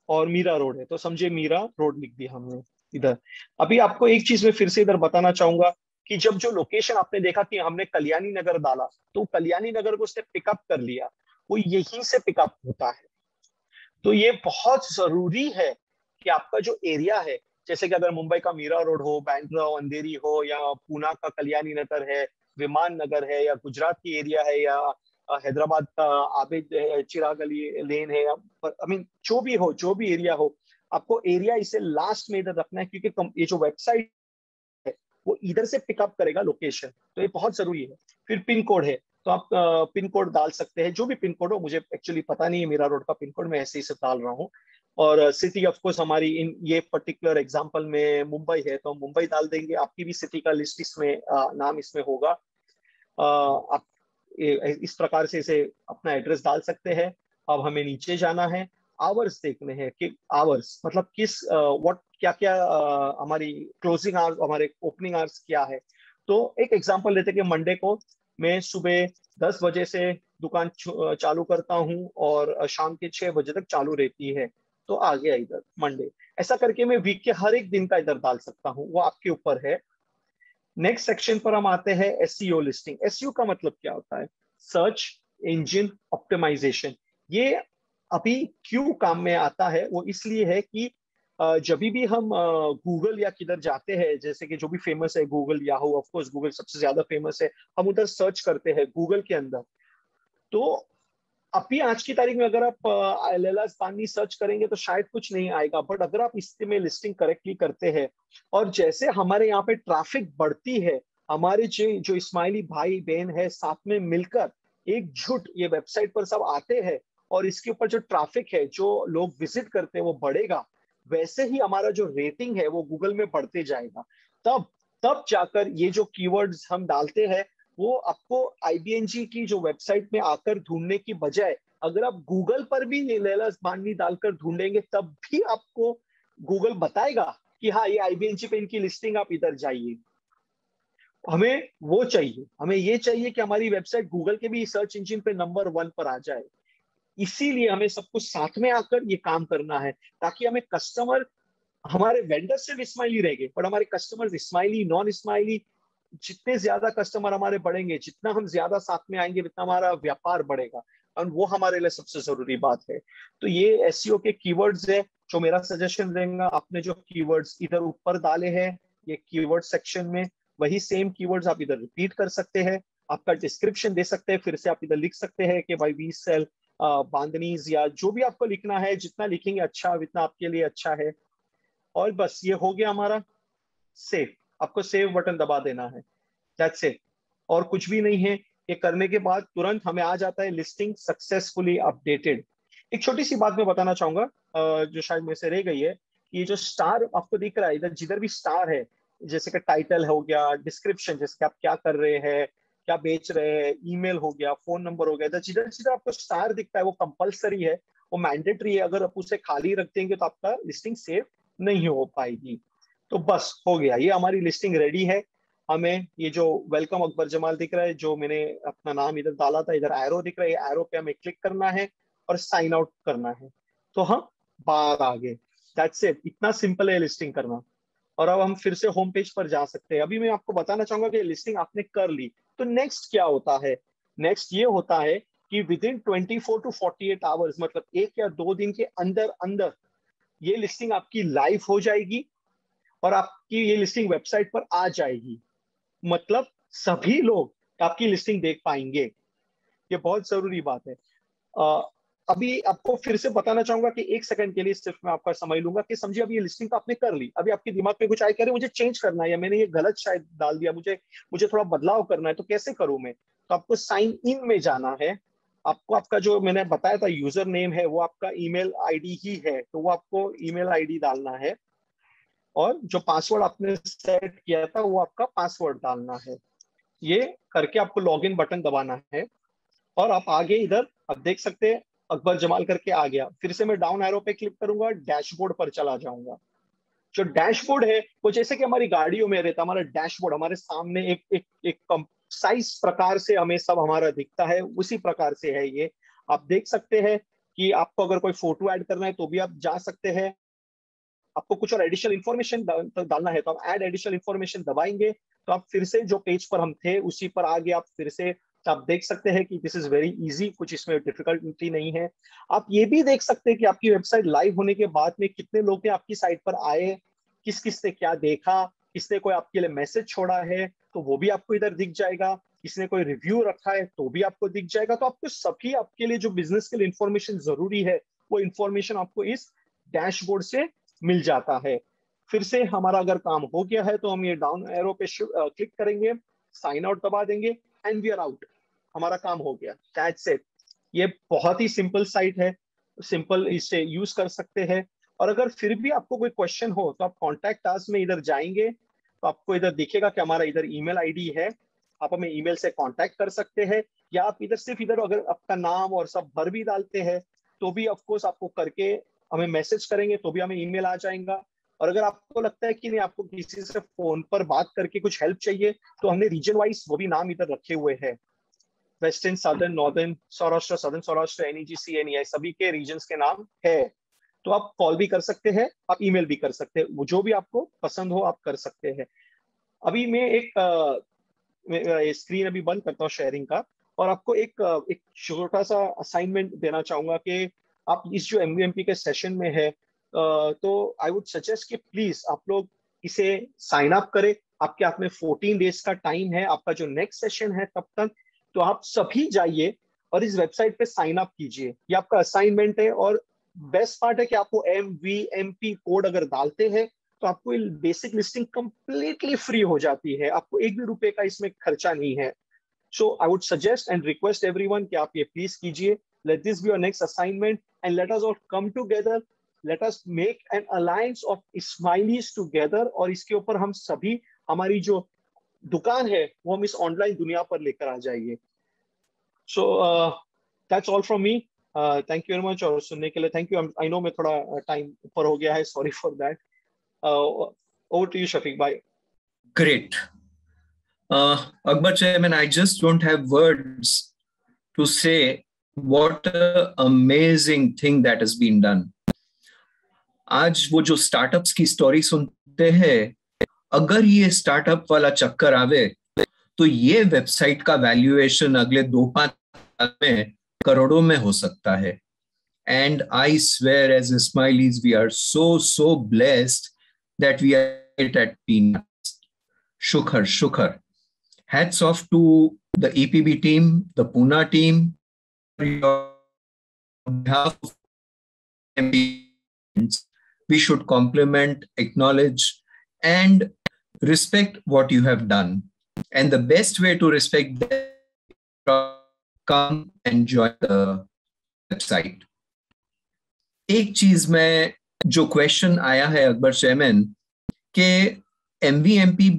Speaker 4: और मीरा रोड है तो समझे मीरा रोड लिख दिया हमने इधर। अभी आपको एक चीज मैं फिर से इधर बताना चाहूंगा कि जब जो लोकेशन आपने देखा कि हमने कल्याणी नगर डाला तो कल्याणी नगर को उसने पिकअप कर लिया, वो यहीं से पिकअप होता है। तो ये बहुत जरूरी है कि आपका जो एरिया है, जैसे कि अगर मुंबई का मीरा रोड हो, बैंड्रा हो, अंधेरी हो, या पूना का कल्याणी नगर है, विमान नगर है, या गुजरात की एरिया है, या हैदराबाद का आबिद चिराग अली लेन है, या आई मीन जो भी हो, जो भी एरिया हो, आपको एरिया इसे लास्ट में इधर रखना है क्योंकि ये जो वेबसाइट है वो इधर से पिकअप करेगा लोकेशन, तो ये बहुत जरूरी है। फिर पिन कोड है तो आप पिन कोड डाल सकते हैं, जो भी पिन कोड हो, मुझे एक्चुअली पता नहीं है मीरा रोड का पिन कोड, मैं ऐसे ही से डाल रहा हूँ। और सिटी ऑफ कोर्स हमारी इन ये पर्टिकुलर एग्जांपल में मुंबई है तो हम मुंबई डाल देंगे, आपकी भी सिटी का लिस्ट इसमें नाम इसमें होगा। आप इस प्रकार से इसे अपना एड्रेस डाल सकते हैं। अब हमें नीचे जाना है, आवर्स देखने हैं कि आवर्स मतलब किस व्हाट क्या क्या हमारी क्लोजिंग आवर्स, हमारे ओपनिंग आवर्स क्या है। तो एक एग्जांपल लेते हैं कि मंडे को मैं सुबह 10 बजे से दुकान चालू करता हूँ और शाम के 6 बजे तक चालू रहती है, तो आ गया इधर मंडे। ऐसा करके मैं वीक के हर एक दिन का इधर डाल सकता हूँ, वो आपके ऊपर है। नेक्स्ट सेक्शन पर हम आते हैं एसईओ लिस्टिंग। एसईओ का मतलब क्या होता है? Search engine optimisation. ये अभी क्यों काम में आता है? वो इसलिए है कि जब भी हम गूगल या किधर जाते हैं, जैसे कि जो भी फेमस है Google, Yahoo, of course Google सबसे ज्यादा फेमस है, हम उधर सर्च करते हैं गूगल के अंदर, तो अभी आज की तारीख में अगर आप लैलास पानी सर्च करेंगे तो शायद कुछ नहीं आएगा, बट अगर आप इसमें लिस्टिंग करेक्टली करते हैं और जैसे हमारे यहाँ पे ट्रैफिक बढ़ती है, हमारे जो इस्माइली भाई बहन है साथ में मिलकर एकजुट ये वेबसाइट पर सब आते हैं और इसके ऊपर जो ट्रैफिक है, जो लोग विजिट करते हैं वो बढ़ेगा, वैसे ही हमारा जो रेटिंग है वो गूगल में बढ़ते जाएगा। तब तब जाकर ये जो कीवर्ड्स हम डालते हैं वो आपको आईबीएनजी की जो वेबसाइट में आकर ढूंढने की बजाय अगर आप गूगल पर भी लैला बानवी डालकर ढूंढेंगे तब भी आपको गूगल बताएगा कि हाँ ये आईबीएनजी पे इनकी लिस्टिंग, आप इधर जाइए। हमें वो चाहिए, हमें ये चाहिए कि हमारी वेबसाइट गूगल के भी सर्च इंजन पे नंबर 1 पर आ जाए। इसीलिए हमें सबको साथ में आकर ये काम करना है ताकि हमें कस्टमर, हमारे वेंडर सिर्फ स्माइली रहेंगे पर हमारे कस्टमर स्माइली, नॉन स्माइली, जितने ज्यादा कस्टमर हमारे बढ़ेंगे, जितना हम ज्यादा साथ में आएंगे, उतना हमारा व्यापार बढ़ेगा और वो हमारे लिए सबसे जरूरी बात है। तो ये एसईओ के कीवर्ड्स है जो मेरा सजेशन रहेगा। आपने जो कीवर्ड्स इधर ऊपर डाले हैं ये कीवर्ड सेक्शन में, वही सेम कीवर्ड्स आप इधर रिपीट कर सकते हैं। आपका डिस्क्रिप्शन दे सकते हैं, फिर से आप इधर लिख सकते हैं कि भाई वी सेल बांधनीज, या जो भी आपको लिखना है, जितना लिखेंगे अच्छा उतना आपके लिए अच्छा है। और बस ये हो गया हमारा सेव। आपको सेव बटन दबा देना है, दैट्स इट, और कुछ भी नहीं है। ये करने के बाद तुरंत हमें आ जाता है लिस्टिंग सक्सेसफुली अपडेटेड। एक छोटी सी बात मैं बताना चाहूंगा जो शायद मेरे से रह गई है, कि ये जो स्टार आपको दिख रहा है इधर, जिधर भी स्टार है, जैसे कि टाइटल हो गया, डिस्क्रिप्शन जैसे कि आप क्या कर रहे हैं, क्या बेच रहे हैं, ईमेल हो गया, फोन नंबर हो गया, जिधर जिधर आपको स्टार दिखता है वो कंपलसरी है, वो मैंडेटरी है। अगर आप उसे खाली रख देंगे तो आपका लिस्टिंग सेव नहीं हो पाएगी। तो बस हो गया, ये हमारी लिस्टिंग रेडी है। हमें ये जो वेलकम अकबर जमाल दिख रहा है, जो मैंने अपना नाम इधर डाला था, इधर एरो दिख रहा है, एरो पे हमें क्लिक करना है और साइन आउट करना है, तो हम बाहर आ गए। दैट्स इट, इतना सिंपल है लिस्टिंग करना। और अब हम फिर से होम पेज पर जा सकते हैं। अभी मैं आपको बताना चाहूंगा कि लिस्टिंग आपने कर ली तो नेक्स्ट क्या होता है। नेक्स्ट ये होता है कि विद इन 24 to 48 आवर्स, मतलब 1 या 2 दिन के अंदर अंदर ये लिस्टिंग आपकी लाइव हो जाएगी और आपकी ये लिस्टिंग वेबसाइट पर आ जाएगी। मतलब सभी लोग आपकी लिस्टिंग देख पाएंगे। ये बहुत जरूरी बात है। अभी आपको फिर से बताना चाहूंगा कि 1 सेकंड के लिए सिर्फ मैं आपका समय लूंगा कि समझिए अब ये लिस्टिंग तो आपने कर ली, अभी आपके दिमाग में कुछ आए, कह रहे मुझे चेंज करना है या मैंने ये गलत शायद डाल दिया, मुझे थोड़ा बदलाव करना है, तो कैसे करूं मैं? तो आपको साइन इन में जाना है। आपको आपका जो मैंने बताया था यूजर नेम है वो आपका ईमेल आईडी ही है, तो वो आपको ईमेल आईडी डालना है और जो पासवर्ड आपने सेट किया था वो आपका पासवर्ड डालना है। ये करके आपको लॉगिन बटन दबाना है और आप आगे इधर अब देख सकते हैं अकबर जमाल करके आ गया। फिर से मैं डाउन एरो पे क्लिक करूंगा, डैशबोर्ड पर चला जाऊंगा। जो डैशबोर्ड है वो जैसे कि हमारी गाड़ियों में रहता है, हमारा डैशबोर्ड हमारे सामने एक कंसाइज प्रकार से हमें सब हमारा दिखता है, उसी प्रकार से है ये। आप देख सकते हैं कि आपको अगर कोई फोटो ऐड करना है तो भी आप जा सकते हैं, आपको कुछ और एडिशनल इन्फॉर्मेशन डालना है तो आप ऐड एडिशनल इन्फॉर्मेशन दबाएंगे तो आप फिर से जो पेज पर हम थे उसी पर आगे आप फिर से आप देख सकते हैं कि दिस इज वेरी इजी, कुछ इसमें डिफिकल्टी नहीं है। आप ये भी देख सकते हैं कि आपकी वेबसाइट लाइव होने के बाद में कितने लोग ने आपकी साइट पर आए, किस किस ने क्या देखा, किसने कोई आपके लिए मैसेज छोड़ा है तो वो भी आपको इधर दिख जाएगा, किसने कोई रिव्यू रखा है तो भी आपको दिख जाएगा। तो आपको सभी आपके लिए जो बिजनेस के लिए इंफॉर्मेशन जरूरी है वो इंफॉर्मेशन आपको इस डैशबोर्ड से मिल जाता है। फिर से हमारा अगर काम हो गया है तो हम ये डाउन एरो पे क्लिक करेंगे, साइन आउट दबा देंगे एंड वी आर आउट, हमारा काम हो गया, दैट्स इट। ये बहुत ही सिंपल साइट है, सिंपल इसे यूज कर सकते हैं। और अगर फिर भी आपको कोई क्वेश्चन हो तो आप कॉन्टैक्ट अस में इधर जाएंगे तो आपको इधर दिखेगा कि हमारा इधर ईमेल आईडी है, आप हमें ईमेल से कांटेक्ट कर सकते हैं, या आप इधर सिर्फ इधर अगर आपका नाम और सब भर भी डालते हैं तो भी ऑफकोर्स आपको करके हमें मैसेज करेंगे तो भी हमें ईमेल आ जाएगा। और अगर आपको लगता है कि नहीं आपको किसी से फोन पर बात करके कुछ हेल्प चाहिए तो हमने रीजन वाइज वो भी नाम इधर रखे हुए हैं, western, southern, northern Saurashtra, southern Saurashtra, NEG, CNEI सभी के रीजन्स के नाम है। तो आप कॉल भी कर सकते हैं, आप ईमेल भी कर सकते हैं, वो जो भी आपको पसंद हो आप कर सकते हैं। अभी मैं एक स्क्रीन अभी बंद करता हूँ शेयरिंग का और आपको एक छोटा सा असाइनमेंट देना चाहूंगा कि आप इस जो MVMP के सेशन में है तो आई वुड सजेस्ट कि प्लीज आप लोग इसे साइन अप करें। आपके हाथ में 14 डेज का टाइम है, आपका जो नेक्स्ट सेशन है तब तक, तो आप सभी जाइए और इस वेबसाइट पे साइन अप कीजिए, ये आपका असाइनमेंट है। और बेस्ट पार्ट है कि आपको MVMP कोड अगर डालते हैं तो आपको बेसिक लिस्टिंग कंप्लीटली फ्री हो जाती है, आपको एक भी रुपए का इसमें खर्चा नहीं है। So I would suggest and request everyone कि आप ये प्लीज कीजिए। Let this be your next assignment and let us all come together, let us make an alliance of smileys together. और इसके ऊपर हम सभी हमारी जो दुकान है वो हम इस ऑनलाइन दुनिया पर लेकर आ जाएंगे। So that's all from me, thank you very much. और सुनने के लिए थैंक यू। आई नो मैं थोड़ा टाइम ऊपर हो गया है, sorry for that. Over to you, Shafiq. Bye.
Speaker 1: Great. Akbar Chairman, I just don't have words to say what an amazing thing that has been done. आज वो जो startups की स्टोरी सुनते हैं, अगर ये स्टार्टअप वाला चक्कर आवे तो ये वेबसाइट का वैल्यूएशन अगले 2-5 साल में करोड़ों में हो सकता है। And I swear, as Ismailis, we are so blessed that we are at peanuts. Shukar. Hats off to the EPB team, the Pune team. On behalf of we should compliment, acknowledge, and respect what you have done. And the best way to respect them, come and join the website. एक चीज में जो question आया है Akbar chairman के MVMP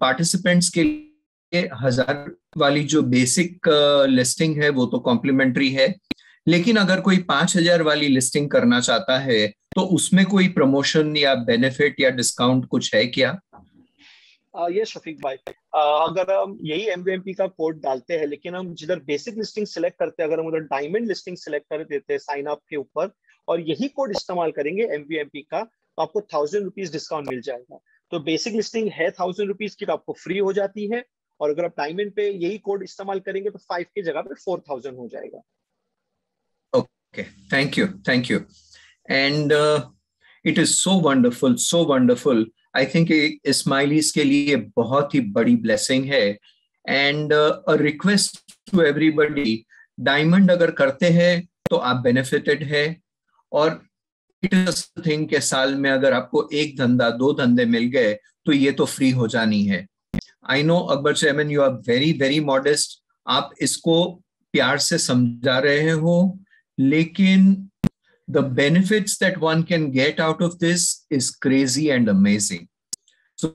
Speaker 1: participants के लिए 1000 वाली जो बेसिक लिस्टिंग है वो तो कॉम्प्लीमेंट्री है, लेकिन अगर कोई 5000 वाली लिस्टिंग करना चाहता है तो उसमें कोई प्रमोशन या बेनिफिट या डिस्काउंट कुछ है क्या?
Speaker 4: ये शफीक भाई, अगर हम यही MVMP का कोड डालते हैं लेकिन हम जिधर बेसिक लिस्टिंग सिलेक्ट करते हैं, अगर हम उधर डायमंड लिस्टिंग सिलेक्ट कर देते हैं साइन अप के ऊपर और यही कोड इस्तेमाल करेंगे MVMP का, तो आपको 1000 रुपीज डिस्काउंट मिल जाएगा। तो बेसिक लिस्टिंग है 1000 रुपीज की, तो आपको फ्री हो जाती है। और अगर आप डायमंड पे यही कोड इस्तेमाल करेंगे तो 5 की जगह पे 4000 हो जाएगा।
Speaker 1: Okay, thank you and it is so wonderful. I think Ismailis के लिए बहुत ही बड़ी ब्लेसिंग है। And a request to everybody, diamond अगर करते हैं तो आप बेनिफिटेड है। और इट इज थिंग के साल में अगर आपको 1 धंधा 2 धंधे मिल गए तो ये तो फ्री हो जानी है। I know Akbar chairman, you are very modest, आप इसको प्यार से समझा रहे हो, लेकिन the benefits that one can get out of this is crazy and amazing. So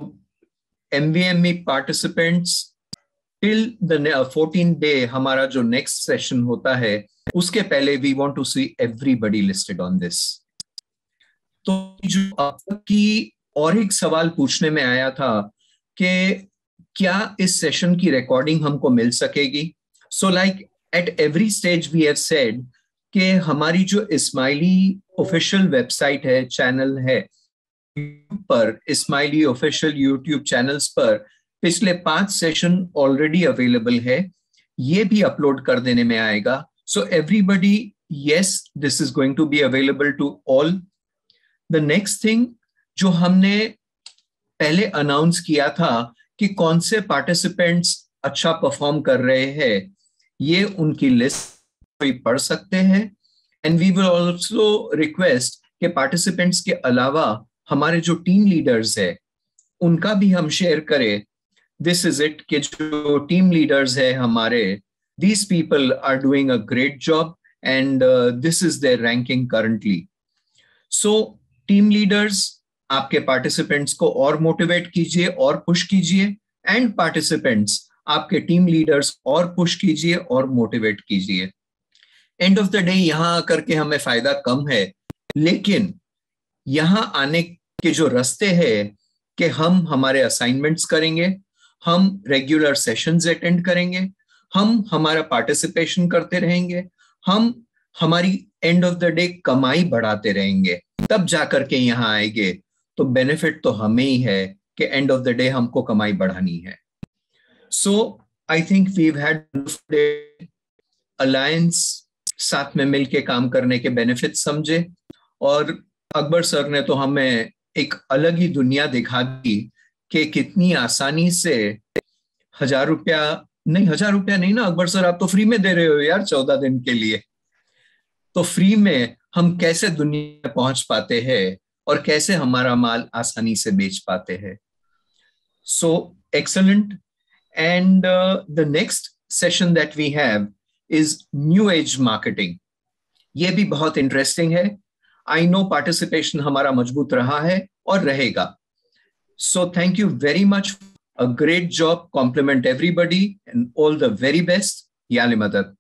Speaker 1: MVME participants till the 14th day हमारा जो next session होता है उसके पहले we want to see everybody listed on this. तो जो अब तक की और एक सवाल पूछने में आया था कि क्या इस सेशन की रिकॉर्डिंग हमको मिल सकेगी? So like at every stage we have said कि हमारी जो इस्माइली ऑफिशियल वेबसाइट है, चैनल है, पर इस्माइली ऑफिशियल यूट्यूब चैनल्स पर पिछले 5 सेशन ऑलरेडी अवेलेबल है, ये भी अपलोड कर देने में आएगा. So everybody, yes, this is going to be available to all. The next thing जो हमने पहले अनाउंस किया था कि कौन से पार्टिसिपेंट्स अच्छा परफॉर्म कर रहे हैं, ये उनकी लिस्ट कोई पढ़ सकते हैं. And we will also request कि पार्टिसिपेंट्स के अलावा हमारे जो टीम लीडर्स है उनका भी हम शेयर करें. दिस इज इट कि जो टीम लीडर्स है हमारे, these people are doing a great job and this is their ranking currently. So team leaders, आपके participants को और motivate कीजिए और push कीजिए, and participants आपके team leaders और push कीजिए और motivate कीजिए. End of the day यहाँ आकर के हमें फायदा कम है, लेकिन यहाँ आने के जो रास्ते हैं कि हम हमारे असाइनमेंट्स करेंगे, हम रेगुलर सेशंस अटेंड करेंगे, हम हमारा पार्टिसिपेशन करते रहेंगे, हम हमारी एंड ऑफ द डे कमाई बढ़ाते रहेंगे, तब जाकर के यहाँ आएंगे. तो बेनिफिट तो हमें ही है कि एंड ऑफ द डे हमको कमाई बढ़ानी है. So I think we've had alliance, साथ में मिलके काम करने के बेनिफिट समझे, और अकबर सर ने तो हमें एक अलग ही दुनिया दिखा दी कि कितनी आसानी से 1000 रुपया नहीं ना अकबर सर, आप तो फ्री में दे रहे हो यार 14 दिन के लिए. तो फ्री में हम कैसे दुनिया में पहुंच पाते हैं और कैसे हमारा माल आसानी से बेच पाते हैं. So excellent. And the next session that we have is new age marketing. ये भी बहुत इंटरेस्टिंग है. आई नो पार्टिसिपेशन हमारा मजबूत रहा है और रहेगा. So thank you very much. A great job. Compliment everybody and all the very best. Yali Madad.